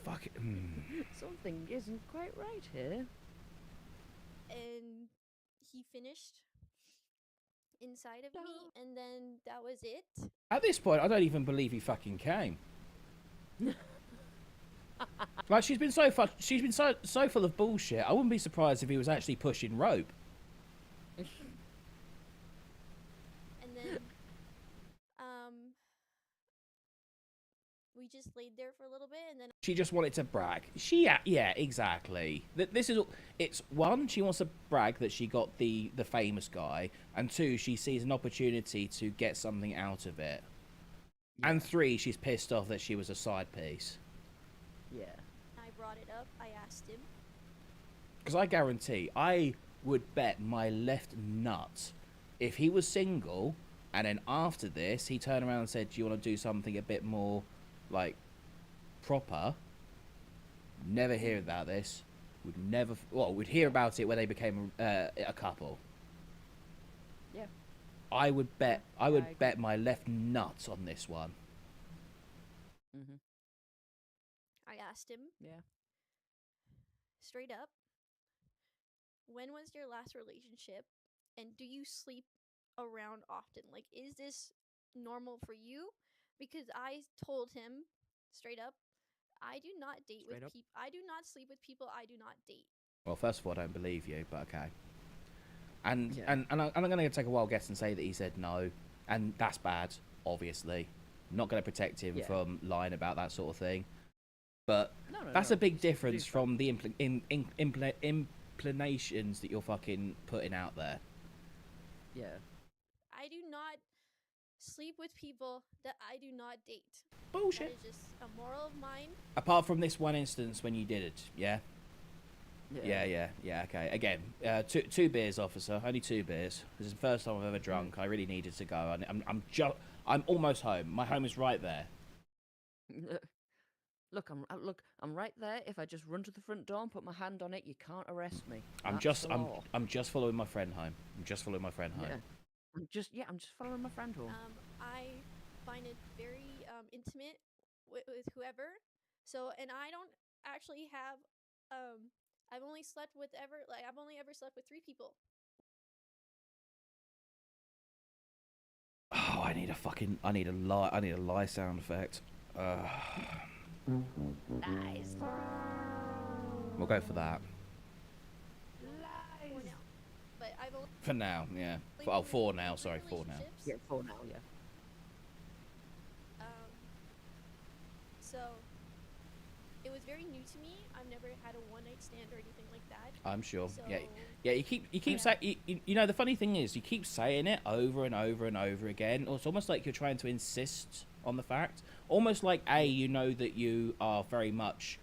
S2: Fuck it. Mm.
S3: Something isn't quite right here.
S4: And he finished inside of me,
S3: No.
S4: and then that was it.
S2: At this point, I don't even believe he fucking came. Like, she's been so full of bullshit. I wouldn't be surprised if he was actually pushing rope.
S4: And then, we just laid there for a little bit, and then
S2: She just wanted to brag. Yeah, exactly. This is. It's one, she wants to brag that she got the famous guy, and two, she sees an opportunity to get something out of it, and three, she's pissed off that she was a side piece.
S3: Yeah.
S4: I brought it up. I asked him.
S2: Because I guarantee, I would bet my left nut, if he was single, and then after this, he turned around and said, "Do you want to do something a bit more, like, proper?" Never hear about this. We'd hear about it when they became a couple.
S3: Yeah.
S2: I would bet
S3: I agree.
S2: my left nut on this one.
S3: Mhm.
S4: I asked him
S3: Yeah.
S4: straight up, when was your last relationship? And do you sleep around often? Like, is this normal for you? Because I told him straight up, I do not date
S3: Straight
S4: with
S3: up.
S4: people. I do not sleep with people I do not date.
S2: Well, first of all, I don't believe you, but okay. And
S3: Yeah.
S2: I'm going to take a wild guess and say that he said no, and that's bad. Obviously, not going to protect him
S3: Yeah.
S2: from lying about that sort of thing. But
S3: No, no,
S2: that's
S3: no.
S2: a big
S3: it's
S2: difference
S3: completely
S2: from the implanations that you're fucking putting out there.
S3: fine. Yeah.
S4: I do not sleep with people that I do not date.
S2: Bullshit.
S4: That is just a moral of mine.
S2: Apart from this one instance when you did it, yeah. Yeah. Okay. Again, two beers, officer. Only 2 beers. This is the first time I've ever drunk. I really needed to go. I'm almost home. My home is right there.
S3: Look, I'm right there. If I just run to the front door and put my hand on it, you can't arrest me.
S2: I'm
S3: That's
S2: just
S3: the law.
S2: I'm just following my friend home. I'm just following my friend home.
S3: Yeah. I'm just following my friend home.
S4: I find it very intimate with whoever. So, and I don't actually have. I've only ever slept with 3 people.
S2: Oh, I need a lie sound effect.
S3: Nice.
S2: We'll go for that.
S4: For now, but I've only
S2: For now, yeah.
S4: been
S2: Oh,
S4: in
S2: 4 now.
S4: 3
S2: Sorry, 4 now.
S4: relationships.
S3: Yeah, 4 now. Yeah.
S4: So it was very new to me. I've never had a one-night stand or anything like that.
S2: I'm sure.
S4: So
S2: Yeah. You keep
S4: Yeah.
S2: saying. You know, the funny thing is, you keep saying it over and over and over again. Or it's almost like you're trying to insist on the fact. Almost like you know that you are very much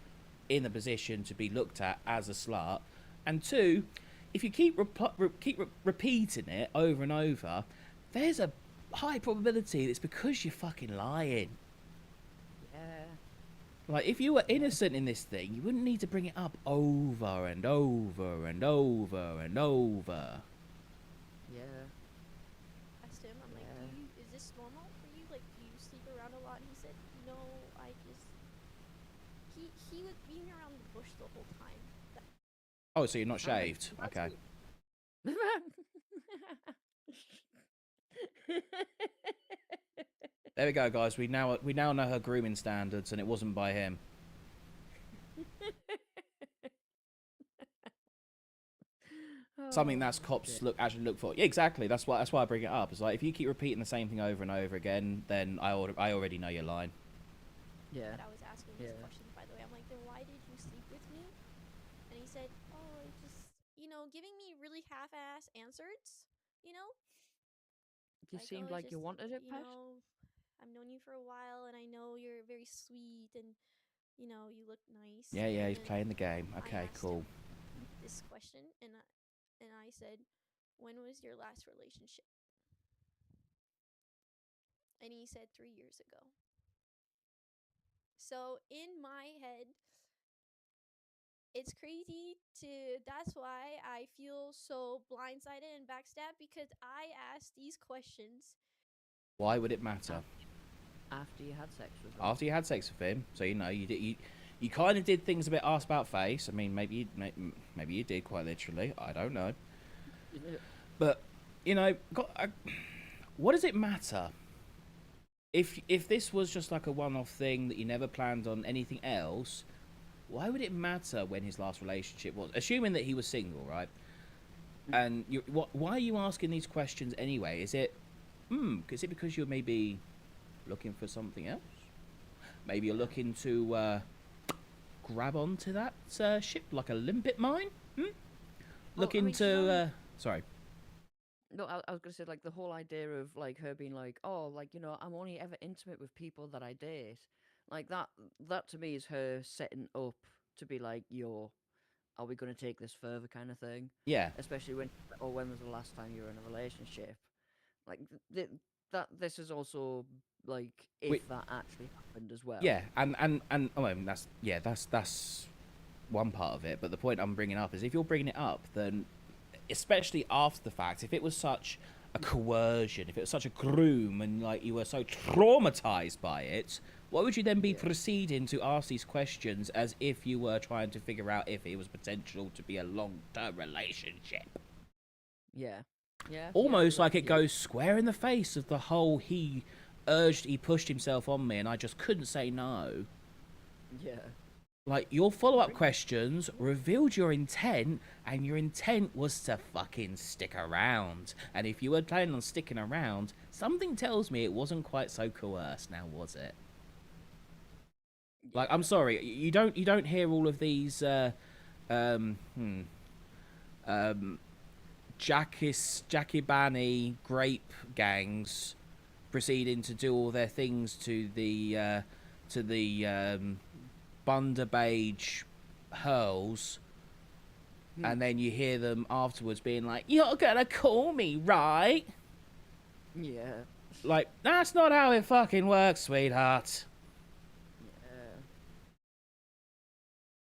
S2: in the position to be looked at as a slut, and 2, if you keep repeating it over and over, there's a high probability that it's because you're fucking lying.
S3: Yeah.
S2: Like, if you were innocent in this thing, you wouldn't need to bring it up over and over and over and over.
S3: Yeah.
S4: asked him, I'm like,
S3: Yeah.
S4: is this normal for you? Like, do you sleep around a lot? And he said, no, I just. He was being around the bush the whole time.
S2: Oh, so you're not
S3: Okay,
S2: shaved?
S3: that's
S2: Okay. There we go, guys. We now know her grooming standards, and it wasn't by him. Something that's cops actually look for. Yeah, exactly. That's why I bring it up. It's like, if you keep repeating the same thing over and over again, then I already know you're lying.
S3: Yeah.
S4: That I was asking these
S3: Yeah.
S4: questions, by the way. I'm like, then why did you sleep with me? And he said, oh, it just, giving me really half-ass answers, you know?
S3: You
S4: Like,
S3: seemed
S4: "Oh,
S3: like
S4: it's
S3: you
S4: just,
S3: wanted it, Pat.
S4: I've known you for a while, and I know you're very sweet, and, you look nice.
S2: Yeah,
S4: And
S2: he's
S4: then
S2: playing the game.
S4: I
S2: Okay,
S4: asked
S2: cool.
S4: him this question, and I said, when was your last relationship? And he said 3 years ago. So in my head, it's crazy that's why I feel so blindsided and backstabbed, because I asked these questions.
S2: Why would it matter?
S3: After you had sex with them.
S2: After you had sex with him, so you kind of did things a bit arse about face. I mean, maybe you did, quite literally. I don't know. But what does it matter if this was just like a one-off thing that you never planned on anything else? Why would it matter when his last relationship was? Assuming that he was single, right? And why are you asking these questions anyway? Is it because you're maybe looking for something else? Maybe you're looking to grab onto that ship like a limpet mine? Looking
S3: mean,
S2: to sorry.
S3: No, I was gonna say, like, the whole idea of, like, her being like, oh, like, I'm only ever intimate with people that I date. Like, that to me is her setting up to be like, yo, are we gonna take this further, kind of thing.
S2: Yeah.
S3: Especially when was the last time you were in a relationship? Like, this is also like, if that actually happened as well.
S2: Yeah, and I mean, that's one part of it. But the point I'm bringing up is, if you're bringing it up, then especially after the fact, if it was such a coercion, if it was such a groom and like you were so traumatized by it, why would you then be proceeding to ask these questions as if you were trying to figure out if it was potential to be a long-term relationship?
S3: Yeah. Yeah.
S2: Almost like it goes square in the face of the whole he pushed himself on me and I just couldn't say no.
S3: Yeah.
S2: Like, your follow-up questions revealed your intent, and your intent was to fucking stick around. And if you were planning on sticking around, something tells me it wasn't quite so coerced now, was it? Like, I'm sorry, you don't hear all of these, Jakibani grape gangs proceeding to do all their things to the Bundaberg hurls, and then you hear them afterwards being like, "You're gonna call me, right?"
S3: Yeah.
S2: Like, that's not how it fucking works, sweetheart.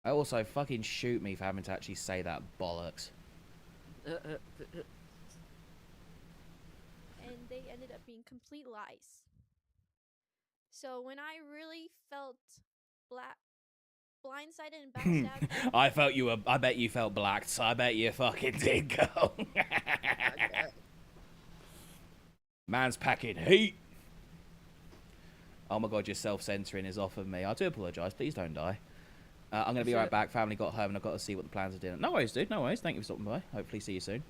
S2: I also fucking shoot me for having to actually say that bollocks.
S4: And they ended up being complete lies. So when I really felt blindsided and backstabbed,
S2: I bet you felt blacked. I bet you fucking did, girl. Man's packing heat. Oh my god, your self-censoring is off of me. I do apologise. Please don't die. I'm going to be right back. Family got home and I've got to see what the plans are doing. No worries, dude. No worries. Thank you for stopping by. Hopefully see you soon.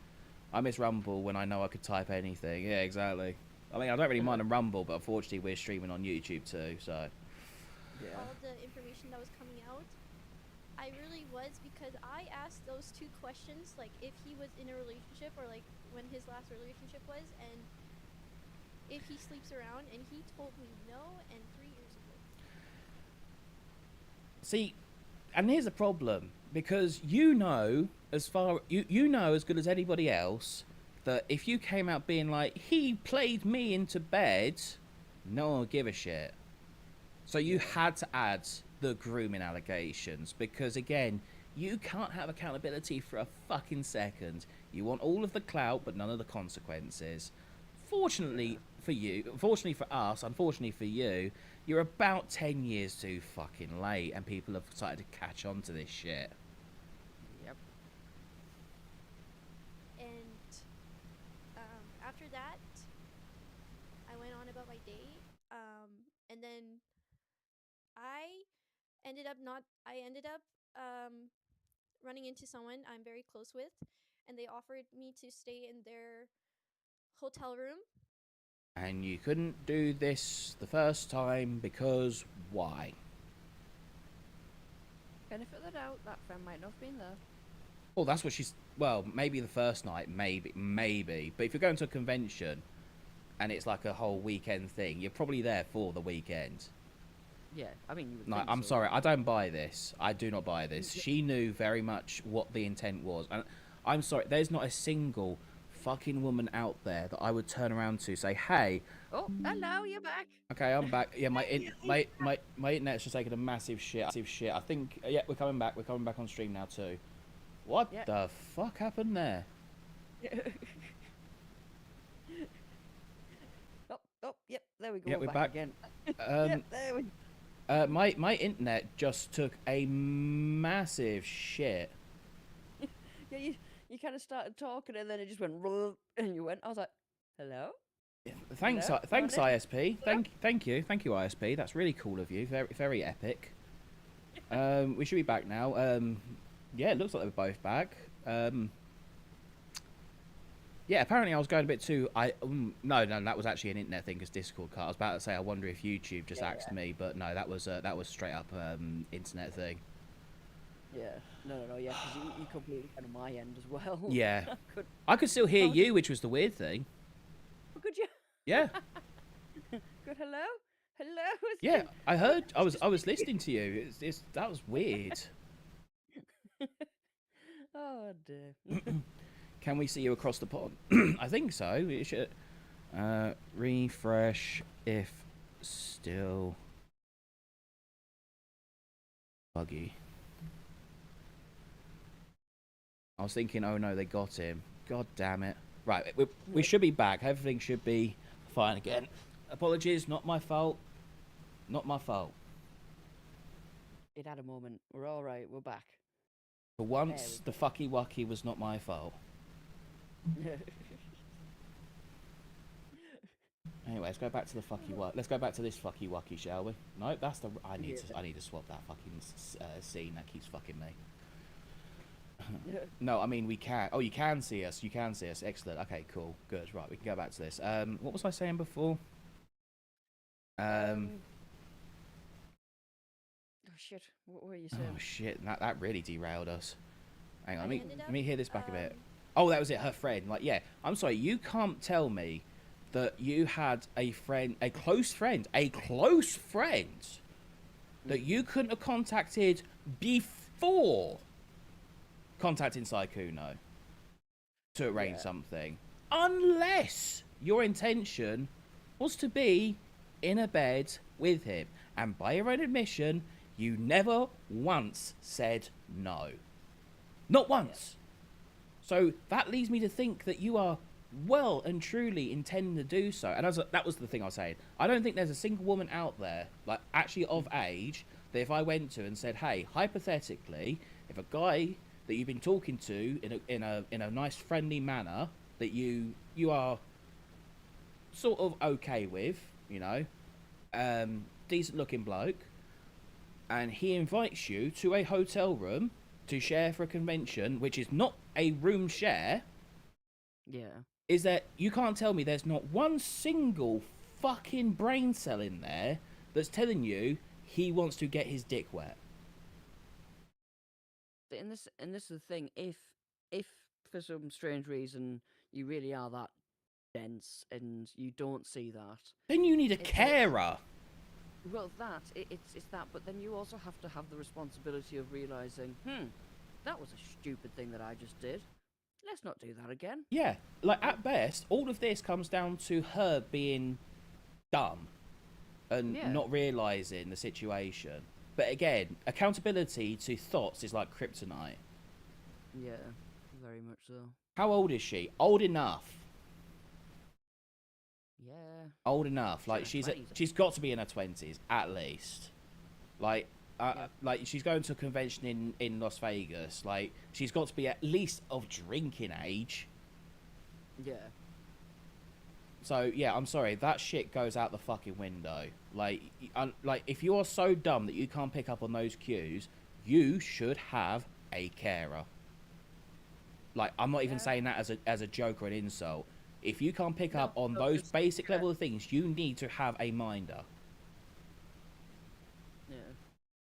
S2: I miss Rumble when I know I could type anything. Yeah, exactly. I mean, I don't really mind on Rumble, but unfortunately we're streaming on YouTube too, so...
S3: Yeah.
S4: all the information that was coming out, I really was, because I asked those two questions, like if he was in a relationship or like when his last relationship was, and if he sleeps around, and he told me no, and 3 years ago.
S2: See, and here's the problem, because you know as good as anybody else that if you came out being like, he played me into bed, no one would give a shit. So you had to add the grooming allegations, because again, you can't have accountability for a fucking second. You want all of the clout but none of the consequences. Fortunately for you, fortunately for us, unfortunately for you, you're about 10 years too fucking late and people have started to catch on to this shit.
S3: Yep.
S4: And after that, I went on about my day, and then I ended up running into someone I'm very close with, and they offered me to stay in their hotel room.
S2: And you couldn't do this the first time because why?
S3: Benefit of the doubt, that friend might not have been there.
S2: Well, that's what she's... Well, maybe the first night, maybe. But if you're going to a convention and it's like a whole weekend thing, you're probably there for the weekend.
S3: Yeah, I mean, you would
S2: No,
S3: think
S2: I'm
S3: so.
S2: sorry, I don't buy this. I do not buy this. She knew very much what the intent was. And I'm sorry, there's not a single fucking woman out there that I would turn around to say, hey...
S3: Oh, hello, you're back.
S2: Okay, I'm back. Yeah, my internet's just taking a massive shit. I think... Yeah, we're coming back. We're coming back on stream now too. What the fuck happened there?
S3: Oh, yep, there we go.
S2: Yeah, we're back.
S3: again.
S2: Um,
S3: There we
S2: my internet just took a massive shit.
S3: Yeah, you kind of started talking and then it just went and you went. I was like, hello.
S2: Thanks,
S3: Hello?
S2: thanks,
S3: Morning.
S2: ISP. Thank you, ISP. That's really cool of you. Very epic. We should be back now. Yeah, it looks like they're both back. Yeah, apparently I was going a bit too... No, that was actually an internet thing because Discord cut. I was about to say, I wonder if YouTube just axed me, but no, that was straight up internet thing.
S3: Yeah, no, yeah, because you completely kind of my end as well.
S2: Yeah.
S3: I
S2: I could still hear you, which was the weird thing.
S3: could you?
S2: Yeah,
S3: Good, hello? Hello?
S2: yeah, I heard. I was listening to you. That was weird.
S3: Oh, dear.
S2: Can we see you across the pond? I think so. It should. Refresh if still buggy. I was thinking, oh no, they got him. God damn it. Right, we should be back. Everything should be fine again. Apologies, not my fault. Not my fault.
S3: It had a moment. We're all right. We're back.
S2: For once, the fucky wucky was not my fault. Anyway, let's go back to the fucky wuck. Let's go back to this fucky wucky, shall we? No, that's the. I need to swap that fucking scene. That keeps fucking me. No, I mean we can. Oh, you can see us. You can see us. Excellent. Okay, cool. Good. Right, we can go back to this. What was I saying before?
S3: Oh shit! What were you saying?
S2: Oh shit! That really derailed us. Hang on.
S4: I
S2: Let me
S4: ended
S2: let me hear this back a bit.
S4: um,
S2: Oh, that was it. Her friend. Like, yeah. I'm sorry. You can't tell me that you had a friend, a close friend, that you couldn't have contacted before contacting Saikuno to arrange something, unless your intention was to be in a bed with him. And by your own admission, you never once said no. Not once. So that leads me to think that you are well and truly intending to do so. And that was the thing I was saying. I don't think there's a single woman out there, like actually of age, that if I went to and said, hey, hypothetically, if a guy that you've been talking to in a nice friendly manner that you are sort of okay with, you know, decent looking bloke, and he invites you to a hotel room to share for a convention, which is not a room share,
S3: Yeah.
S2: is that you can't tell me there's not one single fucking brain cell in there that's telling you he wants to get his dick wet.
S3: And this is the thing. If for some strange reason you really are that dense and you don't see that,
S2: Then you need a
S3: It's-
S2: carer.
S3: well, it's that. But then you also have to have the responsibility of realizing, that was a stupid thing that I just did. Let's not do that again.
S2: Yeah, like at best, all of this comes down to her being dumb and
S3: Yeah.
S2: not realizing the situation. But again, accountability to thoughts is like kryptonite.
S3: Yeah, very much so.
S2: How old is she? Old enough.
S3: Yeah.
S2: Old enough.
S3: She's
S2: Like
S3: in her
S2: she's
S3: 20s.
S2: she's got to be in her 20s at least. Like like she's going to a convention in Las Vegas. Like she's got to be at least of drinking age.
S3: Yeah.
S2: So yeah, I'm sorry, that shit goes out the fucking window. Like, like if you are so dumb that you can't pick up on those cues, you should have a carer. Like, I'm not even
S3: Yeah.
S2: saying that as a joke or an insult. If you can't pick
S3: No,
S2: up on
S3: no,
S2: those
S3: it's-
S2: basic
S3: yeah.
S2: level of things, you need to have a minder.
S3: Yeah.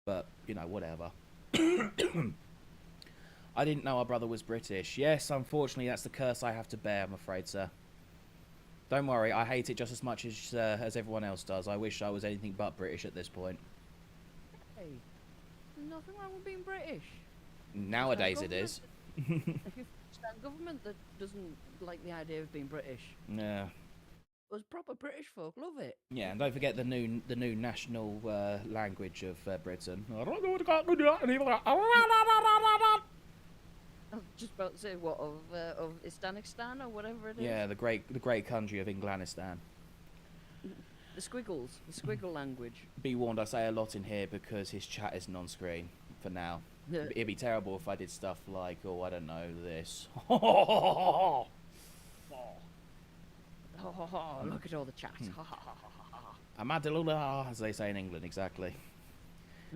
S2: But you know, whatever. I didn't know our brother was British. Yes, unfortunately, that's the curse I have to bear. I'm afraid, sir. Don't worry, I hate it just as much as everyone else does. I wish I was anything but British at this point.
S3: Hey, there's nothing wrong with being British.
S2: Nowadays it is.
S3: If you stand government that doesn't like the idea of being British,
S2: Yeah.
S3: us proper British folk love it.
S2: Yeah, and don't forget the new national language of Britain.
S3: I was just about to say what of Istanistan or whatever it is.
S2: Yeah, the great country of Englandistan.
S3: The squiggles, the squiggle language.
S2: Be warned, I say a lot in here because his chat isn't on screen for now.
S3: Yeah.
S2: It'd be terrible if I did stuff like, oh, I don't know, this.
S3: Oh, look at all the chats. Ha, ha, ha, ha, ha, ha.
S2: Amadilula, as they say in England, exactly.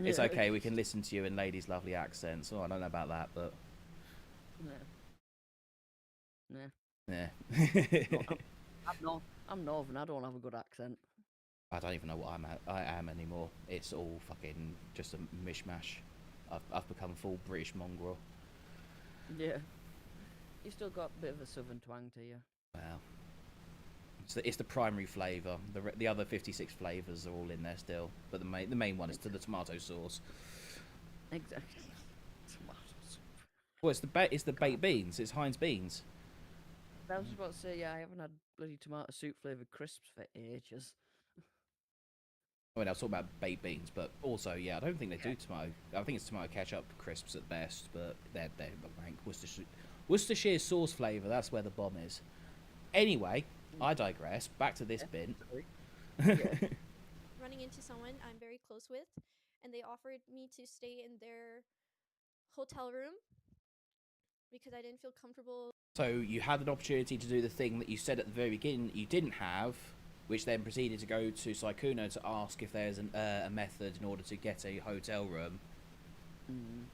S2: It's
S3: Yeah.
S2: okay, we can listen to you in ladies' lovely accents. Oh, I don't know about that, but
S3: Nah.
S2: yeah.
S3: I'm Northern. I don't have a good accent.
S2: I don't even know what I am anymore. It's all fucking just a mishmash. I've become full British mongrel.
S3: Yeah. You still got a bit of a southern twang to you.
S2: Wow. It's the primary flavour. The other 56 flavours are all in there still, but the main one is to the tomato sauce.
S3: Exactly. Tomato soup.
S2: Well, it's the baked beans. It's Heinz beans.
S3: I was just about to say, yeah, I haven't had bloody tomato soup flavoured crisps for ages.
S2: I mean, I was talking about baked beans, but also, yeah, I don't think they do tomato. I think it's tomato ketchup crisps at best, but they're rank. Worcestershire sauce flavour. That's where the bomb is. Anyway, I digress. Back to this bit.
S3: Sorry. Yeah.
S4: running into someone I'm very close with, and they offered me to stay in their hotel room because I didn't feel comfortable.
S2: So you had an opportunity to do the thing that you said at the very beginning that you didn't have, which then proceeded to go to Sykkuno to ask if there's a method in order to get a hotel room.
S3: Mm.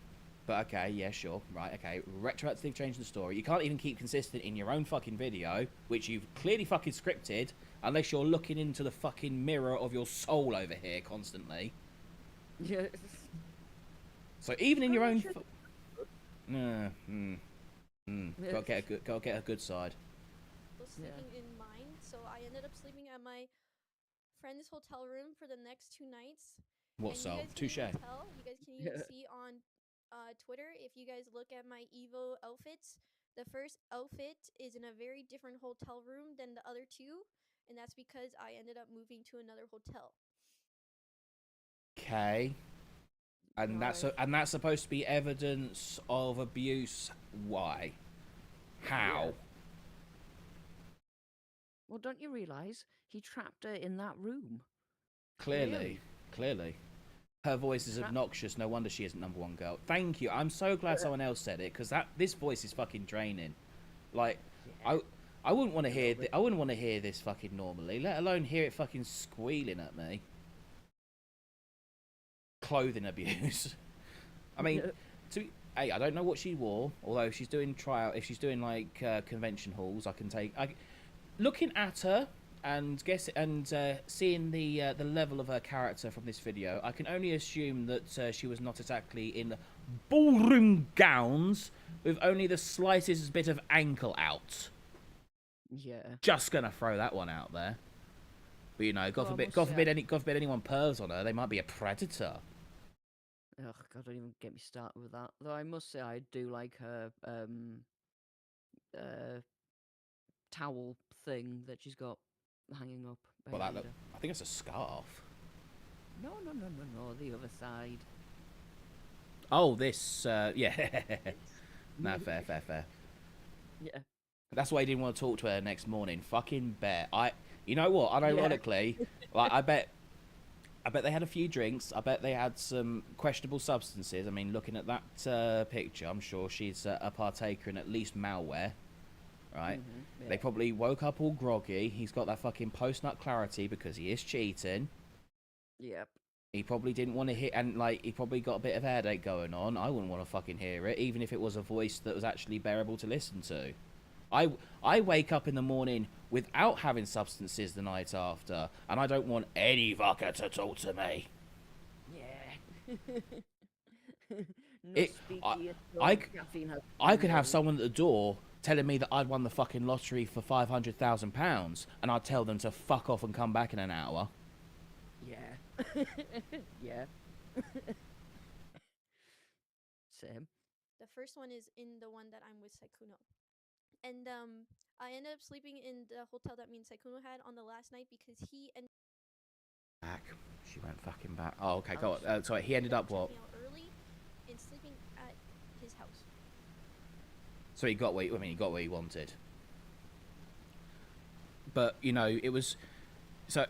S2: But okay, yeah, sure, right, okay. Retroactive change in the story. You can't even keep consistent in your own fucking video, which you've clearly fucking scripted, unless you're looking into the fucking mirror of your soul over here constantly.
S3: Yeah.
S2: So even in your
S3: Well,
S2: own...
S3: you should-
S2: Gotta get a good side.
S4: Sleeping in mine, so I ended up sleeping at my friend's hotel room for the next 2 nights.
S2: What
S4: And
S2: so?
S4: you guys can
S2: Touche.
S4: even tell, you guys can even
S3: Yeah.
S4: see on Twitter, if you guys look at my Evo outfits, the first outfit is in a very different hotel room than the other 2, and that's because I ended up moving to another hotel.
S2: Okay. And that's supposed to be evidence of abuse. Why? How?
S3: Yeah. Well, don't you realise he trapped her in that room?
S2: Clearly. Her voice is
S3: Tra-
S2: obnoxious. No wonder she isn't #1 girl. Thank you. I'm so glad someone else said it, because this voice is fucking draining. Like,
S3: Yeah.
S2: I wouldn't want to hear I wouldn't want to hear this fucking normally, let alone hear it fucking squealing at me. Clothing abuse. I mean, hey, I don't know what she wore. Although if she's doing if she's doing like convention halls, looking at her and seeing the level of her character from this video, I can only assume that she was not exactly in ballroom gowns with only the slightest bit of ankle out.
S3: Yeah.
S2: Just gonna throw that one out there. But you know, God
S3: Well, I
S2: forbid,
S3: must
S2: God
S3: say
S2: forbid, God forbid anyone pervs on her. They might be a predator.
S3: Ugh, God, don't even get me started with that. Though I must say I do like her towel thing that she's got hanging up
S2: Well,
S3: behind her.
S2: I think it's a scarf.
S3: No, the other side.
S2: Oh, this, yeah. No, fair.
S3: Yeah.
S2: That's why he didn't want to talk to her next morning. Fucking bet. You know what? Unironically, like, I bet they had a few drinks. I bet they had some questionable substances. I mean, looking at that picture, I'm sure she's a partaker in at least malware, right?
S3: Yeah.
S2: They probably woke up all groggy. He's got that fucking post-nut clarity because he is cheating.
S3: Yep.
S2: He probably didn't want to hear, and like, he probably got a bit of a headache going on. I wouldn't want to fucking hear it, even if it was a voice that was actually bearable to listen to. I wake up in the morning without having substances the night after, and I don't want any fucker to talk to me.
S3: Yeah. No
S2: It-
S3: speaky at
S2: I
S3: all,
S2: c-
S3: caffeine has
S2: I could
S3: no-
S2: have someone at the door telling me that I'd won the fucking lottery for £500,000, and I'd tell them to fuck off and come back in an hour.
S3: Yeah. Yeah. Same.
S4: The first one is in the one that I'm with Sykkuno. And I ended up sleeping in the hotel that me and Sykkuno had on the last night because he ended
S2: Back. She went fucking back. Oh, okay,
S3: Oh,
S2: go on. Sorry, he ended up what?
S4: checking out early and sleeping at his house.
S2: So he got what he wanted. But you know, it wasn't so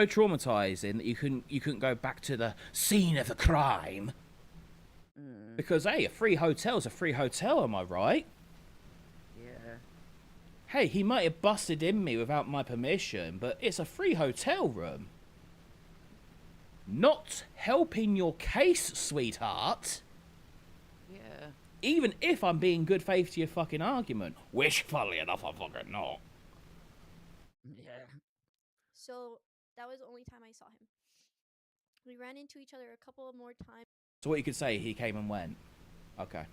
S2: traumatizing that you couldn't go back to the scene of the crime.
S3: Mm,
S2: Because hey, a free hotel's a free hotel, am I right?
S3: yeah.
S2: Hey, he might have busted in me without my permission, but it's a free hotel room. Not helping your case, sweetheart.
S3: Yeah.
S2: Even if I'm being good faith to your fucking argument. Which, funnily enough, I'm fucking not.
S3: Yeah.
S4: So that was the only time I saw him. We ran into each other a couple of more times
S2: So what you could say, he came and went. Okay.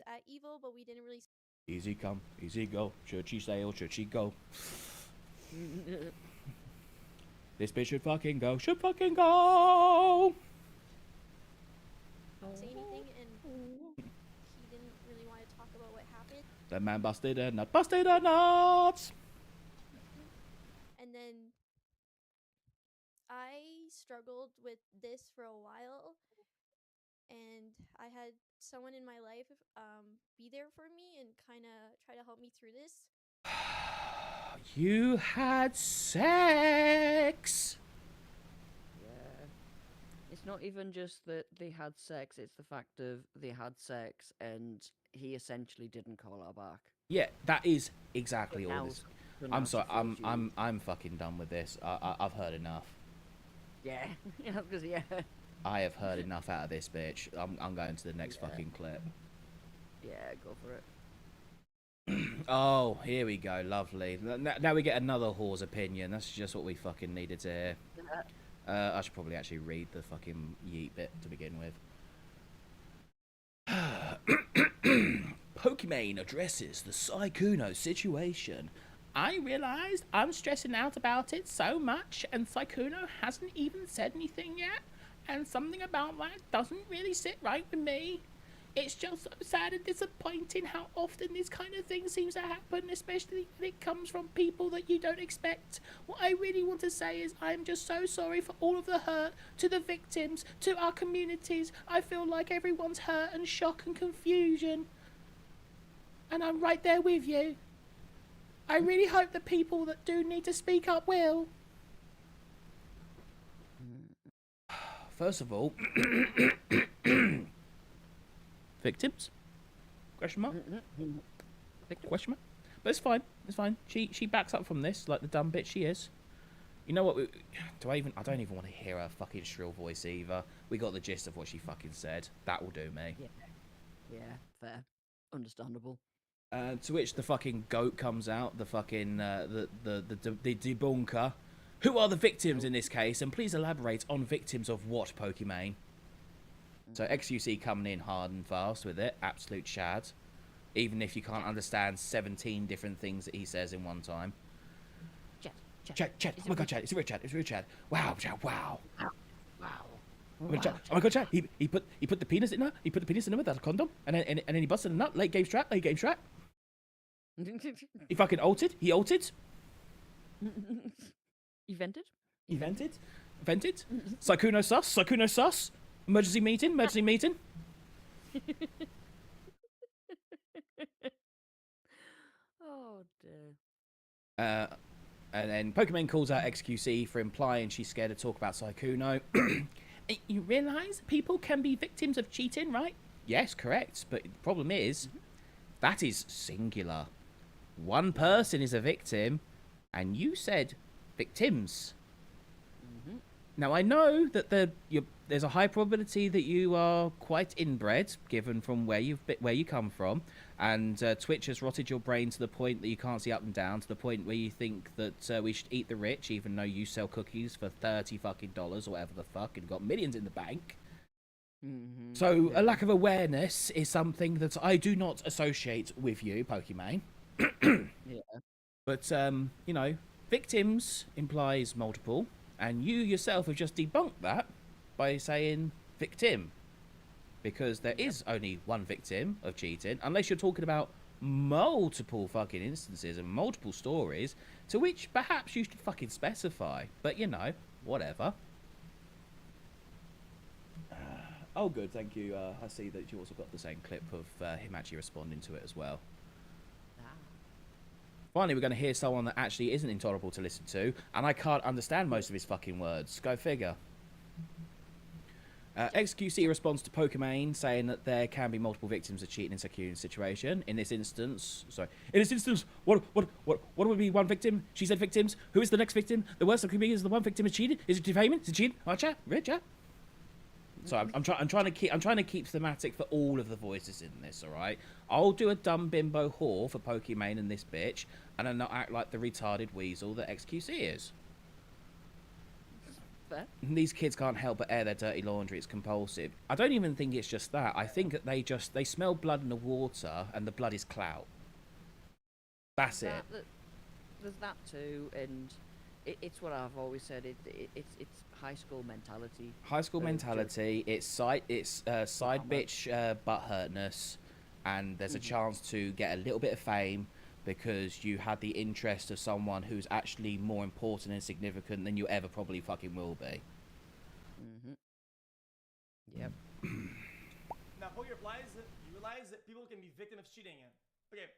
S4: at Evo, but we didn't really.
S2: Easy come, easy go. Should she stay or should she go? This bitch should fucking go. Should fucking go!
S4: Say anything, and he didn't really want to talk about what happened.
S2: The man busted a nut. Busted a nut!
S4: And then I struggled with this for a while, and and I had someone in my life be there for me and kind of try to help me through this.
S2: You had sex.
S3: Yeah. It's not even just that they had sex, it's the fact of they had sex and he essentially didn't call her back.
S2: Yeah, that is exactly
S3: But
S2: all
S3: now
S2: this.
S3: but
S2: I'm
S3: now
S2: sorry.
S3: she feels used.
S2: I'm fucking done with this. I've heard enough.
S3: Yeah. Yeah, because yeah.
S2: I have heard enough out of this bitch. I'm going to the next
S3: Yeah.
S2: fucking clip.
S3: Yeah, go for it.
S2: Oh, here we go. Lovely. Now we get another whore's opinion. That's just what we fucking needed to hear. I should probably actually read the fucking yeet bit to begin with. Pokimane addresses the Sykkuno situation. I realised I'm stressing out about it so much, and Sykkuno hasn't even said anything yet, and something about that doesn't really sit right with me. It's just so sad and disappointing how often this kind of thing seems to happen, especially when it comes from people that you don't expect. What I really want to say is I'm just so sorry for all of the hurt, to the victims, to our communities. I feel like everyone's hurt and shock and confusion. And I'm right there with you. I really hope the people that do need to speak up will. First of all, victims? Question mark?
S3: Victim.
S2: Question mark? But it's fine. It's fine. She backs up from this like the dumb bitch she is. You know what? I don't even want to hear her fucking shrill voice either. We got the gist of what she fucking said. That will do me.
S3: Yeah, fair. Understandable.
S2: To which the fucking goat comes out, the fucking the debunker. Who are the victims in this case? And please elaborate on victims of what, Pokimane? So XUC coming in hard and fast with it, absolute shad. Even if you can't understand 17 different things that he says in one time. Chat. Oh my god, Chad, it's a real Chad. Wow, Chad, wow.
S3: Wow.
S2: Oh my god, Chad, he put the penis in her. He put the penis in her without a condom, and then he busted a nut. Late game strat. He fucking ulted. He ulted.
S3: You vented?
S2: He vented. Sykkuno sus. Emergency meeting.
S3: Oh dear.
S2: And then Pokimane calls out XQC for implying she's scared to talk about Sykkuno. You realise people can be victims of cheating, right? Yes, correct. But the problem is, that is singular. One person is a victim, and you said victims. Now, I know that there's a high probability that you are quite inbred, given from where you come from, and Twitch has rotted your brain to the point that you can't see up and down, to the point where you think that we should eat the rich, even though you sell cookies for $30 fucking dollars or whatever the fuck, and got millions in the bank. So a lack of awareness is something that I do not associate with you, Pokimane.
S3: Yeah.
S2: But you know, victims implies multiple. And you yourself have just debunked that by saying victim. Because there is only one victim of cheating, unless you're talking about multiple fucking instances and multiple stories, to which perhaps you should fucking specify. But, you know, whatever. Oh, good, thank you. I see that you also got the same clip of him actually responding to it as well. Finally, we're going to hear someone that actually isn't intolerable to listen to, and I can't understand most of his fucking words. Go figure. XQC responds to Pokimane, saying that there can be multiple victims of cheating in Sykkuno's situation. In this instance, what would be one victim? She said victims. Who is the next victim? The worst that could be is the one victim is cheated. Is it defaming? Is it cheating? Oh, chat, red chat. So I'm trying to keep thematic for all of the voices in this. All right, I'll do a dumb bimbo whore for Pokimane and this bitch, and I'll not act like the retarded weasel that XQC is.
S3: Fair.
S2: These kids can't help but air their dirty laundry. It's compulsive. I don't even think it's just that. I think that they smell blood in the water, and the blood is clout. That's it.
S3: There's that too, and it's what I've always said. It's high school mentality.
S2: High school mentality. It's side bitch butt hurtness, and there's a chance to get a little bit of fame because you had the interest of someone who's actually more important and significant than you ever probably fucking will be.
S3: Yep.
S5: hope you realize that people can be victim of cheating. Okay.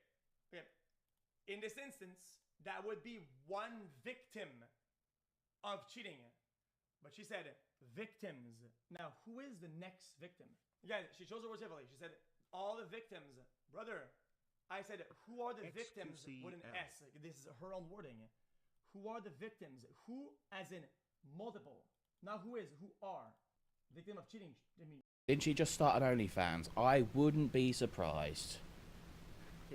S5: In this instance, that would be one victim of cheating. But she said victims. Now, who is the next victim? Yeah, she chose her words heavily. She said all the victims. Brother, I said who are the victims with an S? Like, this is her own wording. Who are the victims? Who as in multiple. Not who is, who are. Victim of cheating. I mean,
S2: Didn't she just start an OnlyFans? I wouldn't be surprised.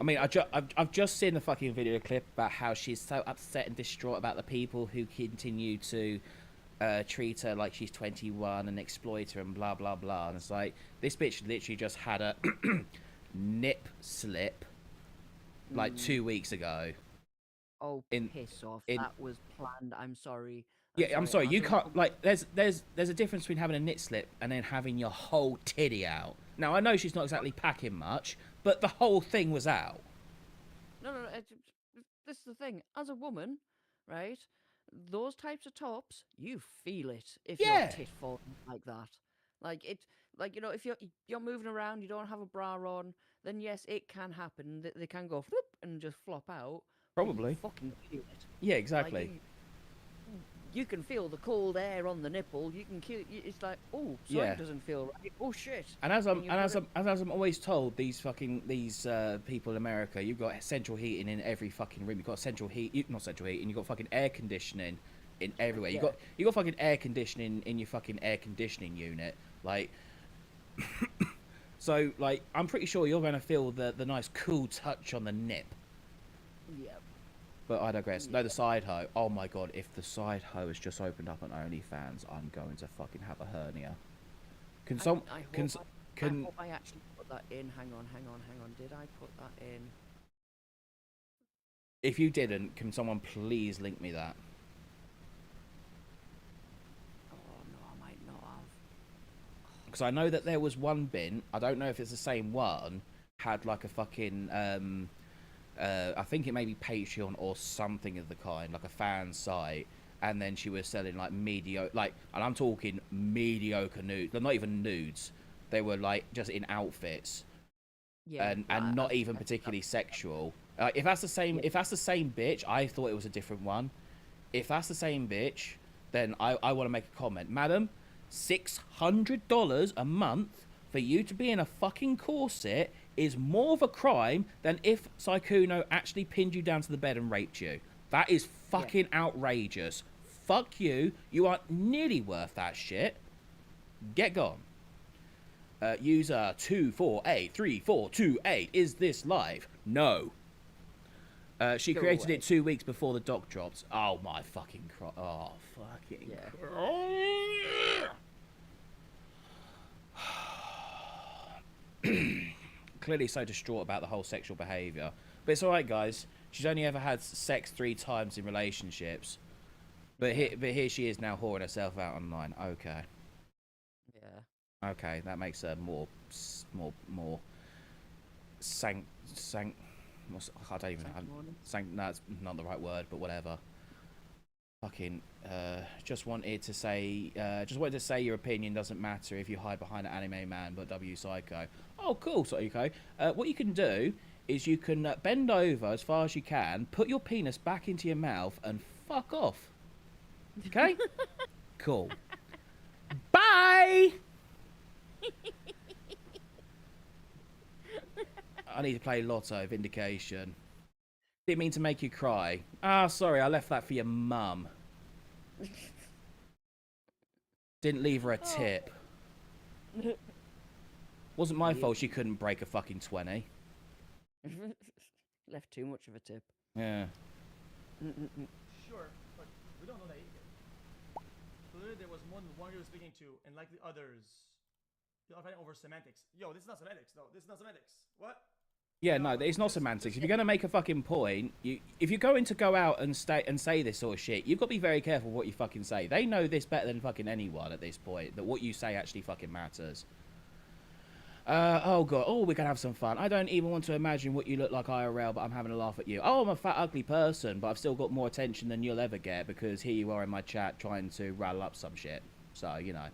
S2: I mean, I've just seen the fucking video clip about how she's so upset and distraught about the people who continue to treat her like she's 21 and exploit her and blah blah blah. And it's like, this bitch literally just had a nip slip like 2 weeks ago.
S3: Oh, piss off. That was planned. I'm sorry.
S2: I'm sorry. You
S3: as a
S2: can't
S3: woman-
S2: like. There's a difference between having a nip slip and then having your whole titty out. Now I know she's not exactly packing much, but the whole thing was out.
S3: No. This is the thing. As a woman, right? Those types of tops, you feel it if
S2: Yeah.
S3: your tit falls like that. Like it, like, you know, if you're moving around, you don't have a bra on, then yes, it can happen. They can go whoop and just flop out. but you
S2: Probably.
S3: fucking feel it.
S2: Yeah,
S3: Like,
S2: exactly.
S3: you can feel the cold air on the nipple. You can it's like, oh, sorry,
S2: Yeah.
S3: it doesn't feel right. Oh shit.
S2: And as I'm
S3: you
S2: and
S3: put
S2: as I'm always told, these people in America, you've got central heating in every fucking room. You've got not central heating. You've got fucking air conditioning in everywhere.
S3: Yeah.
S2: You got fucking air conditioning in your fucking air conditioning unit. Like, so like I'm pretty sure you're gonna feel the nice cool touch on the nip.
S3: Yeah.
S2: But I digress. No, the side hoe. Oh my god, if the side hoe has just opened up on OnlyFans, I'm going to fucking have a hernia. Can some
S3: I hope
S2: can s- can
S3: I hope I actually put that in. Hang on. Did I put that in?
S2: if you didn't, can someone please link me that?
S3: Oh no, I might not have.
S2: Because I know that there was one bin. I don't know if it's the same one. Had like a fucking I think it may be Patreon or something of the kind, like a fan site. And then she was selling like mediocre, like, and I'm talking mediocre nudes. They're not even nudes. They were like just in outfits,
S3: Yeah.
S2: and not even particularly sexual. If that's the same, bitch, I thought it was a different one. If that's the same bitch, then I want to make a comment, madam. $600 a month for you to be in a fucking corset is more of a crime than if Saikuno actually pinned you down to the bed and raped you. That is fucking outrageous. Fuck you. You aren't nearly worth that shit. Get gone. User 2483428, is this live? No. She
S3: Go
S2: created
S3: away.
S2: it 2 weeks before the doc drops. Oh my fucking Christ. Oh fucking
S3: Yeah.
S2: Clearly so distraught about the whole sexual behaviour. But it's alright, guys. She's only ever had sex 3 times in relationships. But here she is now whoring herself out online. Okay.
S3: Yeah.
S2: Okay, that makes her more I don't even know. No, it's not the right word, but whatever. Fucking, just wanted to say your opinion doesn't matter if you hide behind an anime man, but W Psycho. Oh, cool, Psycho. What you can do is you can bend over as far as you can, put your penis back into your mouth, and fuck off. Okay? Cool. Bye! I need to play Lotto, Vindication. Didn't mean to make you cry. Ah, sorry, I left that for your mum. Didn't leave her a tip. Wasn't my fault she couldn't break a fucking 20.
S3: Left too much of a tip.
S2: Yeah.
S5: sure, but we don't know that either. Clearly, there was more than one you were speaking to, and likely others. You're fighting over semantics. Yo, this is not semantics. No, this is not semantics. What?
S2: Yeah, no, it's not semantics. If you're gonna make a fucking point, if you're going to go out and say this sort of shit, you've got to be very careful what you fucking say. They know this better than fucking anyone at this point, that what you say actually fucking matters. Oh god, oh, we're gonna have some fun. I don't even want to imagine what you look like IRL, but I'm having a laugh at you. Oh, I'm a fat, ugly person, but I've still got more attention than you'll ever get because here you are in my chat trying to rattle up some shit. So, you know,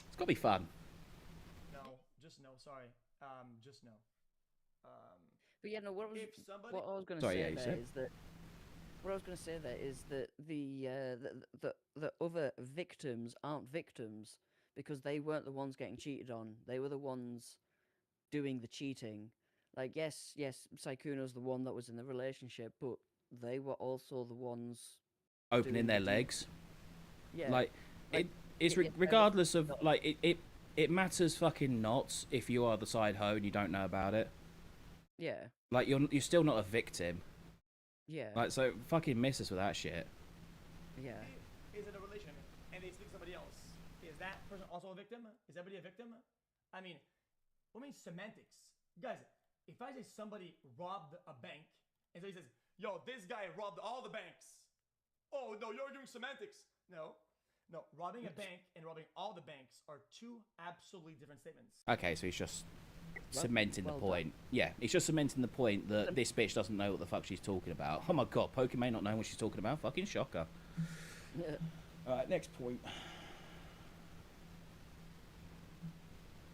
S2: it's gotta be fun.
S5: No, just no. Sorry. Just no.
S3: But yeah, no.
S5: If somebody,
S3: What I was going to
S2: Sorry,
S3: say
S2: yeah, you
S3: there
S2: said?
S3: is that. What I was going to say there is that the other victims aren't victims because they weren't the ones getting cheated on. They were the ones doing the cheating. Like, yes, Saikuno's the one that was in the relationship, but they were also the ones
S2: Opening
S3: doing
S2: their
S3: the deed.
S2: legs.
S3: Yeah,
S2: Like,
S3: like,
S2: it's
S3: yeah,
S2: regardless of, like, it matters fucking not if you are the side hoe and you don't know about it.
S3: yeah,
S2: Like, you're still not a victim.
S3: yeah,
S2: Like, so fucking miss us with that shit.
S3: yeah.
S5: is in a relation and they speak to somebody else, is that person also a victim? Is everybody a victim? I mean, what means semantics? Guys, if I say somebody robbed a bank, and so he says, yo, this guy robbed all the banks. Oh, no, you're doing semantics. No, robbing a bank and robbing all the banks are two absolutely different statements.
S2: Okay, so he's just
S3: Well-
S2: cementing
S3: well
S2: the
S3: done.
S2: point. Yeah, he's just cementing the point that this bitch doesn't know what the fuck she's talking about. Oh my god, Pokemon not knowing what she's talking about? Fucking shocker. Alright, next point.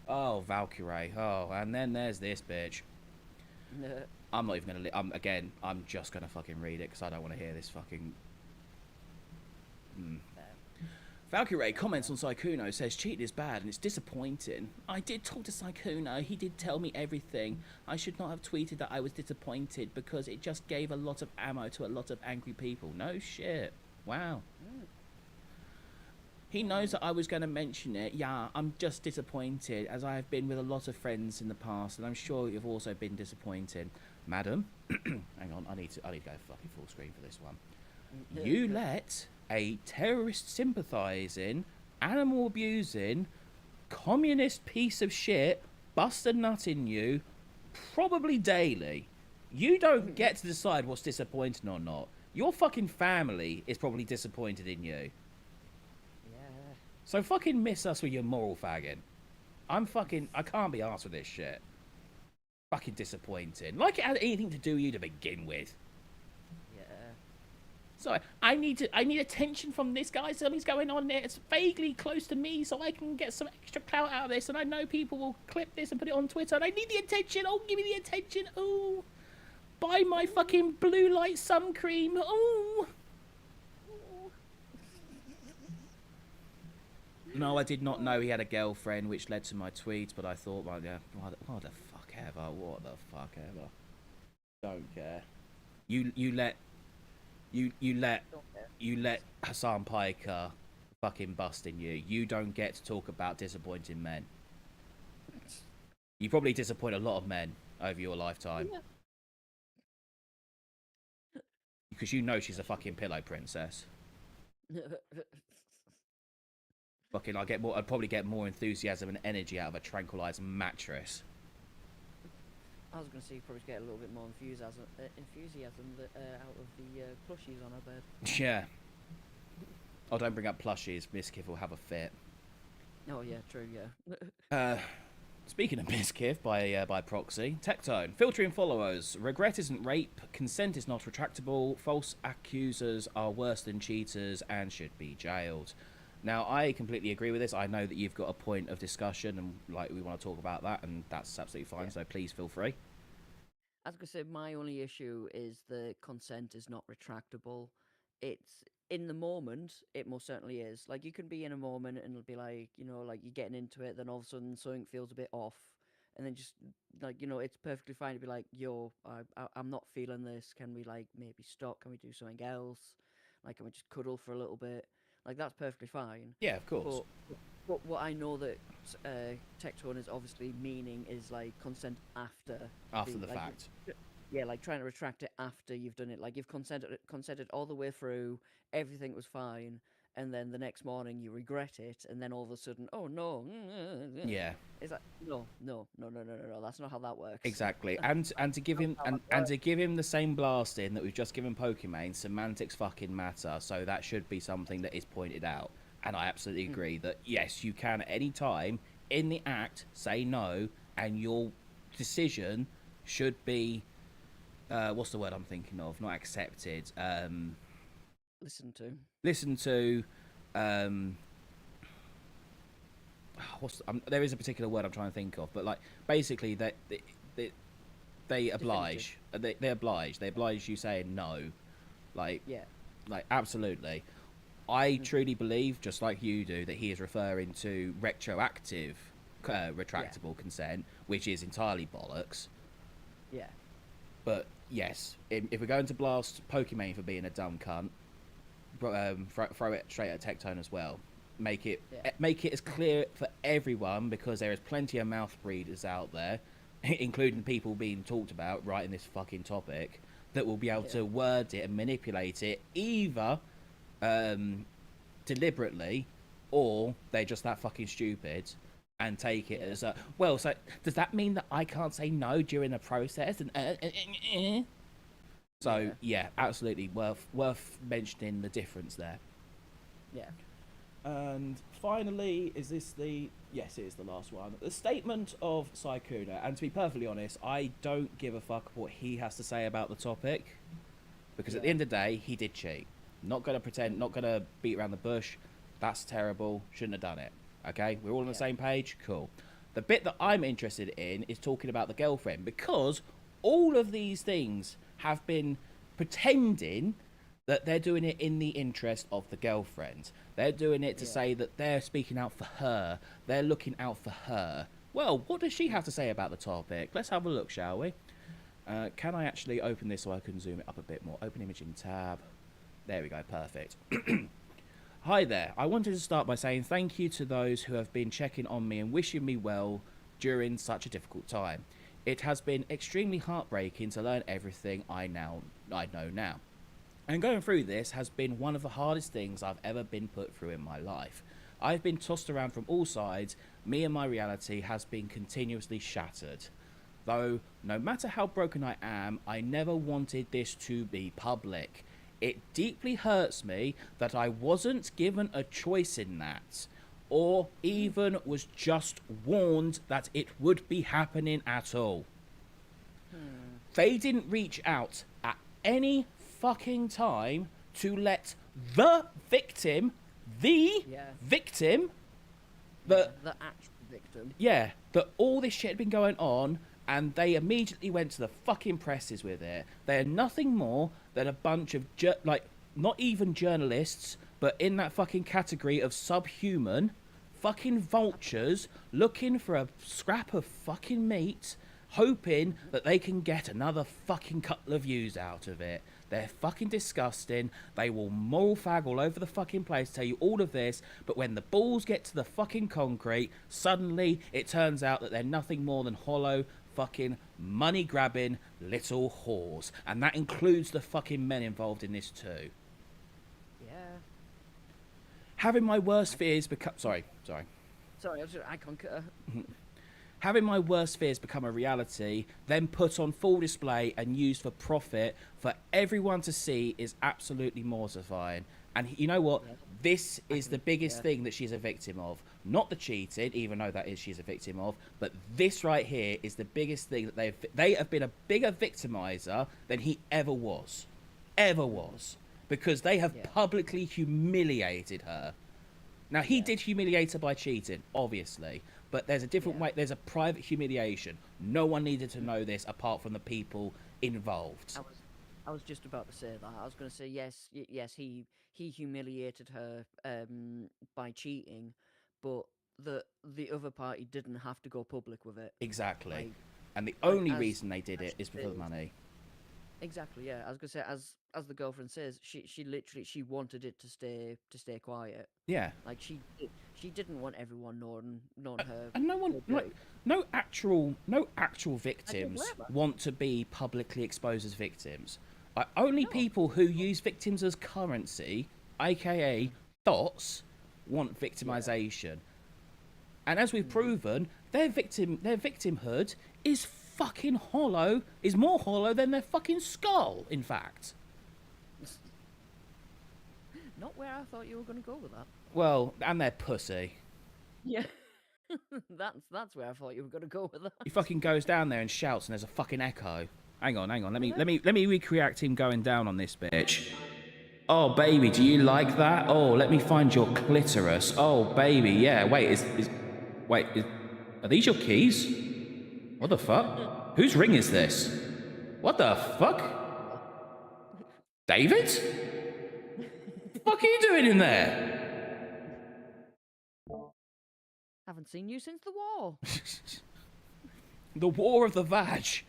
S2: Oh, Valkyrie. Oh, and then there's this bitch. I'm not even gonna. I'm just gonna fucking read it because I don't want to hear this fucking. Valkyrie comments on Saikuno, says cheating is bad and it's disappointing. I did talk to Saikuno, he did tell me everything. I should not have tweeted that I was disappointed because it just gave a lot of ammo to a lot of angry people. No shit. Wow. He knows that I was going to mention it. Yeah, I'm just disappointed as I have been with a lot of friends in the past and I'm sure you've also been disappointed. Madam, hang on, I need to go fucking full screen for this one. You let a terrorist sympathising, animal abusing, communist piece of shit bust a nut in you probably daily. You don't get to decide what's disappointing or not. Your fucking family is probably disappointed in you.
S3: Yeah.
S2: So fucking miss us with your moral fagging. I can't be arsed with this shit. Fucking disappointing. Like it had anything to do with you to begin with.
S3: Yeah.
S2: So I need attention from this guy. Something's going on there. It's vaguely close to me, so I can get some extra clout out of this. And I know people will clip this and put it on Twitter. And I need the attention. Oh, give me the attention. Oh, buy my fucking blue light sun cream. Oh. No, I did not know he had a girlfriend, which led to my tweet. But I thought, well, yeah, what the fuck ever. What the fuck ever. Don't care. You let Hassan Piker fucking bust in you. You don't get to talk about disappointing men. You probably disappoint a lot of men over your lifetime. Because you know she's a fucking pillow princess. Fucking, I'd probably get more enthusiasm and energy out of a tranquilized mattress.
S3: I was going to say you probably get a little bit more enthusiasm out of the plushies on her bed.
S2: Yeah. Oh, don't bring up plushies. Miskiff will have a fit.
S3: Oh yeah, true. Yeah.
S2: Speaking of Miskiff by proxy, Tectone, filtering followers. Regret isn't rape. Consent is not retractable. False accusers are worse than cheaters and should be jailed. Now, I completely agree with this. I know that you've got a point of discussion and like we want to talk about that, and that's absolutely fine.
S3: Yeah.
S2: So please feel free.
S3: I was going to say my only issue is the consent is not retractable. It's in the moment, it most certainly is. Like you can be in a moment and it'll be like, you know, like you're getting into it, then all of a sudden something feels a bit off, and then just like, you know, it's perfectly fine to be like, yo, I'm not feeling this. Can we like maybe stop? Can we do something else? Like, can we just cuddle for a little bit? Like that's perfectly fine.
S2: Yeah, of course.
S3: But what I know that Tectone is obviously meaning is like consent after
S2: After the
S3: like,
S2: fact.
S3: Yeah, like trying to retract it after you've done it. Like you've consented all the way through, everything was fine, and then the next morning you regret it, and then all of a sudden, oh no.
S2: Yeah.
S3: It's like no. That's not how that works.
S2: Exactly, and to give him and to give him the same blasting that we've just given Pokimane, semantics fucking matter. So that should be something that is pointed out. And I absolutely agree that yes, you can at any time in the act say no, and your decision should be what's the word I'm thinking of? Not accepted.
S3: Listen to.
S2: Listen to. there is a particular word I'm trying to think of, but like basically they oblige. They oblige. They oblige you saying no, like
S3: Yeah.
S2: like absolutely. I truly believe, just like you do, that he is referring to retroactive retractable consent, which is entirely bollocks.
S3: Yeah.
S2: But yes, if we're going to blast Pokimane for being a dumb cunt, throw it straight at Tectone as well. Make it as clear for everyone, because there is plenty of mouth breeders out there, including people being talked about right in this fucking topic, that will be able to word it and manipulate it either deliberately, or they're just that fucking stupid and take it as a, well, so does that mean that I can't say no during the process? And so yeah, absolutely worth mentioning the difference there.
S3: Yeah.
S2: And finally, is this the... Yes, it is the last one. The statement of Sykkuno. And to be perfectly honest, I don't give a fuck what he has to say about the topic. Because at the end of the day, he did cheat. Not going to pretend, not going to beat around the bush. That's terrible. Shouldn't have done it. Okay? We're all on the same page? Cool. The bit that I'm interested in is talking about the girlfriend. Because all of these things have been pretending that they're doing it in the interest of the girlfriend. They're doing it to say that they're speaking out for her. They're looking out for her. Well, what does she have to say about the topic? Let's have a look, shall we? Can I actually open this so I can zoom it up a bit more? Open imaging tab. There we go, perfect. Hi there. I wanted to start by saying thank you to those who have been checking on me and wishing me well during such a difficult time. It has been extremely heartbreaking to learn everything I know now. And going through this has been one of the hardest things I've ever been put through in my life. I've been tossed around from all sides. Me and my reality has been continuously shattered. Though, no matter how broken I am, I never wanted this to be public. It deeply hurts me that I wasn't given a choice in that, or even was just warned that it would be happening at all. They didn't reach out at any fucking time to let the victim, the
S3: actual victim,
S2: that all this shit had been going on, and they immediately went to the fucking presses with it. They're nothing more than a bunch of not even journalists, but in that fucking category of subhuman fucking vultures looking for a scrap of fucking meat, hoping that they can get another fucking couple of views out of it. They're fucking disgusting. They will moral fag all over the fucking place, tell you all of this, but when the balls get to the fucking concrete, suddenly it turns out that they're nothing more than hollow fucking money-grabbing little whores. And that includes the fucking men involved in this too.
S3: Yeah.
S2: Having my worst fears become... Sorry,
S3: I concur.
S2: Having my worst fears become a reality, then put on full display and used for profit for everyone to see, is absolutely mortifying. And you know what? This is the biggest thing that she's a victim of. Not the cheating, even though that is she's a victim of, but this right here is the biggest thing that they have been a bigger victimizer than he ever was. Ever was. Because they have publicly humiliated her. Now, he did humiliate her by cheating, obviously. But there's a different way. There's a private humiliation. No one needed to know this apart from the people involved.
S3: I was just about to say that. I was going to say yes, he humiliated her by cheating, but the other party didn't have to go public with it.
S2: Exactly. And the only reason they did it is because of the money.
S3: Exactly. Yeah. I was going to say, as the girlfriend says, she literally wanted it to stay quiet.
S2: Yeah.
S3: Like she didn't want everyone knowing her.
S2: And no one, no actual victims want to be publicly exposed as victims. Only people who use victims as currency, aka thoughts, want victimization. And as we've proven, their victimhood is fucking hollow, is more hollow than their fucking skull, in fact.
S3: Not where I thought you were going to go with that.
S2: Well, and their pussy.
S3: Yeah. that's where I thought you were going to go with that.
S2: He fucking goes down there and shouts, and there's a fucking echo. Hang on. Let me recreate him going down on this bitch. Oh baby, do you like that? Oh, let me find your clitoris. Oh baby, yeah. Wait, Wait, are these your keys? What the fuck? Whose ring is this? What the fuck? David? What are you doing in there?
S3: Haven't seen you since the war.
S2: The War of the Vag.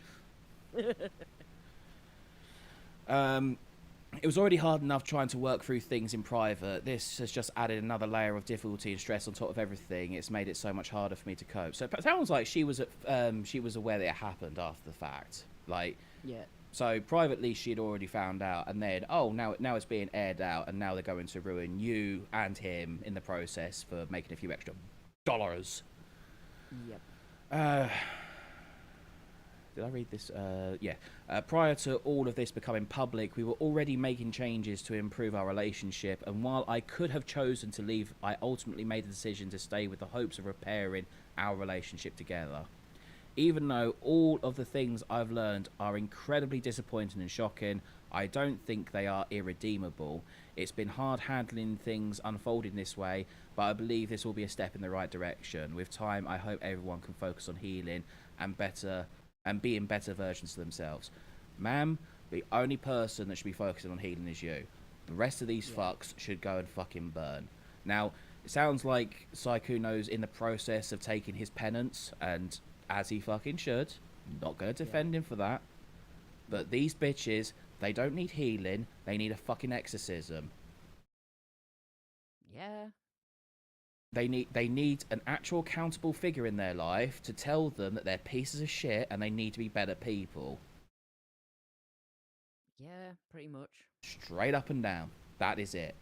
S2: It was already hard enough trying to work through things in private. This has just added another layer of difficulty and stress on top of everything. It's made it so much harder for me to cope. So it sounds like she was aware that it happened after the fact. Like,
S3: Yeah.
S2: so privately she'd already found out, and then now it's being aired out, and now they're going to ruin you and him in the process for making a few extra dollars.
S3: Yep.
S2: Did I read this? Yeah. Prior to all of this becoming public, we were already making changes to improve our relationship, and while I could have chosen to leave, I ultimately made the decision to stay with the hopes of repairing our relationship together. Even though all of the things I've learned are incredibly disappointing and shocking, I don't think they are irredeemable. It's been hard handling things unfolding this way, but I believe this will be a step in the right direction. With time, I hope everyone can focus on healing and being better versions of themselves. Ma'am, the only person that should be focusing on healing is you. The rest of these fucks should go and fucking burn. Now, it sounds like Saikuno's in the process of taking his penance, and as he fucking should. Not going to defend him for that. But these bitches, they don't need healing, they need a fucking exorcism.
S3: Yeah.
S2: They need an actual accountable figure in their life to tell them that they're pieces of shit and they need to be better people.
S3: Yeah, pretty much.
S2: Straight up and down. That is it.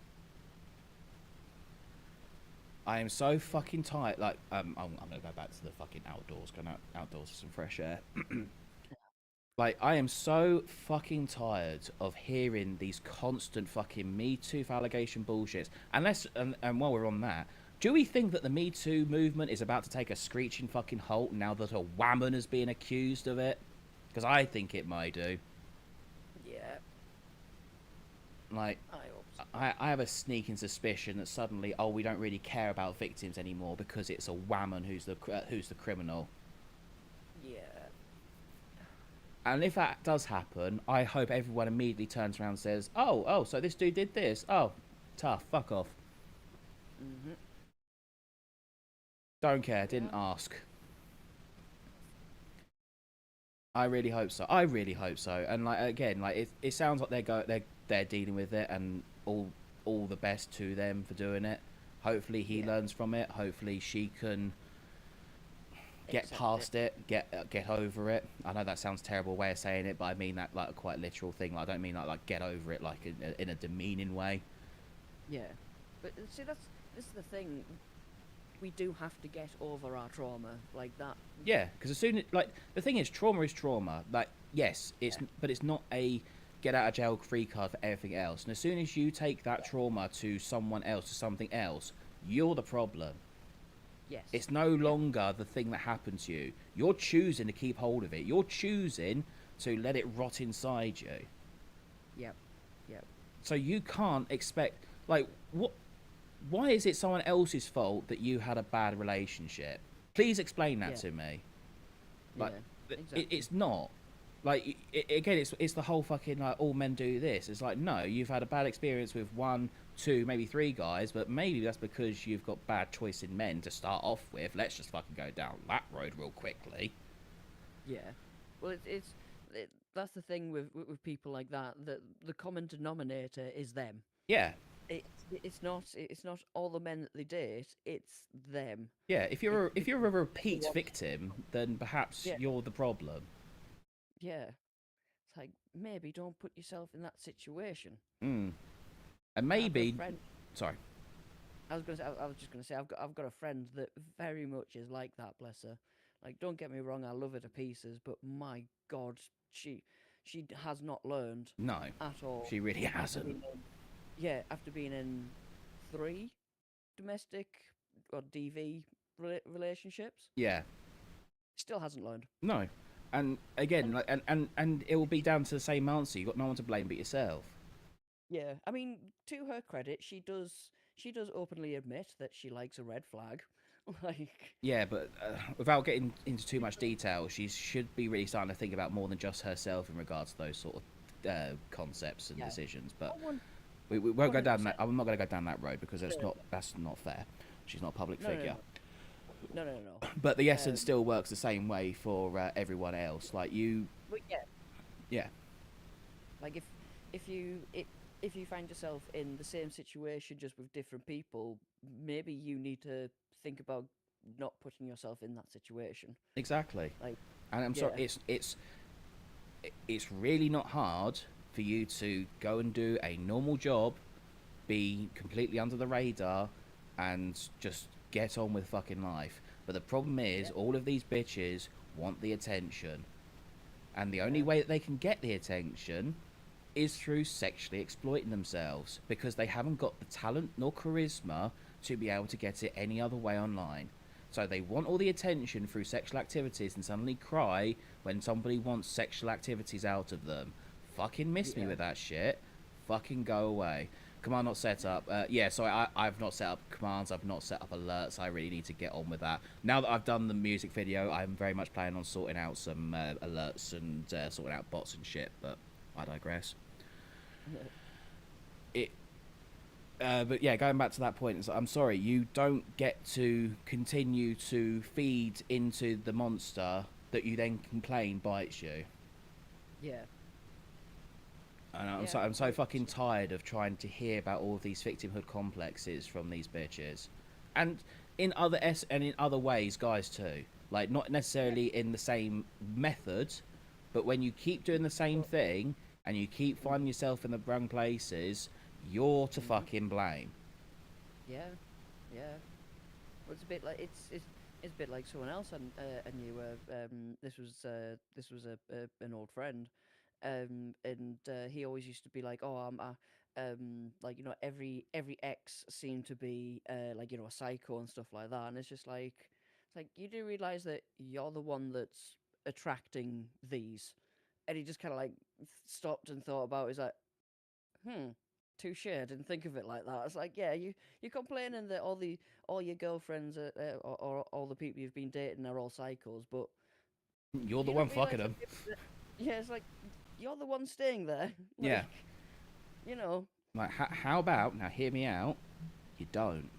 S2: I am so fucking tired. Like, I'm gonna go back to the fucking outdoors. Go outdoors for some fresh air. Like, I am so fucking tired of hearing these constant fucking Me Too allegation bullshits. And while we're on that, do we think that the Me Too movement is about to take a screeching fucking halt now that a woman is being accused of it? Because I think it might do.
S3: Yeah.
S2: Like,
S3: I hope so.
S2: I have a sneaking suspicion that suddenly, oh, we don't really care about victims anymore because it's a woman who's the criminal.
S3: Yeah.
S2: And if that does happen, I hope everyone immediately turns around and says, oh, so this dude did this. Oh, tough, fuck off.
S3: Mhm.
S2: Don't care, didn't ask. I really hope so. And like, again, like, it sounds like they're dealing with it, and all the best to them for doing it. Hopefully he learns from it. Hopefully she can get
S3: Accept
S2: past it, get over it. I know that sounds a terrible way of saying it, but I mean that like a quite literal thing. Like, I don't mean like get over it like in a demeaning way.
S3: Yeah. But see, this is the thing. We do have to get over our trauma like that.
S2: Yeah, because as soon as, like, the thing is trauma. Like, yes, but it's not a get out of jail free card for everything else. And as soon as you take that trauma to someone else, to something else, you're the problem.
S3: Yes.
S2: It's no longer the thing that happened to you. You're choosing to keep hold of it. You're choosing to let it rot inside you.
S3: Yep. Yep.
S2: So you can't expect, like, what? Why is it someone else's fault that you had a bad relationship? Please explain that to me. Like,
S3: yeah, exactly.
S2: it's not. Like, again, it's the whole fucking, like, all men do this. It's like, no, you've had a bad experience with 1, 2, maybe 3 guys, but maybe that's because you've got bad choice in men to start off with. Let's just fucking go down that road real quickly.
S3: Yeah. Well, that's the thing with people like that. That the common denominator is them.
S2: Yeah.
S3: It's not all the men that they date. It's them.
S2: Yeah, if you're a repeat victim, then perhaps you're the problem.
S3: Yeah. It's like, maybe don't put yourself in that situation.
S2: And
S3: I've got a
S2: maybe,
S3: friend-
S2: sorry.
S3: I was just gonna say I've got a friend that very much is like that. Bless her. Like, don't get me wrong, I love her to pieces, but my God, she has not learned
S2: No,
S3: at all.
S2: she really hasn't.
S3: After being in 3 domestic or DV relationships,
S2: Yeah.
S3: still hasn't learned.
S2: No. And again, like, and it will be down to the same answer. You've got no one to blame but yourself.
S3: Yeah, I mean, to her credit, she does openly admit that she likes a red flag. Like,
S2: Yeah, but without getting into too much detail, she should be really starting to think about more than just herself in regards to those sort of concepts and
S3: Yeah.
S2: decisions. But
S3: I want-
S2: we won't go down that.
S3: 100%.
S2: I'm not going to go down that road because
S3: No.
S2: that's not fair. She's not a public
S3: No, no,
S2: figure.
S3: no.
S2: But the essence
S3: Um,
S2: still works the same way for everyone else. Like you,
S3: But yeah,
S2: yeah,
S3: like if you find yourself in the same situation just with different people, maybe you need to think about not putting yourself in that situation.
S2: exactly.
S3: Like,
S2: And I'm sorry,
S3: yeah.
S2: it's really not hard for you to go and do a normal job, be completely under the radar, and just get on with fucking life. But the problem is, all of these bitches want the attention, and the only
S3: Yeah.
S2: way that they can get the attention is through sexually exploiting themselves because they haven't got the talent nor charisma to be able to get it any other way online. So they want all the attention through sexual activities and suddenly cry when somebody wants sexual activities out of them. Fucking miss me
S3: Yeah.
S2: with that shit. Fucking go away. Command not set up. Yeah, so I've not set up commands. I've not set up alerts. I really need to get on with that. Now that I've done the music video, I'm very much planning on sorting out some alerts and sorting out bots and shit, but I digress. But yeah, going back to that point, I'm sorry, you don't get to continue to feed into the monster that you then complain bites you.
S3: Yeah.
S2: And I'm
S3: Yeah,
S2: so
S3: like-
S2: fucking tired of trying to hear about all of these victimhood complexes from these bitches, and in other ways, guys too. Like not necessarily in the same method, but when you keep doing the same thing and you keep finding yourself in the wrong places, you're to fucking blame.
S3: Yeah, yeah. Well, it's a bit like it's a bit like someone else I knew. This was an old friend, and he always used to be like, "Oh, like every ex seemed to be like a psycho and stuff like that." And it's like you do realize that you're the one that's attracting these, and he just kind of like stopped and thought about. It. He's like, touche. I didn't think of it like that. It's like, yeah, you're complaining that all your girlfriends or all the people you've been dating are all cycles, but
S2: You're the
S3: you
S2: one
S3: don't realise
S2: fucking them.
S3: yeah, it's like you're the one staying there.
S2: Yeah.
S3: Like, you know,
S2: Like, how about now? Hear me out. You don't.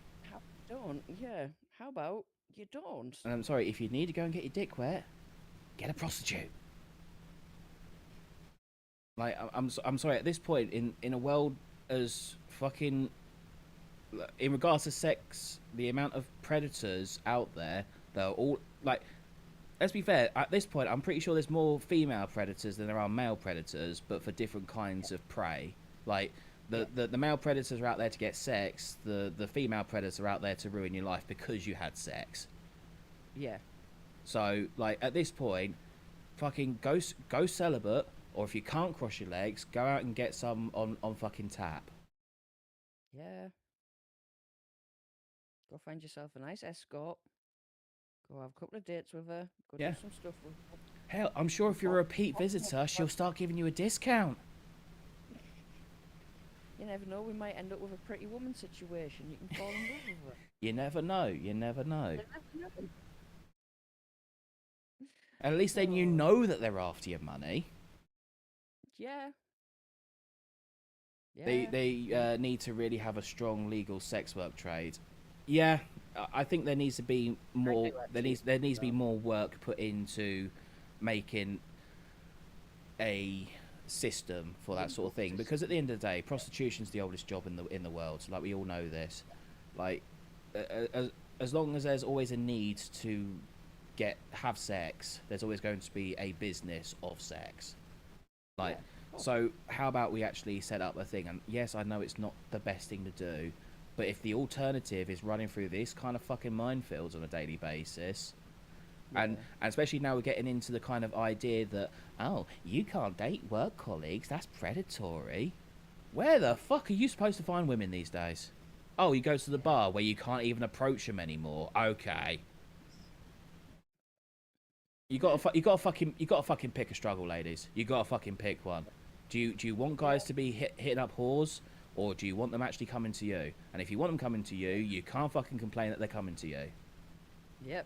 S3: yeah. How about you don't?
S2: And I'm sorry, if you need to go and get your dick wet, get a prostitute. Like, I'm sorry. At this point, in a world as fucking, in regards to sex, the amount of predators out there that are all like, let's be fair. At this point, I'm pretty sure there's more female predators than there are male predators, but for different kinds of prey. Like, the male predators are out there to get sex. The female predators are out there to ruin your life because you had sex.
S3: Yeah,
S2: So, like, at this point, fucking go celibate, or if you can't cross your legs, go out and get some on fucking tap.
S3: yeah. Go find yourself a nice escort. Go have a couple of dates with her. Go
S2: Yeah.
S3: do some stuff with her.
S2: Hell, I'm sure if you're a repeat visitor, she'll start giving you a discount.
S3: You never know. We might end up with a pretty woman situation. You can fall in love with her.
S2: You never know. You never know.
S3: You never know.
S2: At least then you
S3: Oh.
S2: know that they're after your money.
S3: Yeah. Yeah.
S2: They need to really have a strong legal sex work trade. Yeah, I think there needs to be more.
S3: do
S2: There needs to be more work put into making a system for that sort of thing. Because at the end of the day, prostitution's the oldest job in the world. Like we all know this. Like as long as there's always a need to have sex, there's always going to be a business of sex. Like. So how about we actually set up a thing? And yes, I know it's not the best thing to do, but if the alternative is running through this kind of fucking minefields on a daily basis, and especially now we're getting into the kind of idea that, oh, you can't date work colleagues, that's predatory. Where the fuck are you supposed to find women these days? Oh, you go to the bar where you can't even approach them anymore. Okay. You gotta fucking pick a struggle, ladies. You gotta fucking pick one. Do you want guys to be hitting up whores, or do you want them actually coming to you? And if you want them coming to you, you can't fucking complain that they're coming to you.
S3: Yep.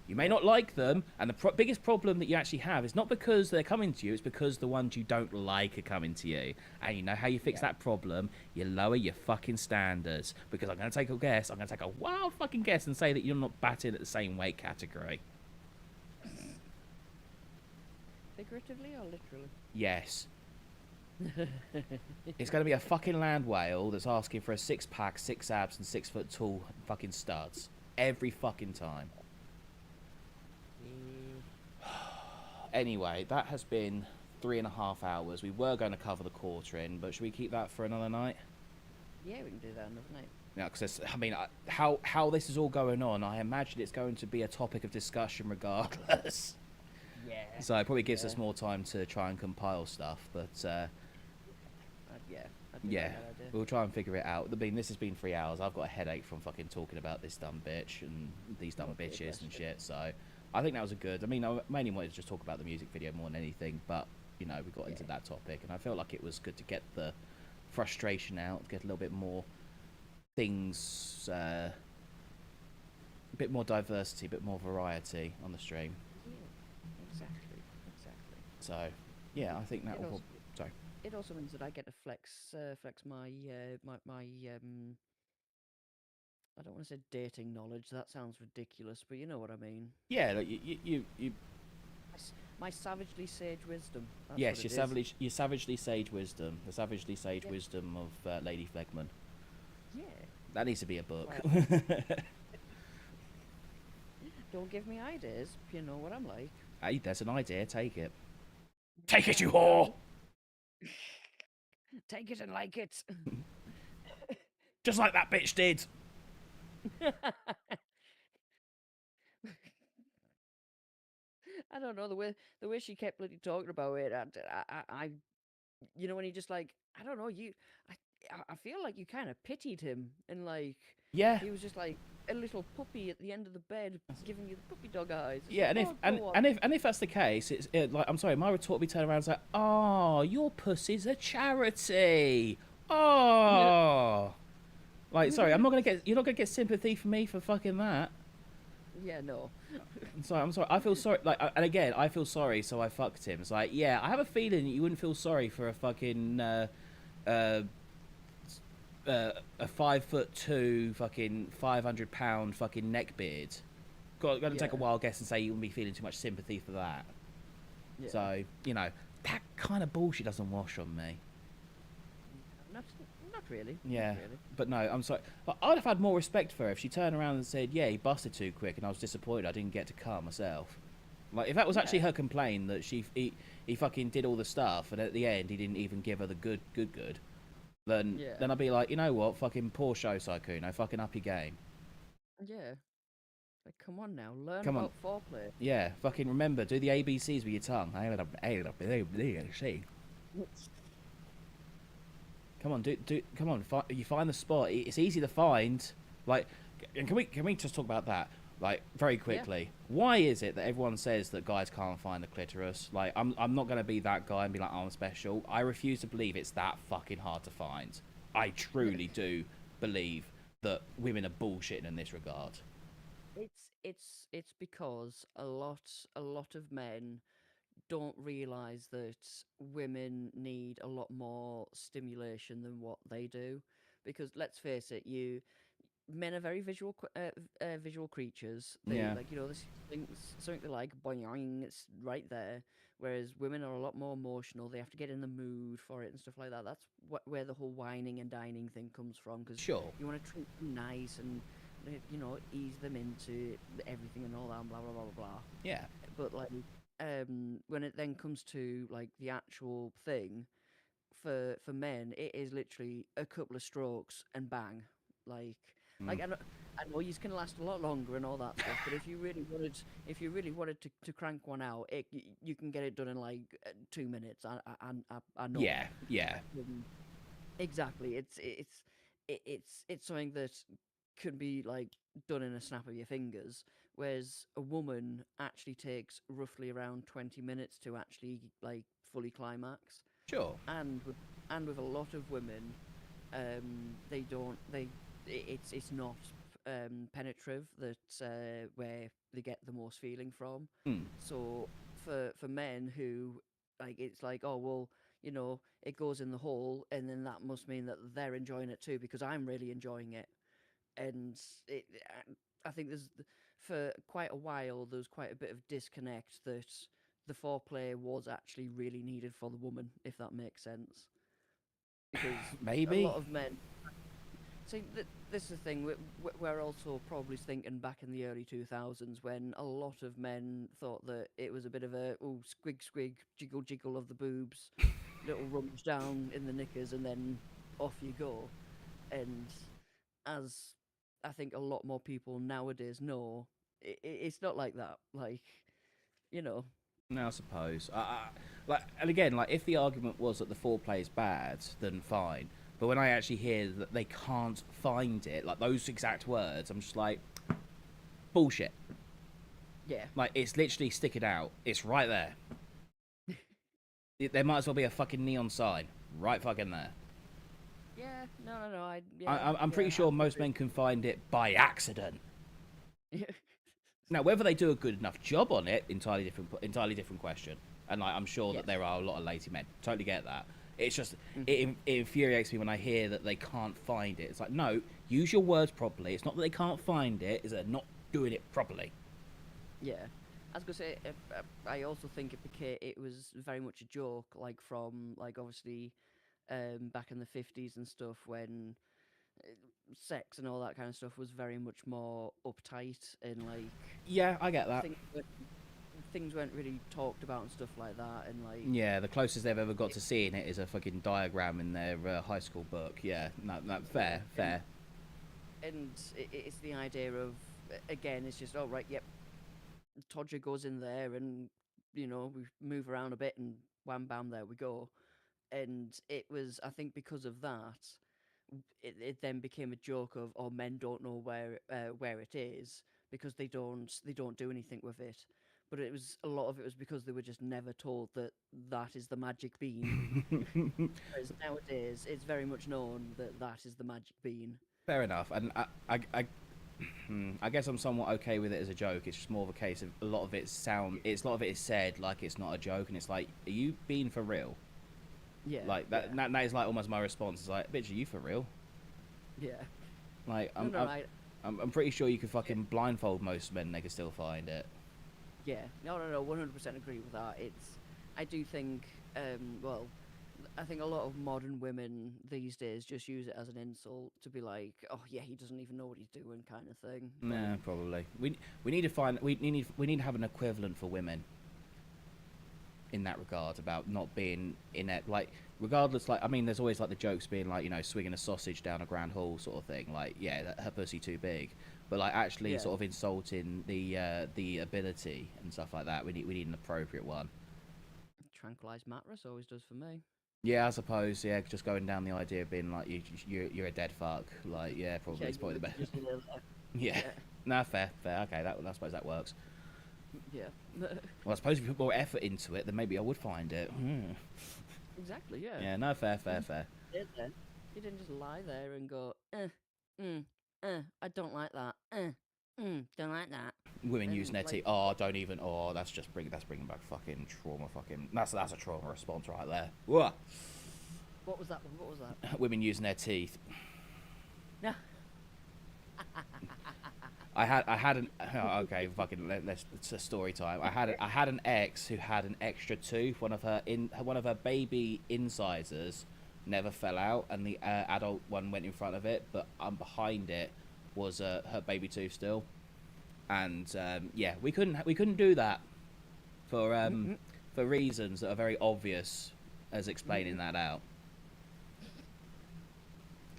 S2: You may not like them, and the biggest problem that you actually have is not because they're coming to you, it's because the ones you don't like are coming to you. And you know how you fix that problem? You lower your fucking standards. Because I'm going to take a guess, I'm going to take a wild fucking guess and say that you're not batting at the same weight category.
S3: Figuratively or literally?
S2: Yes. It's going to be a fucking land whale that's asking for a 6-pack, 6 abs, and 6 foot tall fucking studs. Every fucking time. Anyway, that has been 3.5 hours. We were going to cover the quartering, but should we keep that for another night?
S3: Yeah, we can do that another night.
S2: Yeah, because I mean, how this is all going on, I imagine it's going to be a topic of discussion regardless.
S3: Yeah.
S2: So it probably gives us more time to try and compile stuff, but
S3: Yeah. I think
S2: yeah,
S3: that's a good idea.
S2: we'll try and figure it out. I mean, this has been 3 hours. I've got a headache from fucking talking about this dumb bitch and these dumb
S3: Okay,
S2: bitches
S3: bless
S2: and
S3: you.
S2: shit. So I think that was a good. I mean, I mainly wanted to just talk about the music video more than anything, but you know, we got into that topic, and I felt like it was good to get the frustration out, get a little bit more things, a bit more diversity, a bit more variety on the stream.
S3: Yeah, exactly.
S2: So yeah, I think that
S3: It
S2: will.
S3: also-
S2: Sorry.
S3: It also means that I get to flex my I don't want to say dating knowledge. That sounds ridiculous, but you know what I mean.
S2: Yeah, like you
S3: My savagely sage wisdom. That's
S2: yes,
S3: what
S2: your
S3: it is.
S2: savagely, your savagely sage wisdom, the savagely sage
S3: Yeah.
S2: wisdom of Lady Flegman.
S3: Yeah.
S2: That needs to be a book.
S3: Don't give me ideas. You know what I'm like.
S2: Hey, there's an idea. Take it. Take it, you whore!
S3: Take it and like it.
S2: Just like that bitch did.
S3: I don't know the way she kept bloody talking about it. I you know when you just like I don't know I feel like you kind of pitied him and like
S2: Yeah.
S3: he was just like a little puppy at the end of the bed giving you the puppy dog eyes. It's
S2: Yeah,
S3: like,
S2: and if
S3: "Oh,
S2: and,
S3: go
S2: and
S3: on."
S2: if that's the case, it's like I'm sorry, my retort would be turned around and say, "Oh, your pussy's a charity." Oh, like sorry, you're not gonna get sympathy from me for fucking that.
S3: Yeah, no.
S2: I'm sorry. I feel sorry. Like, and again, I feel sorry, so I fucked him. It's like, yeah, I have a feeling that you wouldn't feel sorry for a fucking a 5'2" fucking 500-pound fucking neckbeard. Got to take a
S3: Yeah.
S2: wild guess and say you wouldn't be feeling too much sympathy for that.
S3: Yeah.
S2: So you know that kind of bullshit doesn't wash on me.
S3: Not really.
S2: Yeah.
S3: Not really.
S2: But no, I'm sorry. But I'd have had more respect for her if she turned around and said, "Yeah, he busted too quick, and I was disappointed I didn't get to come myself." Like if that was actually
S3: Yeah.
S2: her complaint that he fucking did all the stuff, and at the end he didn't even give her the good. Then
S3: Yeah.
S2: I'd be like, you know what, fucking poor show, Saikuno, fucking up your game.
S3: Yeah. Like, come on now, learn
S2: Come on.
S3: about foreplay.
S2: Yeah, fucking remember, do the ABCs with your tongue. Come on, come on, you find the spot. It's easy to find. Like, and can we just talk about that? Like, very quickly. Why is it that everyone says that guys can't find the clitoris? Like, I'm not gonna be that guy and be like, oh, I'm special. I refuse to believe it's that fucking hard to find. I truly do believe that women are bullshitting in this regard.
S3: It's because a lot of men don't realize that women need a lot more stimulation than what they do, because let's face it, men are very visual creatures. They
S2: Yeah.
S3: like this something they like boing, it's right there. Whereas women are a lot more emotional. They have to get in the mood for it and stuff like that. That's where the whole whining and dining thing comes from. Because
S2: Sure.
S3: you want to treat them nice and ease them into everything and all that and blah blah blah blah blah.
S2: Yeah.
S3: But like when it then comes to like the actual thing for men, it is literally a couple of strokes and bang. Like I know you can last a lot longer and all that stuff, but if you really wanted to crank one out, you can get it done in like 2 minutes. I know.
S2: Yeah.
S3: Exactly. It's something that could be like done in a snap of your fingers, whereas a woman actually takes roughly around 20 minutes to actually like fully climax.
S2: Sure.
S3: And with a lot of women, it's not penetrative that where they get the most feeling from.
S2: Hmm.
S3: So for men who like it's like, oh well, you know, it goes in the hole, and then that must mean that they're enjoying it too because I'm really enjoying it. And I think for quite a while there was quite a bit of disconnect that the foreplay was actually really needed for the woman, if that makes sense. Because a
S2: Maybe.
S3: lot of men see this is the thing. We're also probably thinking back in the early 2000s when a lot of men thought that it was a bit of a squig squig jiggle jiggle of the boobs, little rummage down in the knickers, and then off you go. And as I think a lot more people nowadays know, it's not like that. Like, you know,
S2: No, I suppose. Like, and again, like if the argument was that the foreplay is bad, then fine. But when I actually hear that they can't find it, like those exact words, I'm just like, bullshit.
S3: yeah,
S2: Like it's literally sticking out. It's right there. There might as well be a fucking neon sign right fucking there.
S3: yeah, no,
S2: I'm pretty sure most men can find it by accident. Now, whether they do a good enough job on it, entirely different question. And like, I'm sure
S3: Yes.
S2: that there are a lot of lazy men. Totally get that. It's just it infuriates me when I hear that they can't find it. It's like, no, use your words properly. It's not that they can't find it; it's that they're not doing it properly.
S3: Yeah, I was gonna say. I also think it was very much a joke, like from like obviously, back in the 50s and stuff when sex and all that kind of stuff was very much more uptight and like
S2: Yeah, I get that.
S3: things weren't really talked about and stuff like that, and like
S2: Yeah, the closest they've ever got to seeing it is a fucking diagram in their high school book. Yeah, no, fair.
S3: and it's the idea of again, it's just oh right, yep, Todger goes in there, and you know we move around a bit, and wham bam, there we go. And it was, I think, because of that, it then became a joke of oh men don't know where it is because they don't do anything with it. But it was a lot of it was because they were just never told that that is the magic bean. Whereas nowadays, it's very much known that that is the magic bean.
S2: Fair enough, and I guess I'm somewhat okay with it as a joke. It's just more of a case of a lot of it is said like it's not a joke, and it's like, are you being for real?
S3: Yeah,
S2: Like that.
S3: Yeah,
S2: That is like almost my response. It's like, bitch, are you for real?
S3: yeah.
S2: Like
S3: No,
S2: I'm pretty sure you could fucking blindfold most men, they could still find it.
S3: yeah. No, 100% agree with that. I do think, well, I think a lot of modern women these days just use it as an insult to be like, oh yeah, he doesn't even know what he's doing, kind of thing.
S2: Nah, probably. We need to find we need to have an equivalent for women in that regard about not being inept. Like, regardless, like I mean, there's always like the jokes being like, you know, swinging a sausage down a grand hall sort of thing. Like, yeah, her pussy too big, but like actually
S3: Yeah.
S2: sort of insulting the ability and stuff like that. We need an appropriate one.
S3: Tranquilized mattress always does for me.
S2: Yeah, I suppose. Yeah, just going down the idea of being like you're a dead fuck. Like, yeah, probably
S3: Yeah,
S2: it's probably the best.
S3: just a little,
S2: Yeah.
S3: yeah.
S2: Nah, fair. Okay, I suppose that works.
S3: Yeah.
S2: Well, I suppose if you put more effort into it, then maybe I would find it.
S3: Exactly, yeah.
S2: Yeah, no, fair.
S3: Did then. You didn't just lie there and go, I don't like that. Don't like that.
S2: Women
S3: And,
S2: using their
S3: like-
S2: teeth. Oh, don't even. Oh, that's bringing back fucking trauma. That's a trauma response right there. Whoa.
S3: What was that one? What was that?
S2: Women using their teeth.
S3: No.
S2: I had an okay, fucking let's it's a story time. I had an ex who had an extra tooth. One of her baby incisors never fell out, and the adult one went in front of it, but behind it was her baby tooth still. And yeah, we couldn't do that for reasons that are very obvious as explaining that out.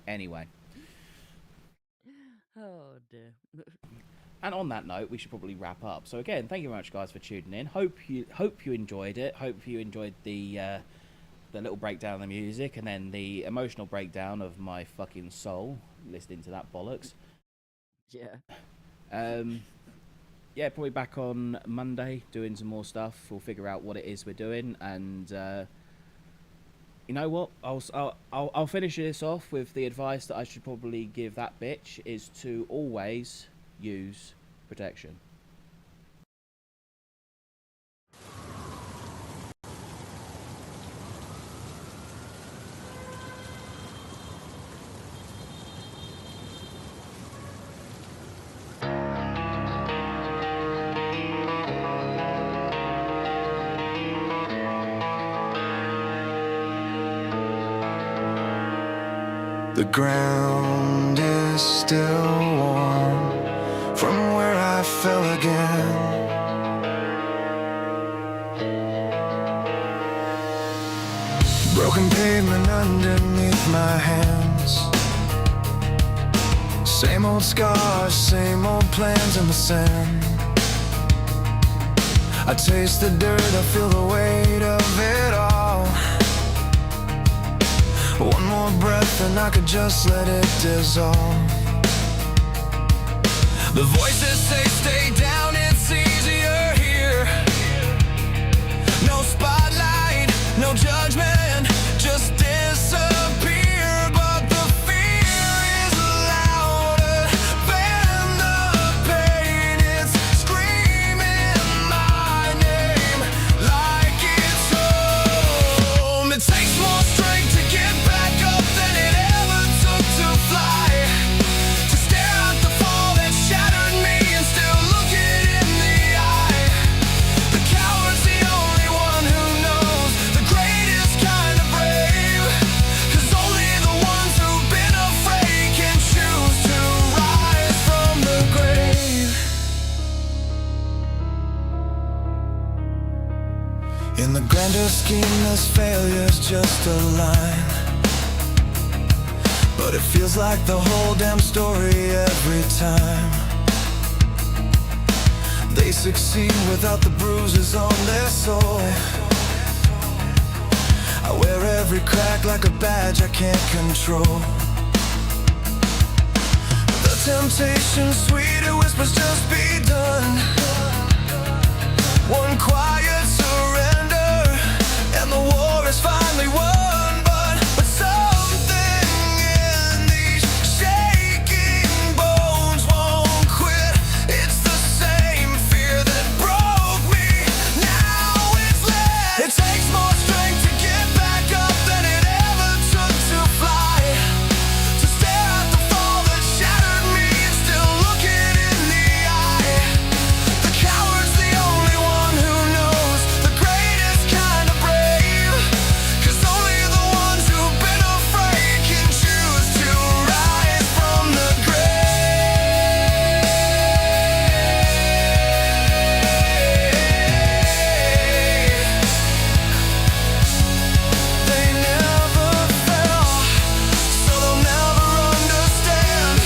S2: Anyway.
S3: Oh dear.
S2: And on that note, we should probably wrap up. So again, thank you very much, guys, for tuning in. Hope you enjoyed it. Hope you enjoyed the little breakdown of the music, and then the emotional breakdown of my fucking soul listening to that bollocks.
S3: Yeah.
S2: Yeah, probably back on Monday doing some more stuff. We'll figure out what it is we're doing, and You know what? I'll finish this off with the advice that I should probably give that bitch is to always use protection.
S1: The ground is still warm from where I fell again. Broken pavement underneath my hands. Same old scars, same old plans in the sand. I taste the dirt, I feel the weight of it all. One more breath and I could just let it dissolve. The voices say stay down, it's easier here. No spotlight, no judgment, just disappear. But the fear is louder than the pain. It's screaming my name like it's home. It takes more strength to get back up than it ever took to fly. To stare at the fall that shattered me and still look it in the eye. The coward's the only one who knows the greatest kind of brave. 'Cause only the ones who've been afraid can choose to rise from the grave. In the grander scheme, this failure's just a line. But it feels like the whole damn story every time. They succeed without the bruises on their soul. I wear every crack like a badge I can't control. The temptation, sweeter whispers, just be done. One quiet surrender and the war is finally won. But something in these shaking bones won't quit. It's the same fear that broke me. Now it's left. It takes more strength to get back up than it ever took to fly. To stare at the fall that shattered me and still look it in the eye. The coward's the only one who knows the greatest kind of brave. 'Cause only the ones who've been afraid can choose to rise from the grave. They never fell, so they'll never understand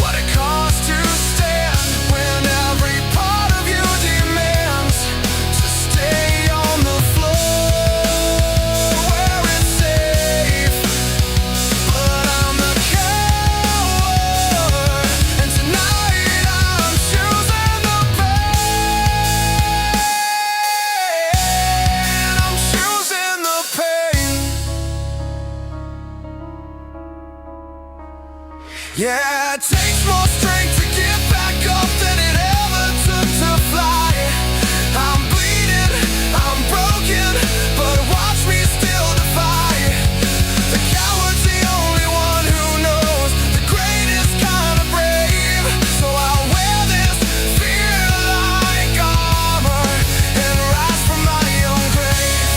S1: what it costs to stand when every part of you demands to stay on the floor where it's safe. But I'm the coward, and tonight I'm choosing the pain. I'm choosing the pain. Yeah, it takes more strength to get back up than it ever took to fly. I'm bleeding, I'm broken, but watch me still defy. The coward's the only one who knows the greatest kind of brave. So I'll wear this fear like armor and rise from my own grave.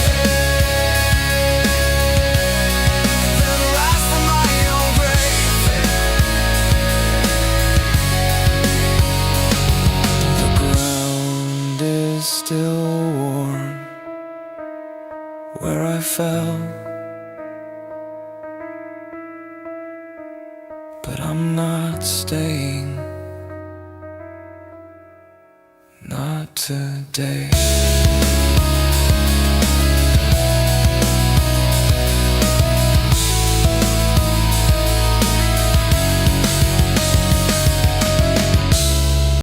S1: Then rise from my own grave. The ground is still warm where I fell. But I'm not staying, not today.